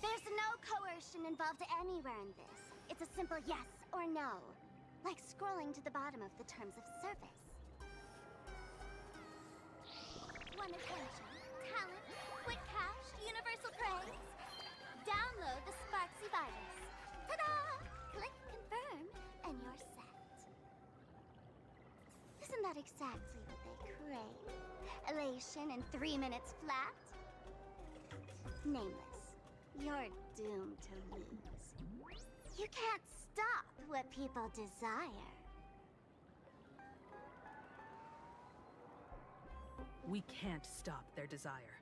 There's no coercion involved anywhere in this. It's a simple yes or no, like scrolling to the bottom of the terms of service. Want attention, talent, quick cash, universal praise? Download the Sparksy virus. Ta-da! Click confirm, and you're set. Isn't that exactly what they crave? Elation in 3 minutes flat? Nameless, you're doomed to lose. You can't stop what people desire. We can't stop their desire.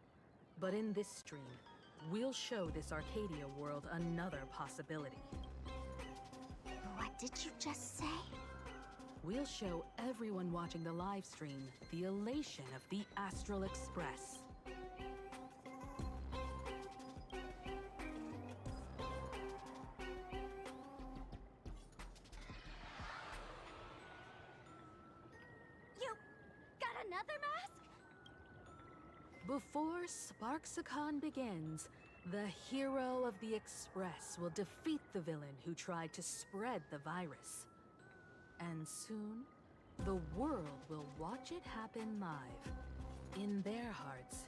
But in this stream, we'll show this Arcadia world another possibility. What did you just say? We'll show everyone watching the live stream the elation of the Astral Express. You got another mask? Before Sparksicon begins, the hero of the Express will defeat the villain who tried to spread the virus. And soon, the world will watch it happen live. In their hearts,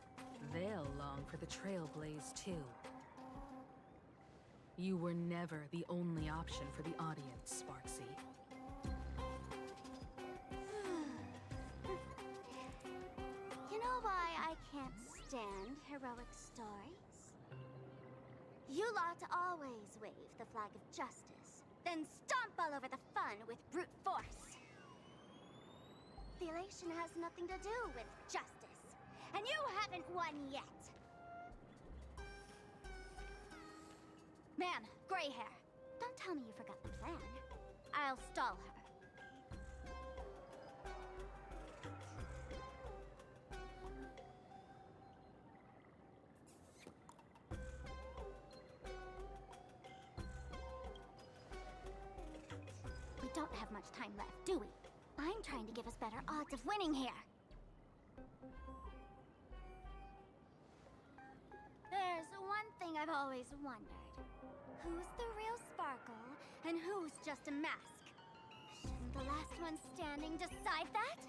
they'll long for the Trailblaze too. You were never the only option for the audience, Sparksy. You know why I can't stand heroic stories? You lot always wave the flag of justice, then stomp all over the fun with brute force. The elation has nothing to do with justice, and you haven't won yet. Man, gray hair, don't tell me you forgot the plan. I'll stall her. We don't have much time left, do we? I'm trying to give us better odds of winning here. There's one thing I've always wondered. Who's the real Sparkle, and who's just a mask? Shouldn't the last one standing decide that?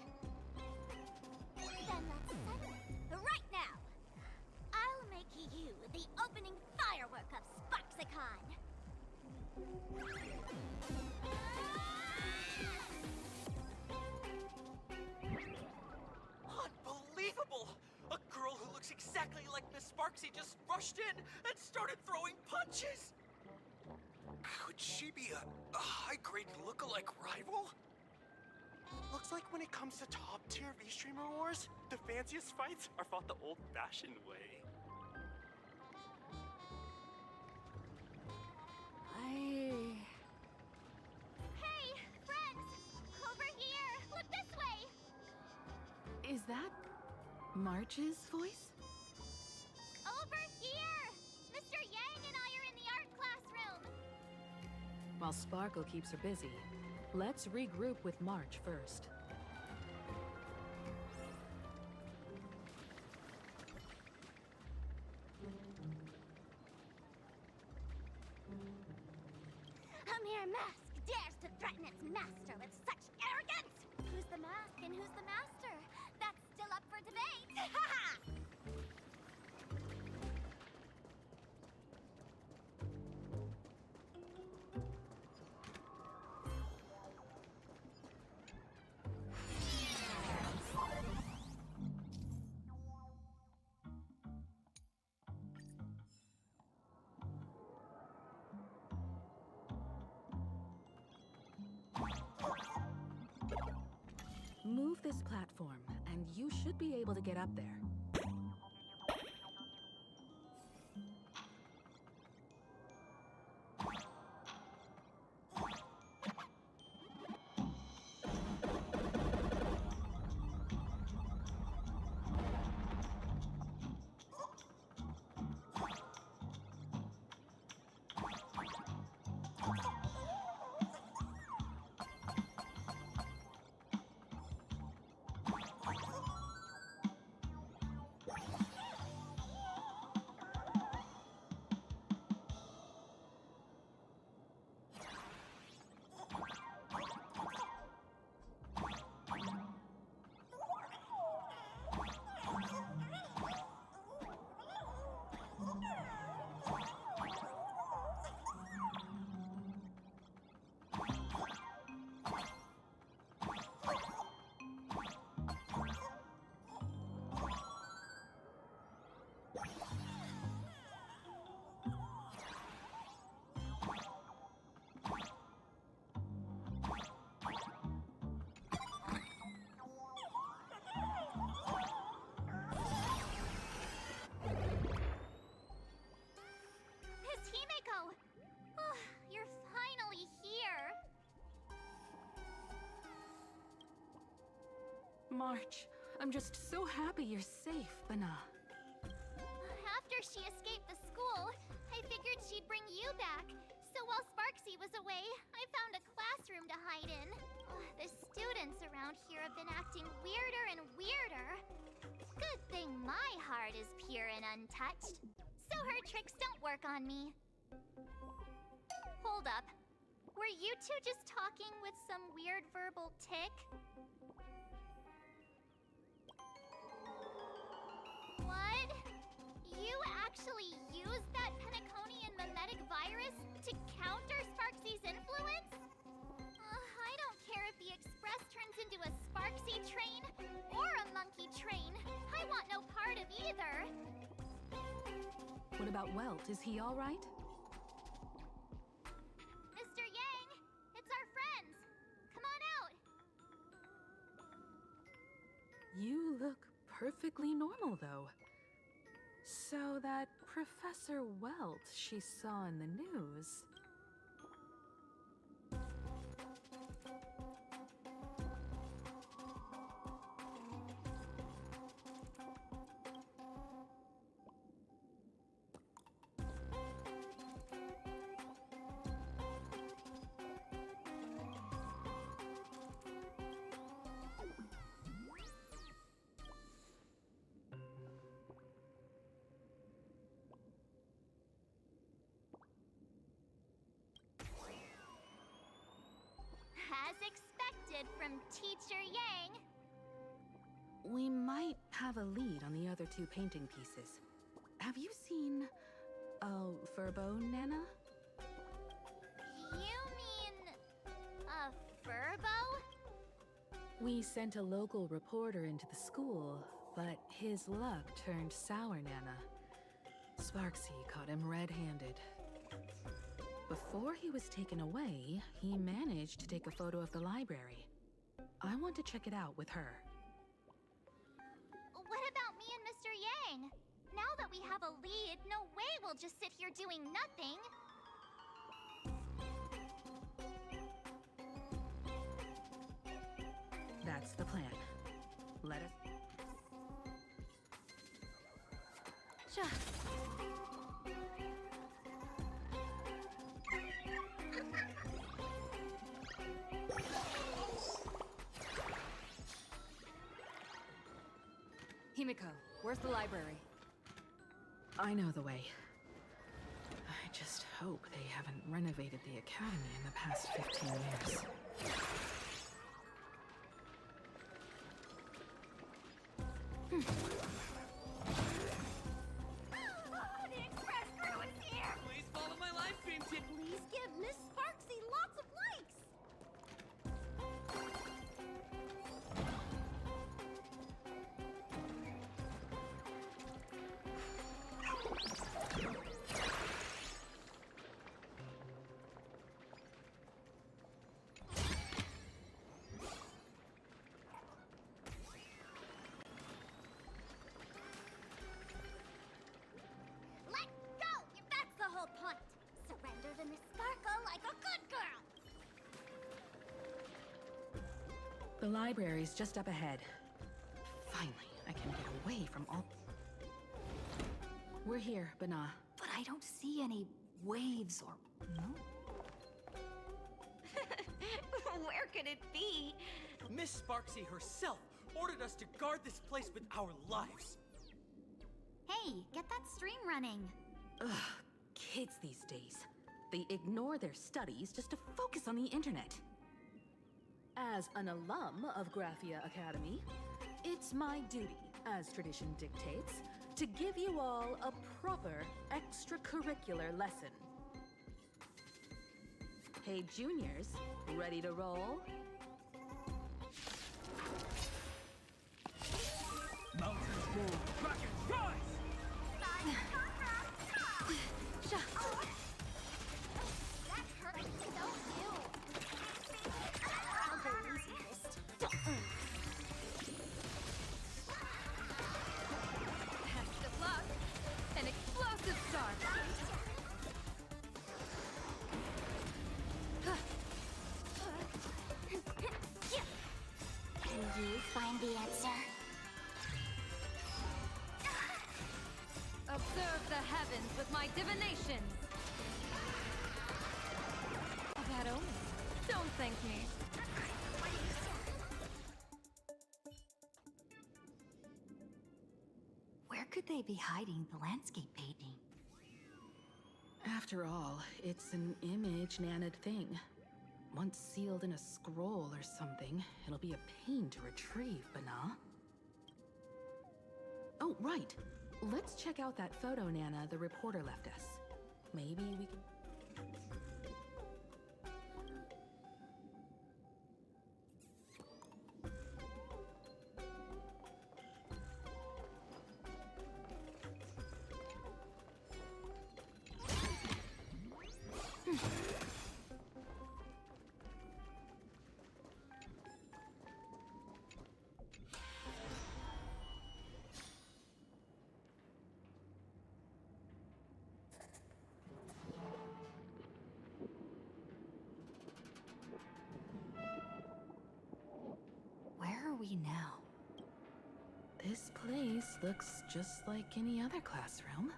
Then let's settle it right now. I'll make you the opening firework of Sparksicon. Unbelievable! A girl who looks exactly like Miss Sparksy just rushed in and started throwing punches! Could she be a high-grade lookalike rival? Looks like when it comes to top-tier V-Streamer wars, the fanciest fights are fought the old-fashioned way. Hey, friends! Over here! Look this way! Is that March's voice? Over here! Mr. Yang and I are in the art classroom! While Sparkle keeps her busy, let's regroup with March first. A mere mask dares to threaten its master with such arrogance! Who's the mask and who's the master? That's still up for debate! Ha ha! Move this platform, and you should be able to get up there. March. I'm just so happy you're safe, Bana. After she escaped the school, I figured she'd bring you back. So while Sparksy was away, I found a classroom to hide in. The students around here have been acting weirder and weirder. Good thing my heart is pure and untouched. So her tricks don't work on me. Hold up. Were you two just talking with some weird verbal tick? What? You actually used that Penaconian mimetic virus to counter Sparksy's influence? I don't care if the Express turns into a Sparksy train or a monkey train. I want no part of either. What about Welt? Is he all right? Mr. Yang, it's our friends. Come on out. You look perfectly normal, though. So that Professor Welt she saw in the news... As expected from Teacher Yang. We might have a lead on the other two painting pieces. Have you seen... Furbo, Nana? You mean... a Furbo? We sent a local reporter into the school, but his luck turned sour, Nana. Sparksy caught him red-handed. Before he was taken away, he managed to take a photo of the library. I want to check it out with her. What about me and Mr. Yang? Now that we have a lead, no way we'll just sit here doing nothing. That's the plan. Let us... Himiko, where's the library? I know the way. I just hope they haven't renovated the academy in the past 15 years. The Express crew is here! Please follow my live stream tip. Please give Miss Sparksy lots of likes! Let go! That's the whole point! Surrender to Miss Sparkle like a good girl! The library's just up ahead. Finally, I can get away from all... We're here, Bana. But I don't see any waves or... No. Where could it be? Miss Sparksy herself ordered us to guard this place with our lives. Hey, get that stream running. Ugh, kids these days. They ignore their studies just to focus on the internet. As an alum of Graphia Academy, it's my duty, as tradition dictates, to give you all a proper extracurricular lesson. Hey, juniors, ready to roll? Mountains move, dragons rise! That hurt so new! I'll go easy this. Best of luck. An explosive start. Can you find the answer. Observe the heavens with my divinations. A bad omen. Don't thank me. Where could they be hiding the landscape painting? After all, it's an image-nanted thing. Once sealed in a scroll or something, it'll be a pain to retrieve, Bana. Oh, right. Let's check out that photo Nana the reporter left us. Maybe we can... Where are we now? This place looks just like any other classroom.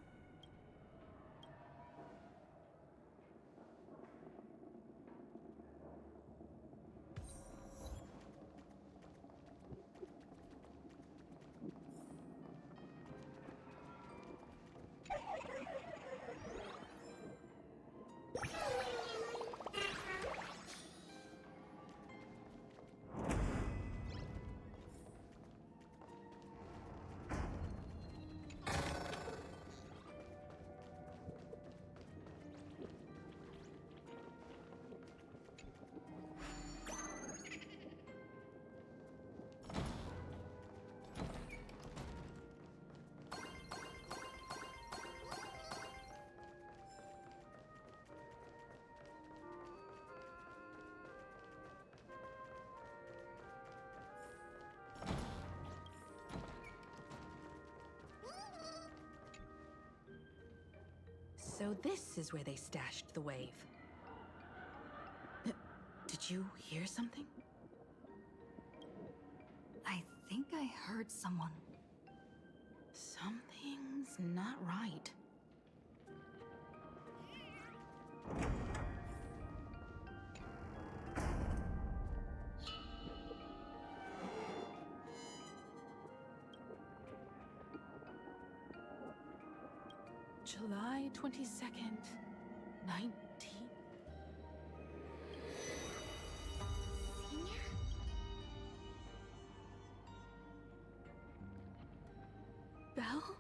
So this is where they stashed the wave. Did you hear something? I think I heard someone. Something's not right. July 22nd, 19... Belle?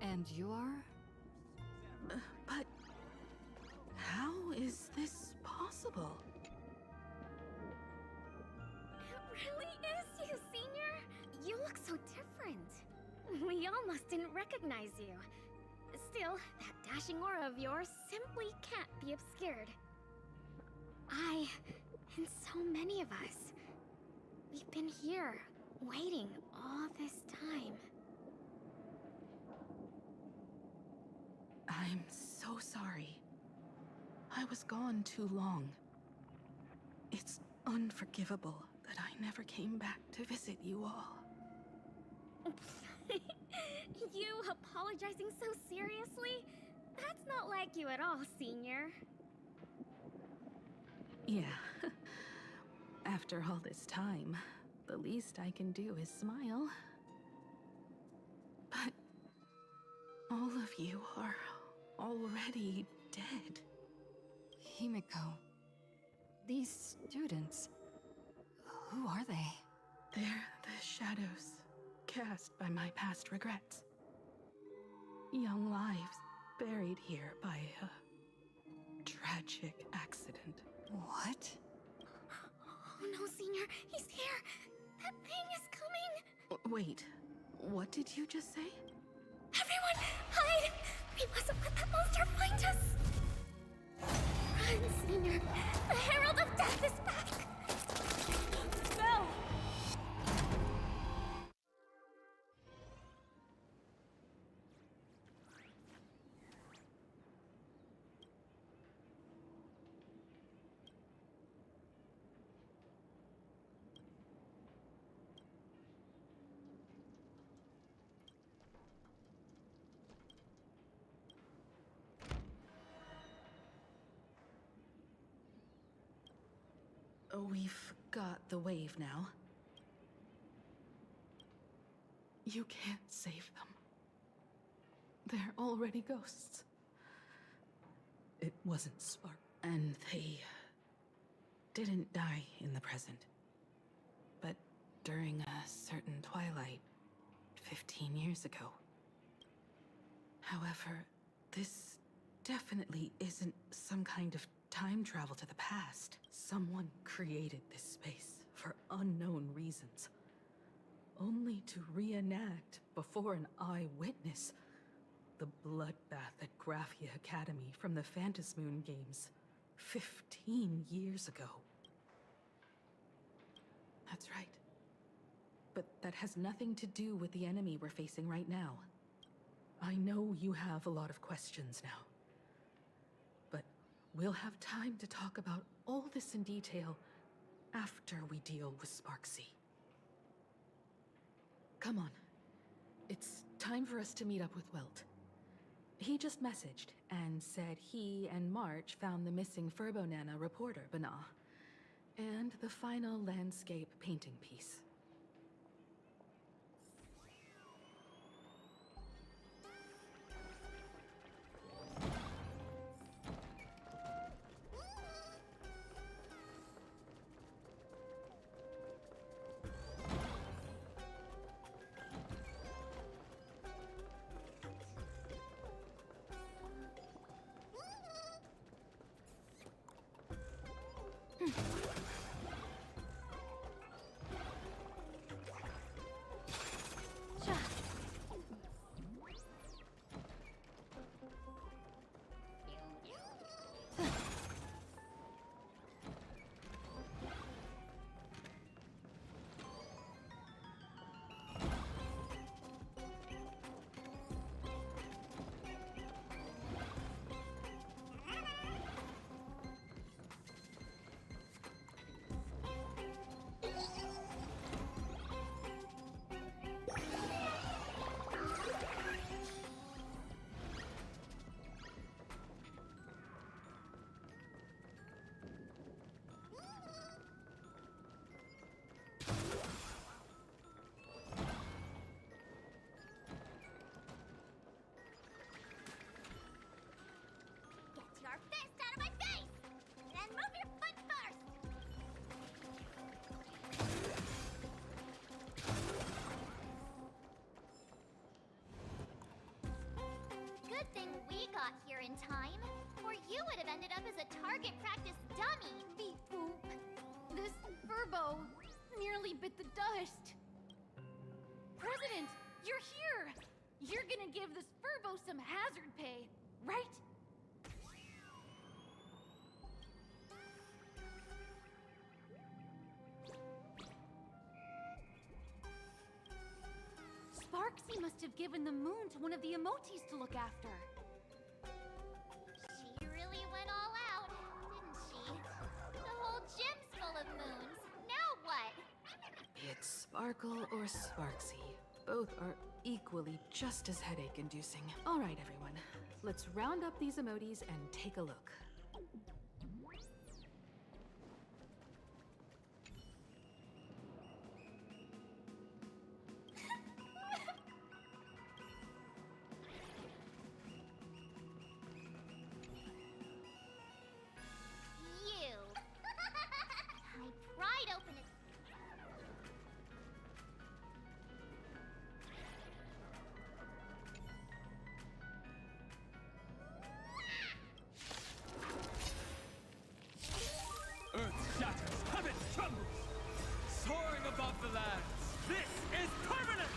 And you are? But... how is this possible? It really is you, Senior! You look so different. We almost didn't recognize you. Still, that dashing aura of yours simply can't be obscured. I, and so many of us, we've been here, waiting all this time. I'm so sorry. I was gone too long. It's unforgivable that I never came back to visit you all. You apologizing so seriously? That's not like you at all, Senior. Yeah. After all this time, the least I can do is smile. But all of you are already dead. Himiko, these students, who are they? They're the shadows cast by my past regrets. Young lives buried here by a tragic accident. What? Oh no, Senior, he's here! That thing is coming! Wait, what did you just say? Everyone, hide! We mustn't let that monster find us! Run, Senior! The Herald of Death is back! Belle! We've got the wave now. You can't save them. They're already ghosts. It wasn't Spark. And they didn't die in the present. But during a certain twilight 15 years ago. However, this definitely isn't some kind of time travel to the past. Someone created this space for unknown reasons. Only to reenact before an eyewitness the bloodbath at Graphia Academy from the Phantasmoon games 15 years ago. That's right. But that has nothing to do with the enemy we're facing right now. I know you have a lot of questions now. But we'll have time to talk about all this in detail after we deal with Sparksy. Come on. It's time for us to meet up with Welt. He just messaged and said he and March found the missing Furbonana reporter, Bana, and the final landscape painting piece. Your fist out of my face! And move your foot first! Good thing we got here in time, or you would have ended up as a target practice dummy. Beep boop. This Furbo nearly bit the dust. President, you're here! You're gonna give this Furbo some hazard pay, right? Sparksy must have given the moon to one of the emotes to look after. She really went all out, didn't she? The whole gym's full of moons. Now what? Be it Sparkle or Sparksy, both are equally just as headache-inducing. All right, everyone. Let's round up these emotes and take a look. You. I pried open it. Earth shatters, heaven trembles! Soaring above the lands, this is permanence!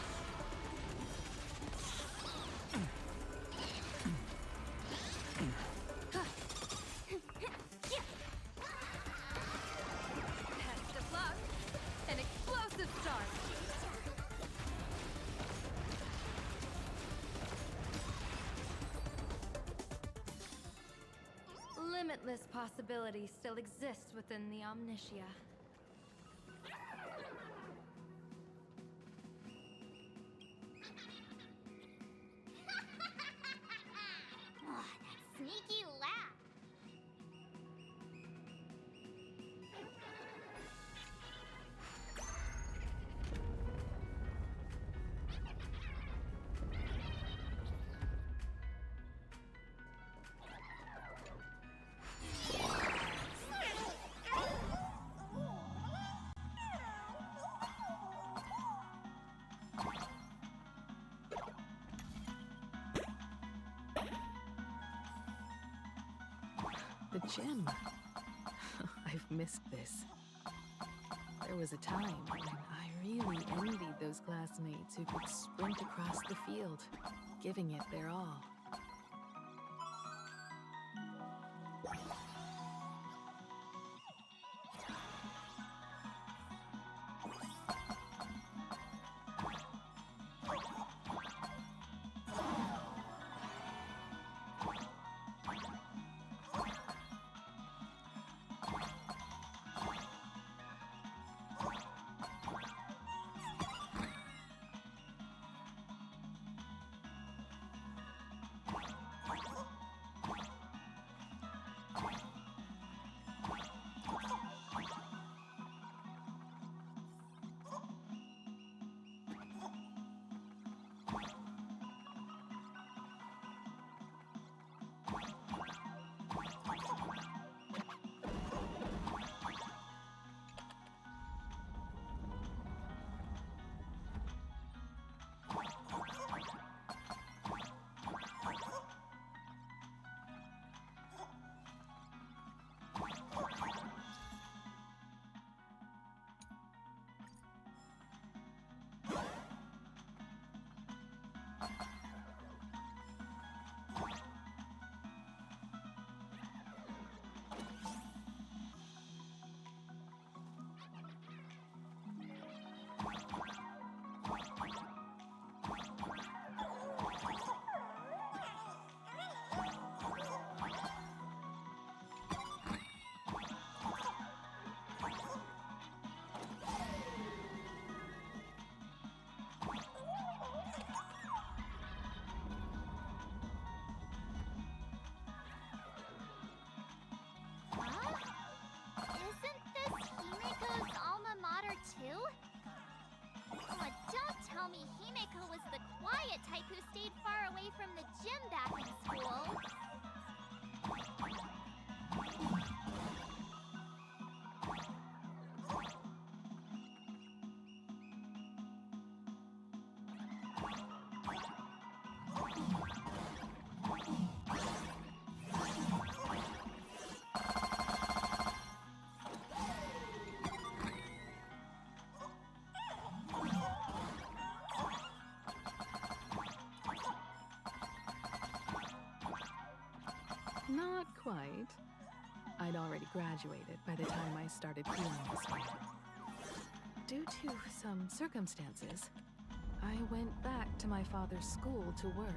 Best of luck. An explosive start. Limitless possibilities still exist within the Omnitia. Oh, that sneaky laugh. The gym. I've missed this. There was a time when I really envied those classmates who could sprint across the field, giving it their all. Isn't this Himiko's alma mater too? Oh, don't tell me Himiko was the quiet type who stayed far away from the gym back in school. Not quite. I'd already graduated by the time I started feeling this way. Due to some circumstances, I went back to my father's school to work.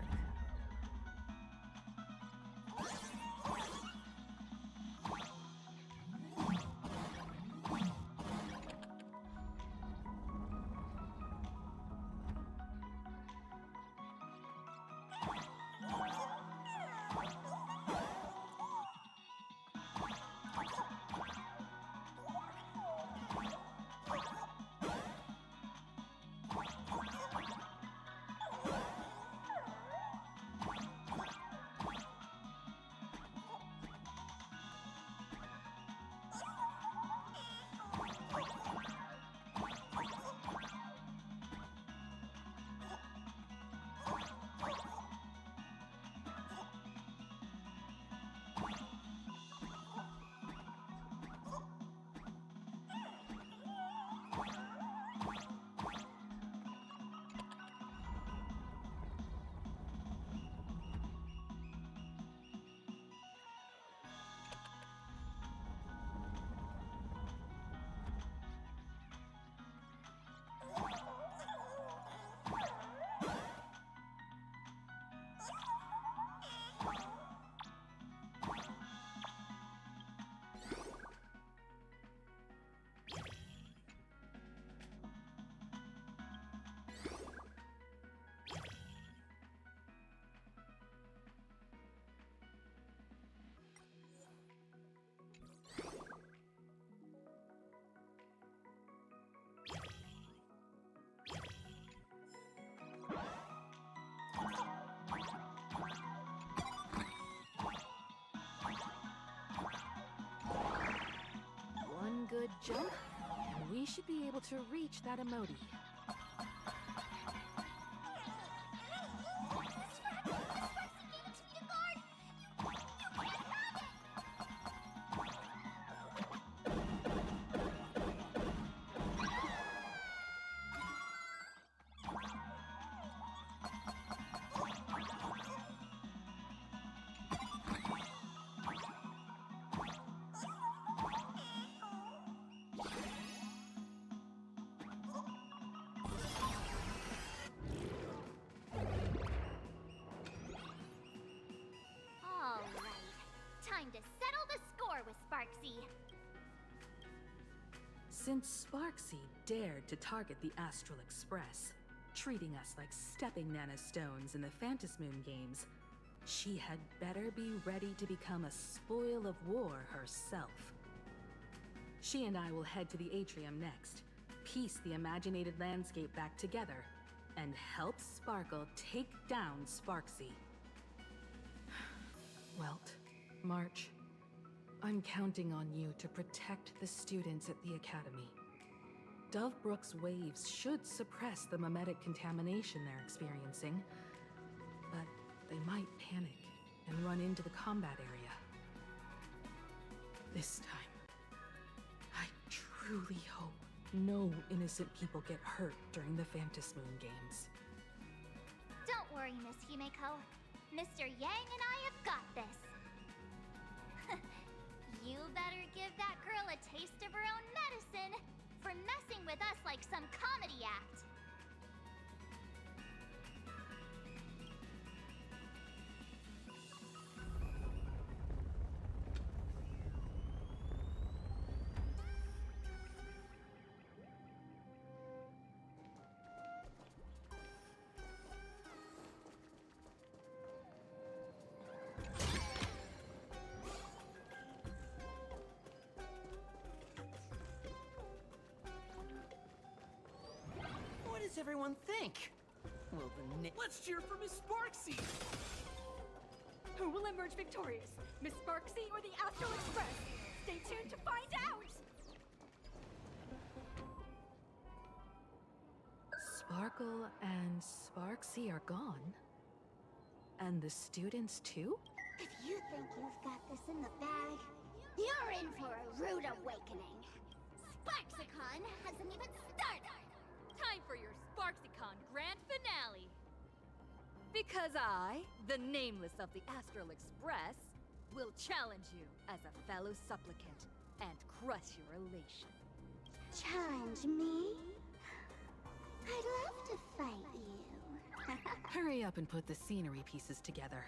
One good jump, and we should be able to reach that emoji. Sparksy! Since Sparksy dared to target the Astral Express, treating us like stepping nanostones in the Phantasmoon games, she had better be ready to become a spoil of war herself. She and I will head to the atrium next, piece the imaginated landscape back together, and help Sparkle take down Sparksy. Welt, March, I'm counting on you to protect the students at the Academy. Dovebrook's waves should suppress the memetic contamination they're experiencing, but they might panic and run into the combat area. This time, I truly hope no innocent people get hurt during the Phantasmoon games. Don't worry, Miss Himeko. Mr. Yang and I have got this. You better give that girl a taste of her own medicine for messing with us like some comedy act. What does everyone think? Well, let's cheer for Miss Sparksy! Who will emerge victorious? Miss Sparksy or the Astral Express? Stay tuned to find out! Sparkle and Sparksy are gone? And the students too? If you think you've got this in the bag, you're in for a rude awakening. Sparksicon hasn't even started! Time for your SparksyCon grand finale! Because I, the nameless of the Astral Express, will challenge you as a fellow supplicant and crush your elation. Challenge me? I'd love to fight you. Hurry up and put the scenery pieces together.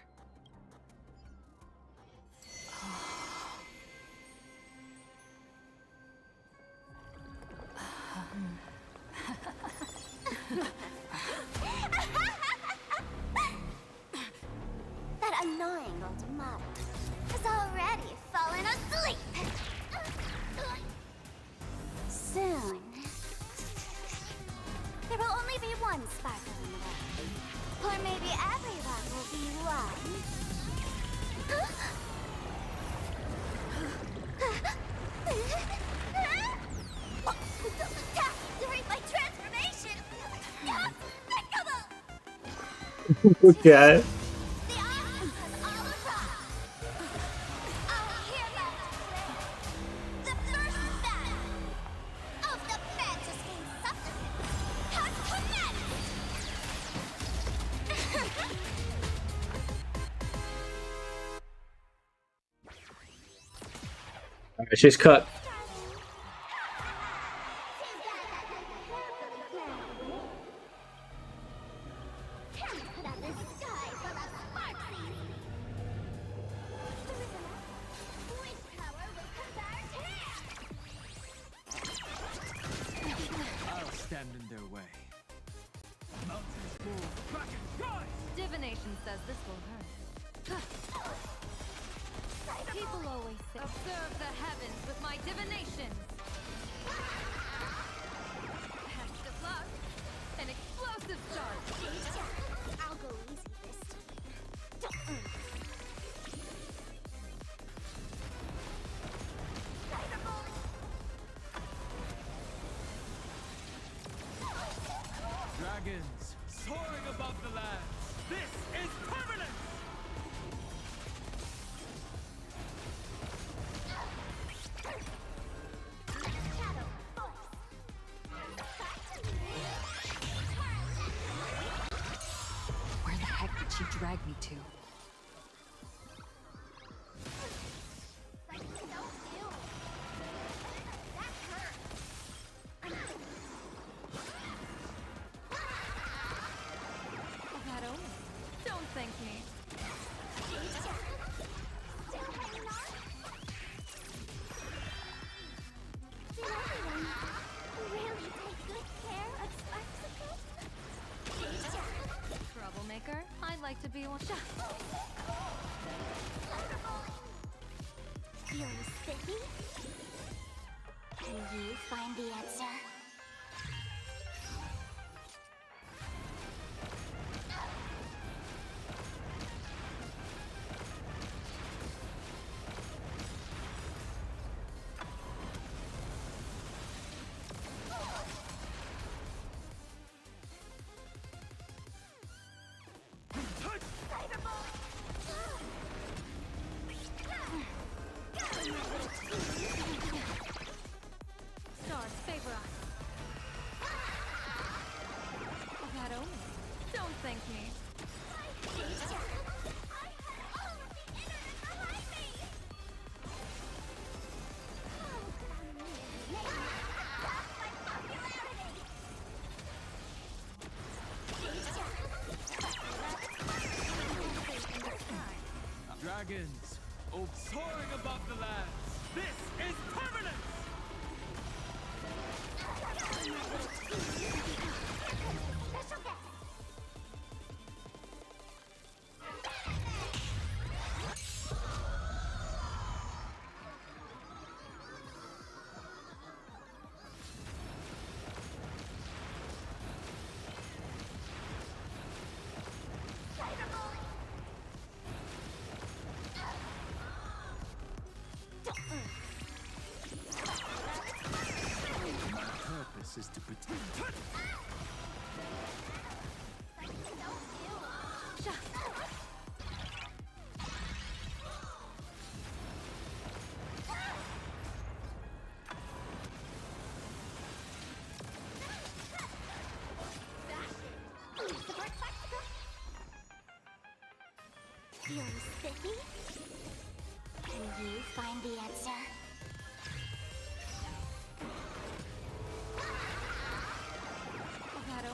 That annoying old model has already fallen asleep. Soon, there will only be one sparkle in the world. Or maybe everyone will be one. Don't attack during my transformation! Despicable! Okay. Alright, she's cut. I'll stand in their way. Mountains move, Kraken, rise! Divination says this will hurt. People always say, observe the heavens with my divinations. Best of luck. An explosive start. I'll go easy this time. Dragons, soaring above the lands. This is permanent! Where the heck did she drag me to? That omen. Don't thank me. dragons, oh soaring above the lands. This is permanence! Purpose is to protect. Feeling spiffy? Can you find the answer?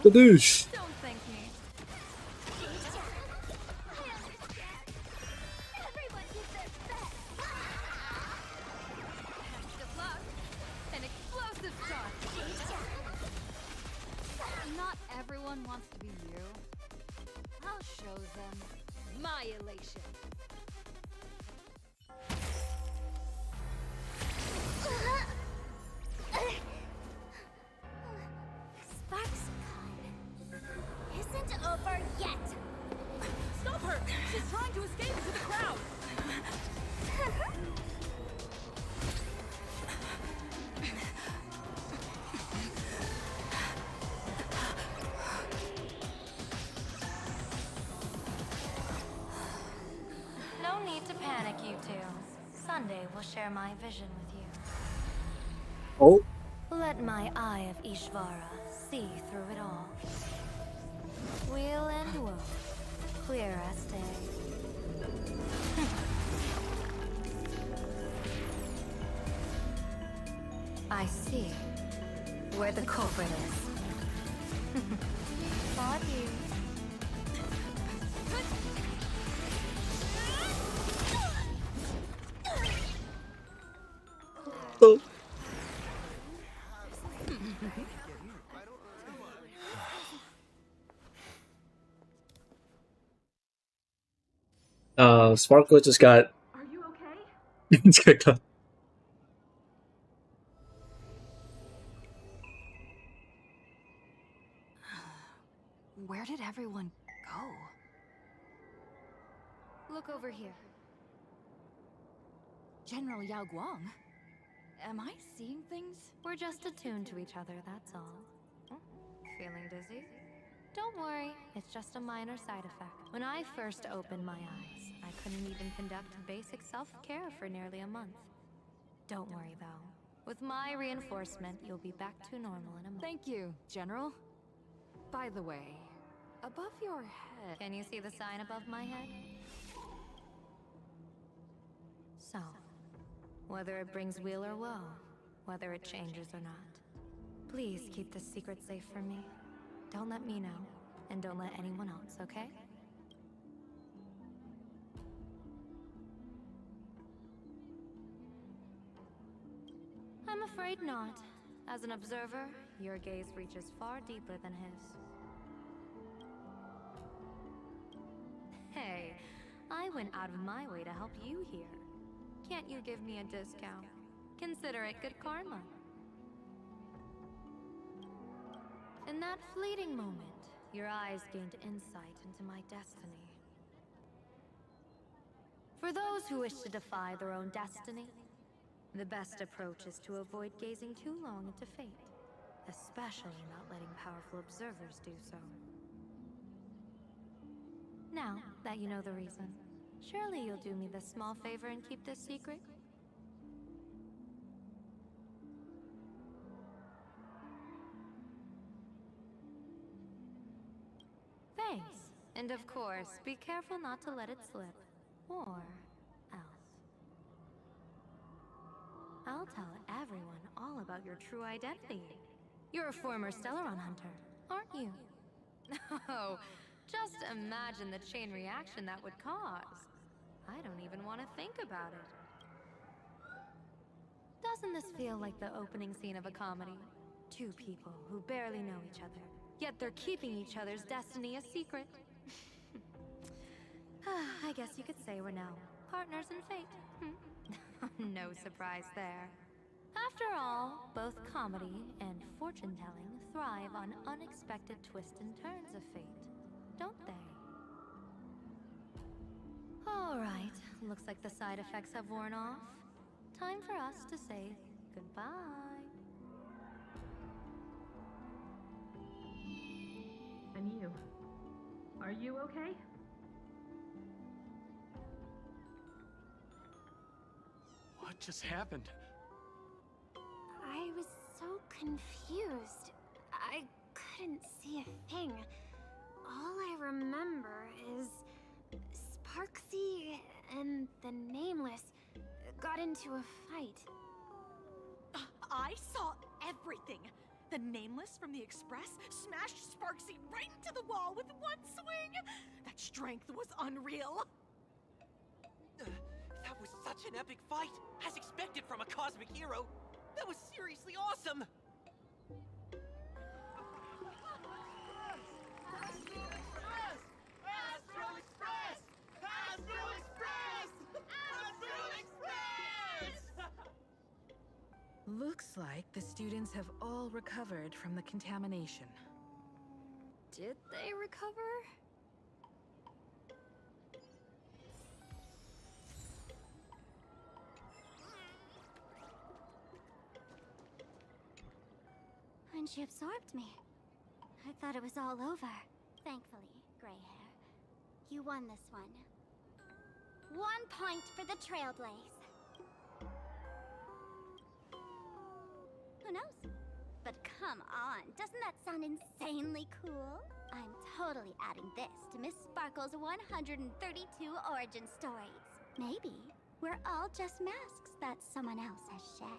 Badoosh! Don't thank me. Everyone did their best! Good luck. An explosive shot. Not everyone wants to be you. I'll show them my elation. Sparks Con isn't over yet! Stop her! She's trying to escape into the crowd! No need to panic, you two. Sunday will share my vision with you. Oh. Let my eye of Ishvara see through it all. Weal and woe, clear as day. I see where the culprit is. Thought you. Oh. Sparkle just got. Are you okay? It's kicked off. Where did everyone go? Look over here. General Yao Guang? Am I seeing things? We're just attuned to each other, that's all. Feeling dizzy? Don't worry, it's just a minor side effect. When I first opened my eyes, I couldn't even conduct basic self-care for nearly a month. Don't worry though. With my reinforcement, you'll be back to normal in a month. Thank you, General. By the way, above your head... Can you see the sign above my head? So, whether it brings weal or woe, whether it changes or not, please keep this secret safe from me. Don't let me know, and don't let anyone else, okay? I'm afraid not. As an observer, your gaze reaches far deeper than his. Hey, I went out of my way to help you here. Can't you give me a discount? Consider it good karma. In that fleeting moment, your eyes gained insight into my destiny. For those who wish to defy their own destiny, the best approach is to avoid gazing too long into fate, especially not letting powerful observers do so. Now that you know the reason, surely you'll do me this small favor and keep this secret? Thanks. And of course, be careful not to let it slip. Or else. I'll tell everyone all about your true identity. You're a former Stellaron hunter, aren't you? Oh, just imagine the chain reaction that would cause. I don't even want to think about it. Doesn't this feel like the opening scene of a comedy? Two people who barely know each other, yet they're keeping each other's destiny a secret. I guess you could say we're now partners in fate. No surprise there. After all, both comedy and fortune-telling thrive on unexpected twists and turns of fate, don't they? Alright, looks like the side effects have worn off. Time for us to say goodbye. And you? Are you okay? What just happened? I was so confused. I couldn't see a thing. All I remember is Sparksy and the Nameless got into a fight. I saw everything. The Nameless from the Express smashed Sparksy right into the wall with one swing. That strength was unreal. That was such an epic fight, as expected from a cosmic hero. That was seriously awesome. Looks like the students have all recovered from the contamination. Did they recover? When she absorbed me, I thought it was all over. Thankfully, Gray Hair, you won this one. 1 point for the Trailblaze. Who knows? But come on, doesn't that sound insanely cool? I'm totally adding this to Miss Sparkle's 132 origin stories. Maybe we're all just masks that someone else has shed.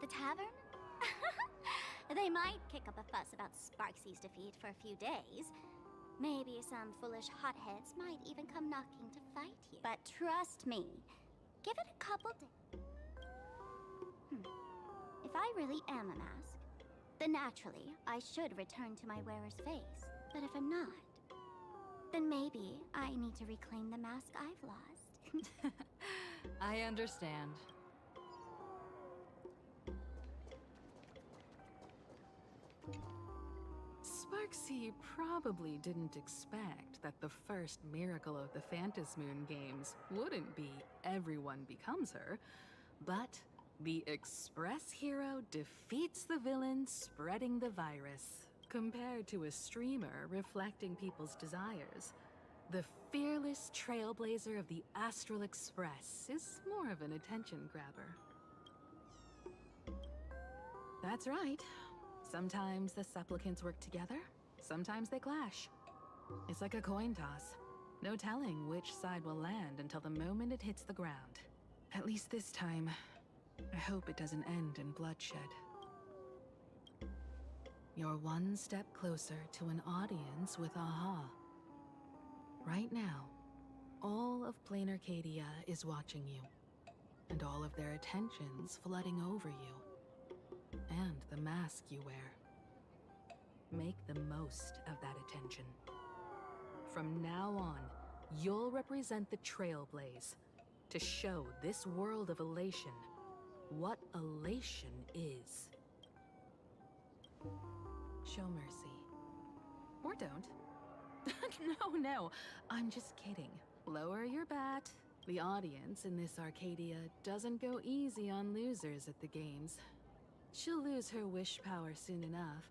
tavern? They might kick up a fuss about Sparksy's defeat for a few days. Maybe some foolish hotheads might even come knocking to fight you. But trust me, give it a couple days. If I really am a mask, then naturally I should return to my wearer's face. But if I'm not, then maybe I need to reclaim the mask I've lost. I understand. Sparksy probably didn't expect that the first miracle of the Phantasmoon games wouldn't be everyone becomes her, but the Express hero defeats the villain spreading the virus. Compared to a streamer reflecting people's desires, the fearless trailblazer of the Astral Express is more of an attention grabber. That's right. Sometimes the supplicants work together, sometimes they clash. It's like a coin toss. No telling which side will land until the moment it hits the ground. At least this time, I hope it doesn't end in bloodshed. You're one step closer to an audience with Aha. Right now, all of Plain Arcadia is watching you, and all of their attention's flooding over you, and the mask you wear. Make the most of that attention. From now on, you'll represent the Trailblaze to show this world of elation what elation is. Show mercy. Or don't. No, I'm just kidding. Lower your bat. The audience in this Arcadia doesn't go easy on losers at the games. She'll lose her wish power soon enough,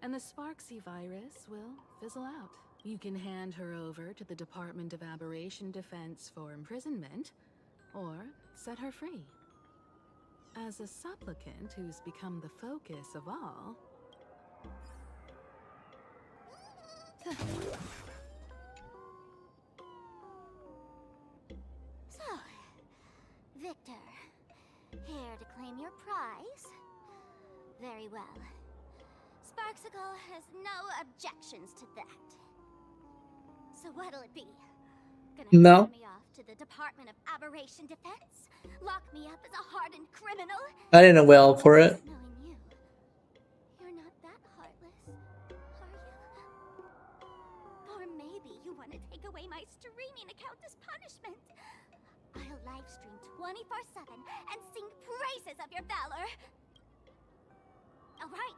and the Sparksy virus will fizzle out. You can hand her over to the Department of Aberration Defense for imprisonment, or set her free. As a supplicant who's become the focus of all... So, Victor, here to claim your prize? Very well. Sparksicle has no objections to that. So what'll it be? Gonna No. send me off to the Department of Aberration Defense? Lock me up as a hardened criminal? I didn't well for it. Knowing you, you're not that heartless, are you? Or maybe you want to take away my streaming account as punishment. I'll live stream 24/7 and sing praises of your valor. All right.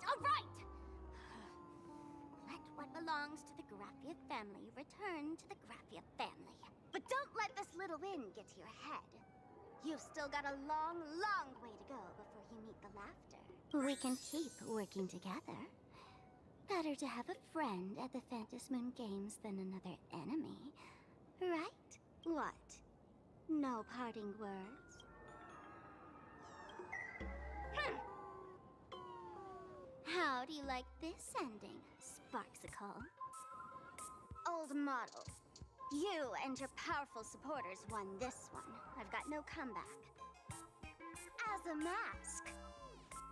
Let what belongs to the Graffia family return to the Graffia family. But don't let this little win get to your head. You've still got a long, long way to go before you meet the laughter. We can keep working together. Better to have a friend at the Phantasmoon Games than another enemy. Right? What? No parting words? How do you like this ending, Sparksicle? Old model. You and your powerful supporters won this one. I've got no comeback. As a mask,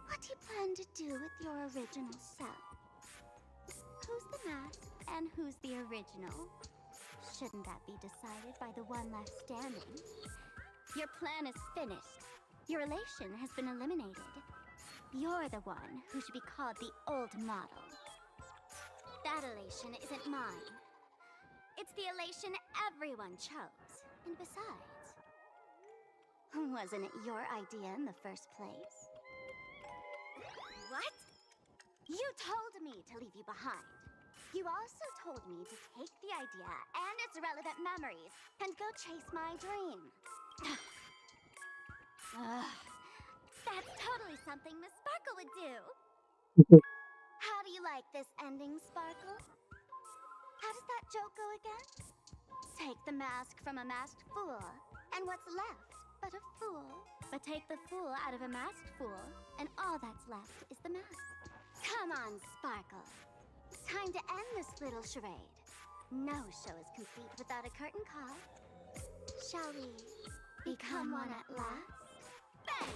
what do you plan to do with your original self? Who's the mask and who's the original? Shouldn't that be decided by the one left standing? Your plan is finished. Your relation has been eliminated. You're the one who should be called the old model. That elation isn't mine. It's the elation everyone chose. And besides, wasn't it your idea in the first place? What? You told me to leave you behind. You also told me to take the idea and its relevant memories and go chase my dream. That's totally something Miss Sparkle would do. How do you like this ending, Sparkle? How does that joke go again? Take the mask from a masked fool, and what's left but a fool? But take the fool out of a masked fool, and all that's left is the mask. Come on, Sparkle. Time to end this little charade. No show is complete without a curtain call. Shall we become one at last? Bang!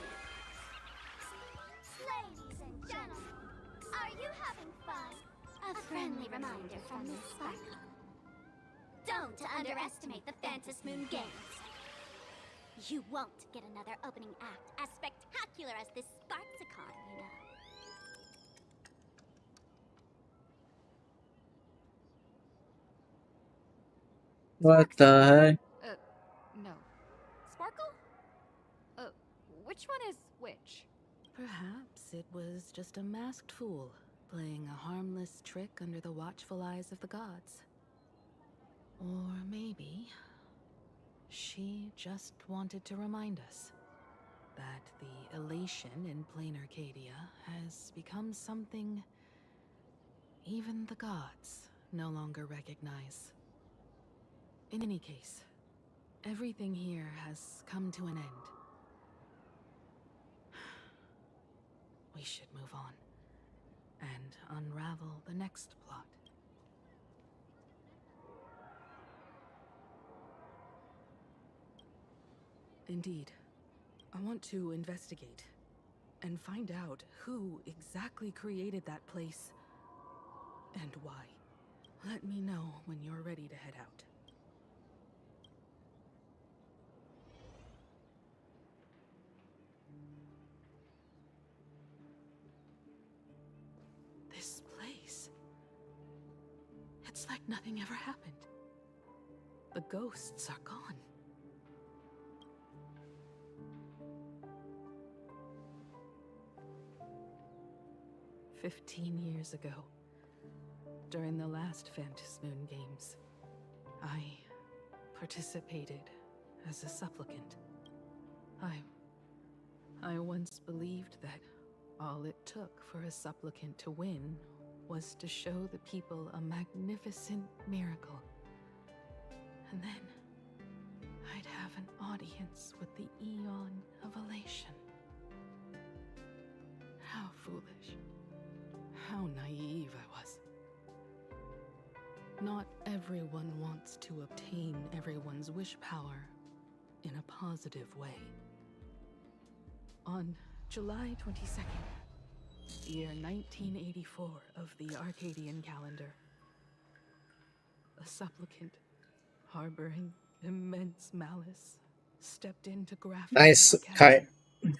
A friendly reminder from Miss Sparkle. Don't underestimate the Phantom Moon Games. You won't get another opening act as spectacular as this Sparksicon, you know. What the heck? No. Sparkle? Which one is which? Perhaps it was just a masked fool, playing a harmless trick under the watchful eyes of the gods. Or maybe she just wanted to remind us that the elation in plain Arcadia has become something even the gods no longer recognize. In any case, everything here has come to an end. We should move on and unravel the next plot. Indeed. I want to investigate and find out who exactly created that place and why. Let me know when you're ready to head out. This place. It's like nothing ever happened. The ghosts are gone. "15 years ago, during the last Phantasmoon Games, I participated as a supplicant. I once believed that all it took for a supplicant to win was to show the people a magnificent miracle. And then I'd have an audience with the Eon of Elation. How foolish. How naive I was. Not everyone wants to obtain everyone's wish power in a positive way. On July 22nd, year 1984 of the Arcadian calendar, a supplicant harboring immense malice stepped into Graphia Nice. Academy. Okay.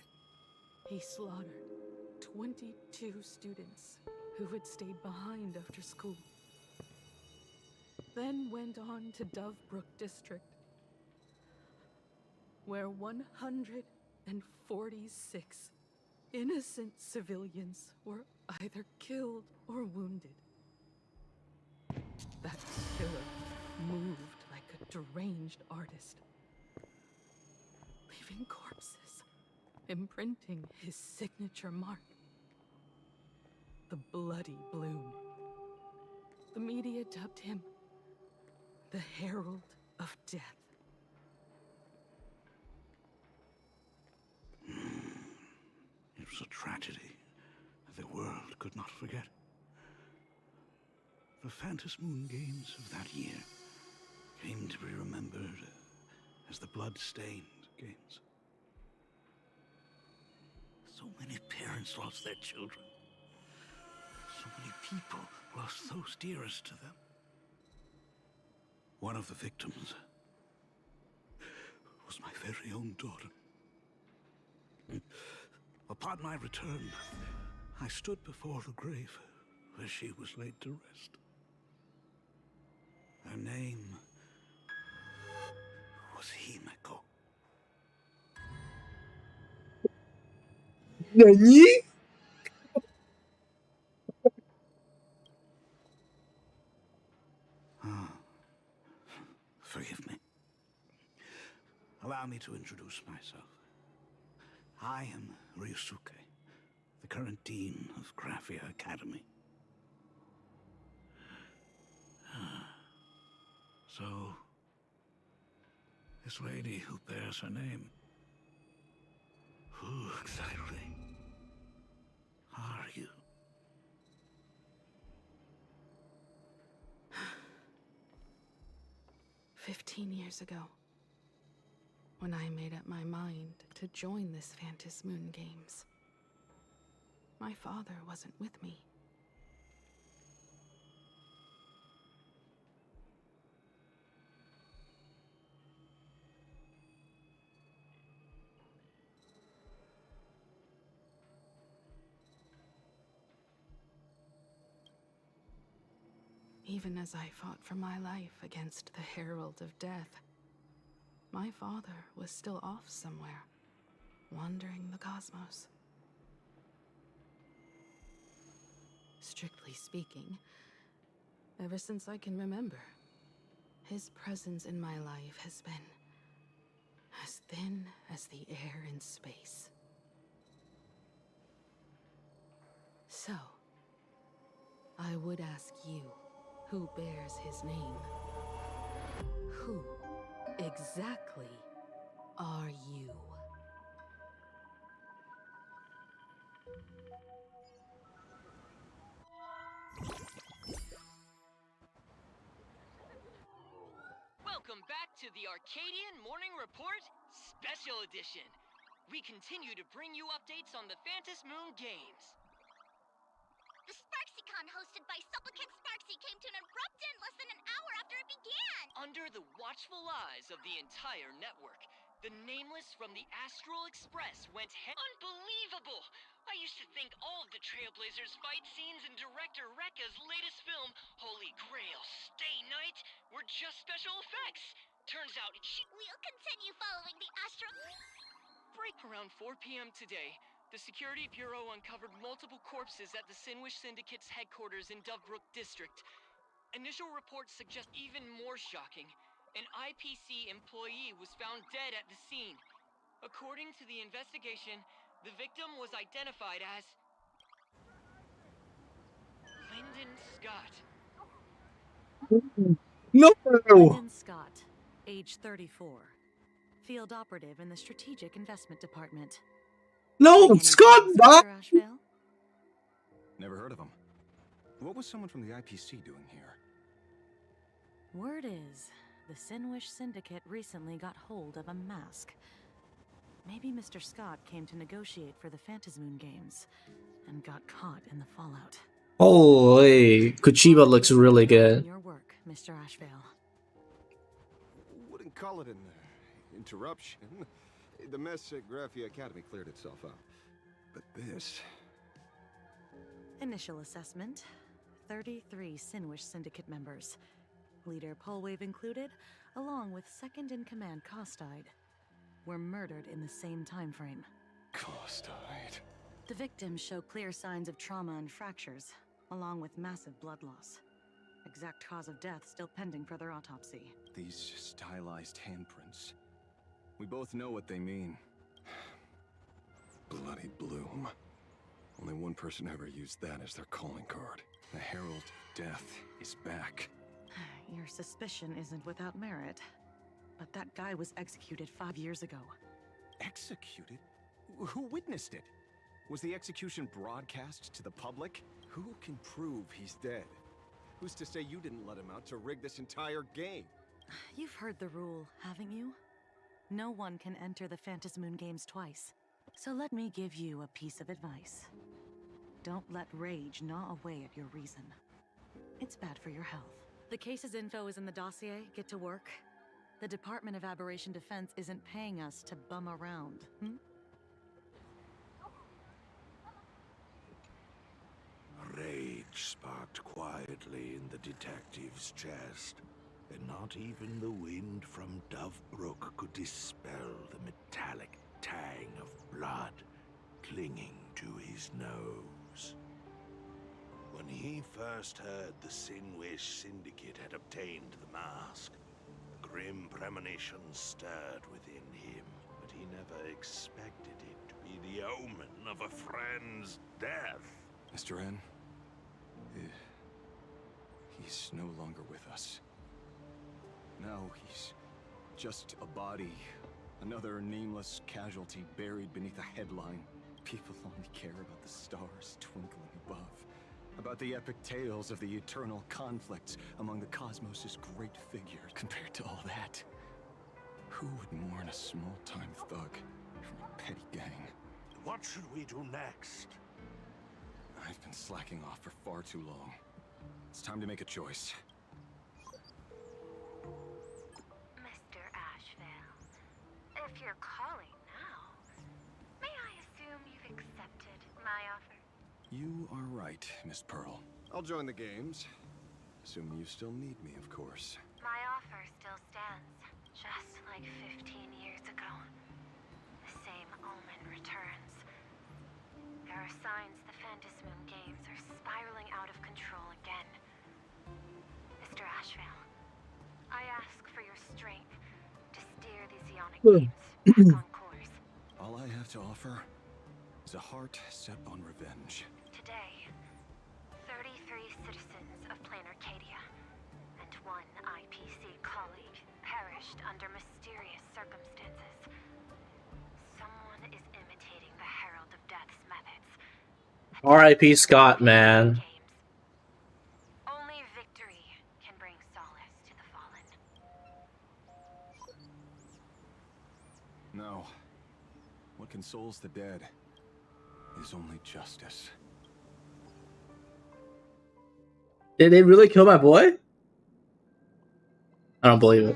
He slaughtered 22 students who had stayed behind after school. Then went on to Dovebrook District, where 146 innocent civilians were either killed or wounded. That killer moved like a deranged artist, leaving corpses, imprinting his signature mark. The Bloody Bloom. The media dubbed him the Herald of Death. It was a tragedy that the world could not forget. The Phantasmoon Games of that year came to be remembered as the Blood-Stained Games. So many parents lost their children. So many people lost those dearest to them. One of the victims was my very own daughter. Upon my return, I stood before the grave where she was laid to rest. Her name was Himeko. Nani? Forgive me. Allow me to introduce myself. I am Ryusuke, the current dean of Graphia Academy. So, this lady who bears her name, who exactly are you? 15 years ago, when I made up my mind to join this Phantasmoon Games, my father wasn't with me. Even as I fought for my life against the Herald of Death, my father was still off somewhere, wandering the cosmos. Strictly speaking, ever since I can remember, his presence in my life has been as thin as the air in space. So, I would ask you, who bears his name? Who exactly are you? Welcome back to the Arcadian Morning Report Special Edition. We continue to bring you updates on the Phantom Moon Games. The SparksyCon hosted by Supplicant Sparksy came to an abrupt end less than an hour after it began! Under the watchful eyes of the entire network, the Nameless from the Astral Express went Unbelievable! I used to think all of the Trailblazers fight scenes in director Rekka's latest film, Holy Grail Stay Night, were just special effects. Turns out We'll continue following the Astral... Break around 4 p.m. today. The Security Bureau uncovered multiple corpses at the Sinwish Syndicate's headquarters in Dovebrook District. Initial reports suggest even more shocking. An IPC employee was found dead at the scene. According to the investigation, the victim was identified as Lyndon Scott. No! Lyndon Scott, age 34. Field operative in the Strategic Investment Department. No, Scott! Mr. Ashvale? Never heard of him. What was someone from the IPC doing here? Word is, the Sinwish Syndicate recently got hold of a mask. Maybe Mr. Scott came to negotiate for the Phantasmoon Games and got caught in the fallout. Holy, Kuchiba looks really good. Your work, Mr. Ashvale. Wouldn't call it an interruption. The mess at Graphia Academy cleared itself up. But this... Initial assessment. 33 Sinwish Syndicate members. Leader Polwave included, along with second-in-command Costide, were murdered in the same time frame. Costide. The victims show clear signs of trauma and fractures, along with massive blood loss. Exact cause of death still pending further autopsy. These stylized handprints. We both know what they mean. Bloody Bloom. Only one person ever used that as their calling card. The Herald of Death is back. Your suspicion isn't without merit. But that guy was executed 5 years ago. Executed? Who witnessed it? Was the execution broadcast to the public? Who can prove he's dead? Who's to say you didn't let him out to rig this entire game? You've heard the rule, haven't you? No one can enter the Phantasmoon Games twice. So let me give you a piece of advice. Don't let rage gnaw away at your reason. It's bad for your health. The case's info is in the dossier. Get to work. The Department of Aberration Defense isn't paying us to bum around, Rage sparked quietly in the detective's chest, and not even the wind from Dovebrook could dispel the metallic tang of blood clinging to his nose. When he first heard the Sinwish Syndicate had obtained the mask, a grim premonition stirred within him, but he never expected it to be the omen of a friend's death. Mr. N, he's no longer with us. Now he's just a body, another nameless casualty buried beneath a headline. People only care about the stars twinkling above, about the epic tales of the eternal conflicts among the cosmos' great figures. Compared to all that, who would mourn a small-time thug from a petty gang? What should we do next? I've been slacking off for far too long. It's time to make a choice. Mr. Ashvale, if you're calling now, may I assume you've accepted my offer? You are right, Miss Pearl. I'll join the games. Assuming you still need me, of course. My offer still stands, just like 15 years ago. The same omen returns. There are signs the Phantasmoon games are spiraling out of control again. Mr. Ashvale, I ask for your strength to steer these Ionic games back on course. All I have to offer is a heart set on revenge. Today, 33 citizens of Plain Arcadia and one IPC colleague perished under mysterious circumstances. Someone is imitating the Herald of Death's methods. R.I.P. Scott, man. Only victory can bring solace to the fallen. No. What consoles the dead is only justice. Did they really kill my boy? I don't believe it.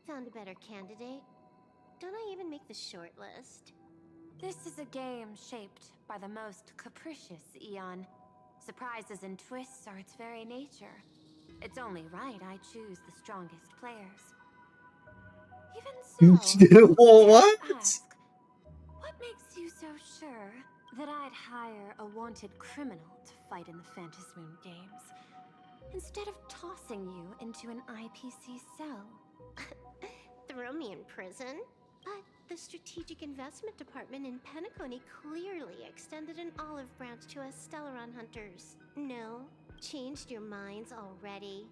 Found a better candidate? Don't I even make the short list? This is a game shaped by the most capricious Eon. Surprises and twists are its very nature. It's only right I choose the strongest players. Even so, What? ask, what makes you so sure that I'd hire a wanted criminal to fight in the Phantasmoon games, instead of tossing you into an IPC cell? Throw me in prison? But the Strategic Investment Department in Penacony clearly extended an olive branch to us Stellaron hunters. No? Changed your minds already?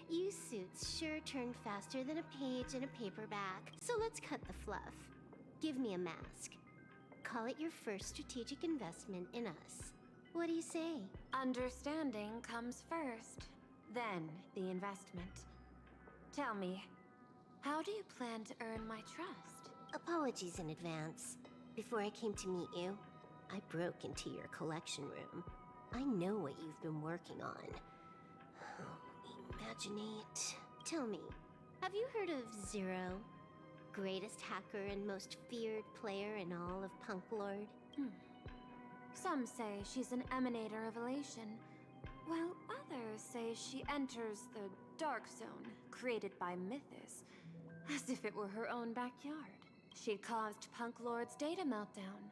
You suits sure turn faster than a page in a paperback. So let's cut the fluff. Give me a mask. Call it your first strategic investment in us. What do you say? Understanding comes first, then the investment. Tell me, how do you plan to earn my trust? Apologies in advance. Before I came to meet you, I broke into your collection room. I know what you've been working on. Imaginate. Tell me, have you heard of Zero? Greatest hacker and most feared player in all of Punk Lord? Some say she's an emanator of elation, while others say she enters the Dark Zone created by Mythos, as if it were her own backyard. She caused Punk Lord's data meltdown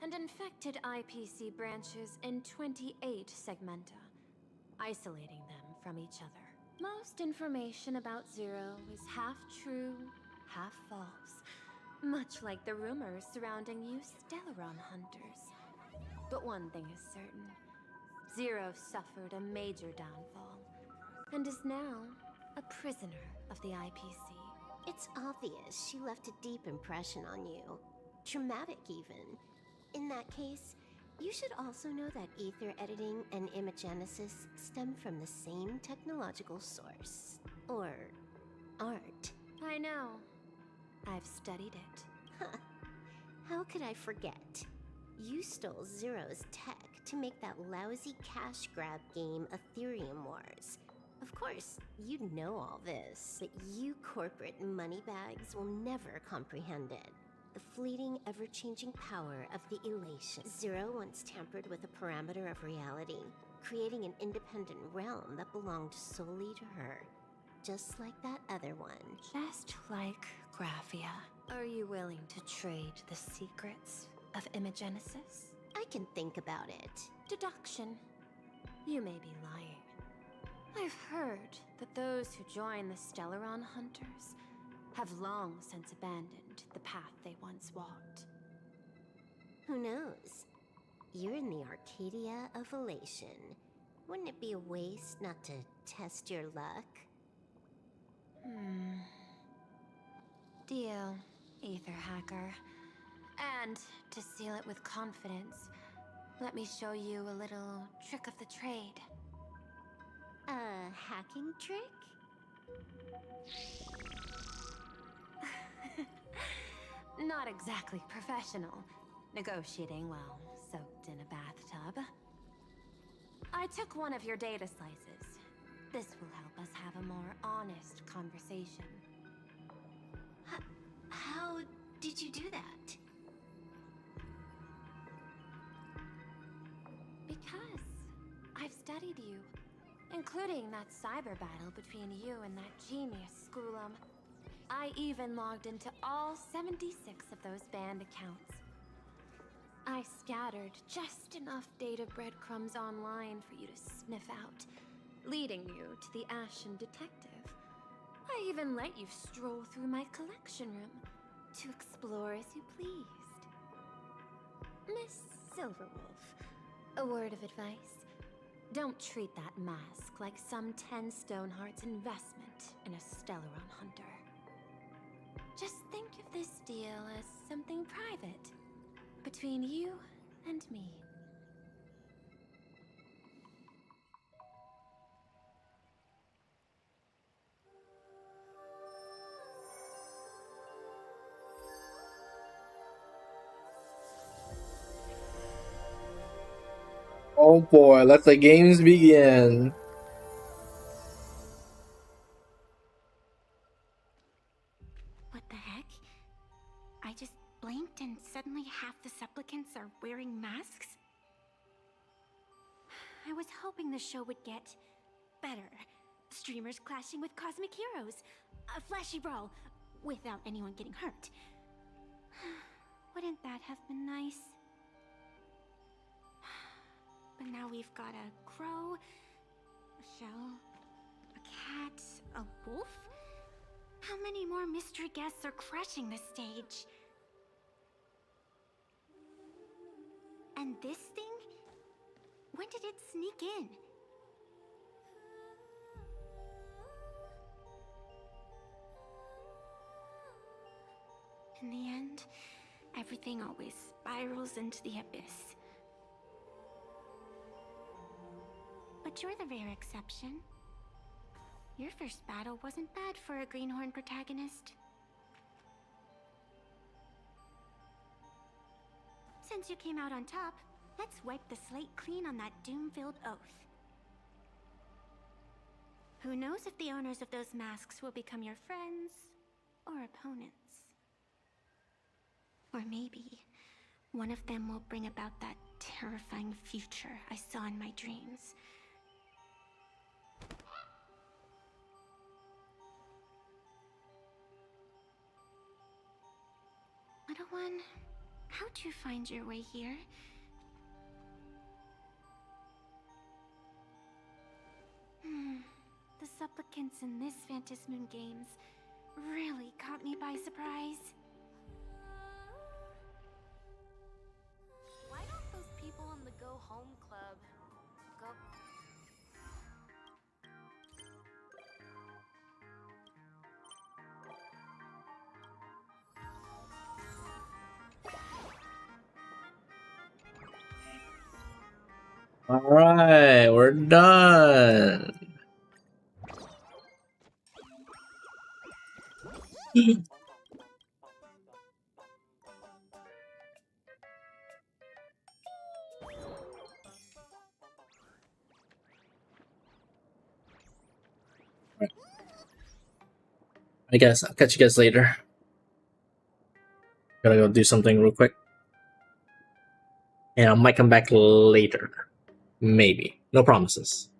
and infected IPC branches in 28 segmenta, isolating them from each other. Most information about Zero is half true, half false, much like the rumors surrounding you Stellaron hunters. But one thing is certain. Zero suffered a major downfall, and is now a prisoner of the IPC. It's obvious she left a deep impression on you. Traumatic, even. In that case, you should also know that ether editing and imagenesis stem from the same technological source. Or art. I know. I've studied it. Huh. How could I forget? You stole Zero's tech to make that lousy cash grab game Ethereum Wars. Of course, you'd know all this, but you corporate moneybags will never comprehend it. The fleeting, ever-changing power of the elation. Zero once tampered with a parameter of reality, creating an independent realm that belonged solely to her. Just like that other one. Just like Graphia. Are you willing to trade the secrets of imagenesis? I can think about it. Deduction. You may be lying. I've heard that those who join the Stellaron hunters have long since abandoned the path they once walked. Who knows? You're in the Arcadia of Elation. Wouldn't it be a waste not to test your luck? Deal, Ether Hacker. And to seal it with confidence, let me show you a little trick of the trade. A hacking trick? Not exactly professional. Negotiating while soaked in a bathtub. I took one of your data slices. This will help us have a more honest conversation. How did you do that? Because I've studied you. including that cyber battle between you and that genius Schoolum. I even logged into all 76 of those banned accounts. I scattered just enough data breadcrumbs online for you to sniff out, leading you to the Ashen Detective. I even let you stroll through my collection room to explore as you pleased. Miss Silverwolf, a word of advice. Don't treat that mask like some 10 Stonehearts investment in a Stellaron hunter. Just think of this deal as something private, between you and me. Oh boy, let the games begin. What the heck? I just blinked and suddenly half the supplicants are wearing masks? I was hoping the show would get better. Streamers clashing with cosmic heroes. A flashy brawl without anyone getting hurt. Wouldn't that have been nice? But now we've got a crow, a shell, a cat, a wolf? How many more mystery guests are crashing the stage? And this thing? When did it sneak in? In the end, everything always spirals into the abyss. But you're the rare exception. Your first battle wasn't bad for a Greenhorn protagonist. Since you came out on top, let's wipe the slate clean on that doom-filled oath. Who knows if the owners of those masks will become your friends or opponents? Or maybe one of them will bring about that terrifying future I saw in my dreams. Little one, how'd you find your way here? The supplicants in this Phantasmoon Games really caught me by surprise. Why don't those people in the Go Home Club go... Alright, we're done. I guess I'll catch you guys later. Gotta go do something real quick. And I might come back later. Maybe. No promises.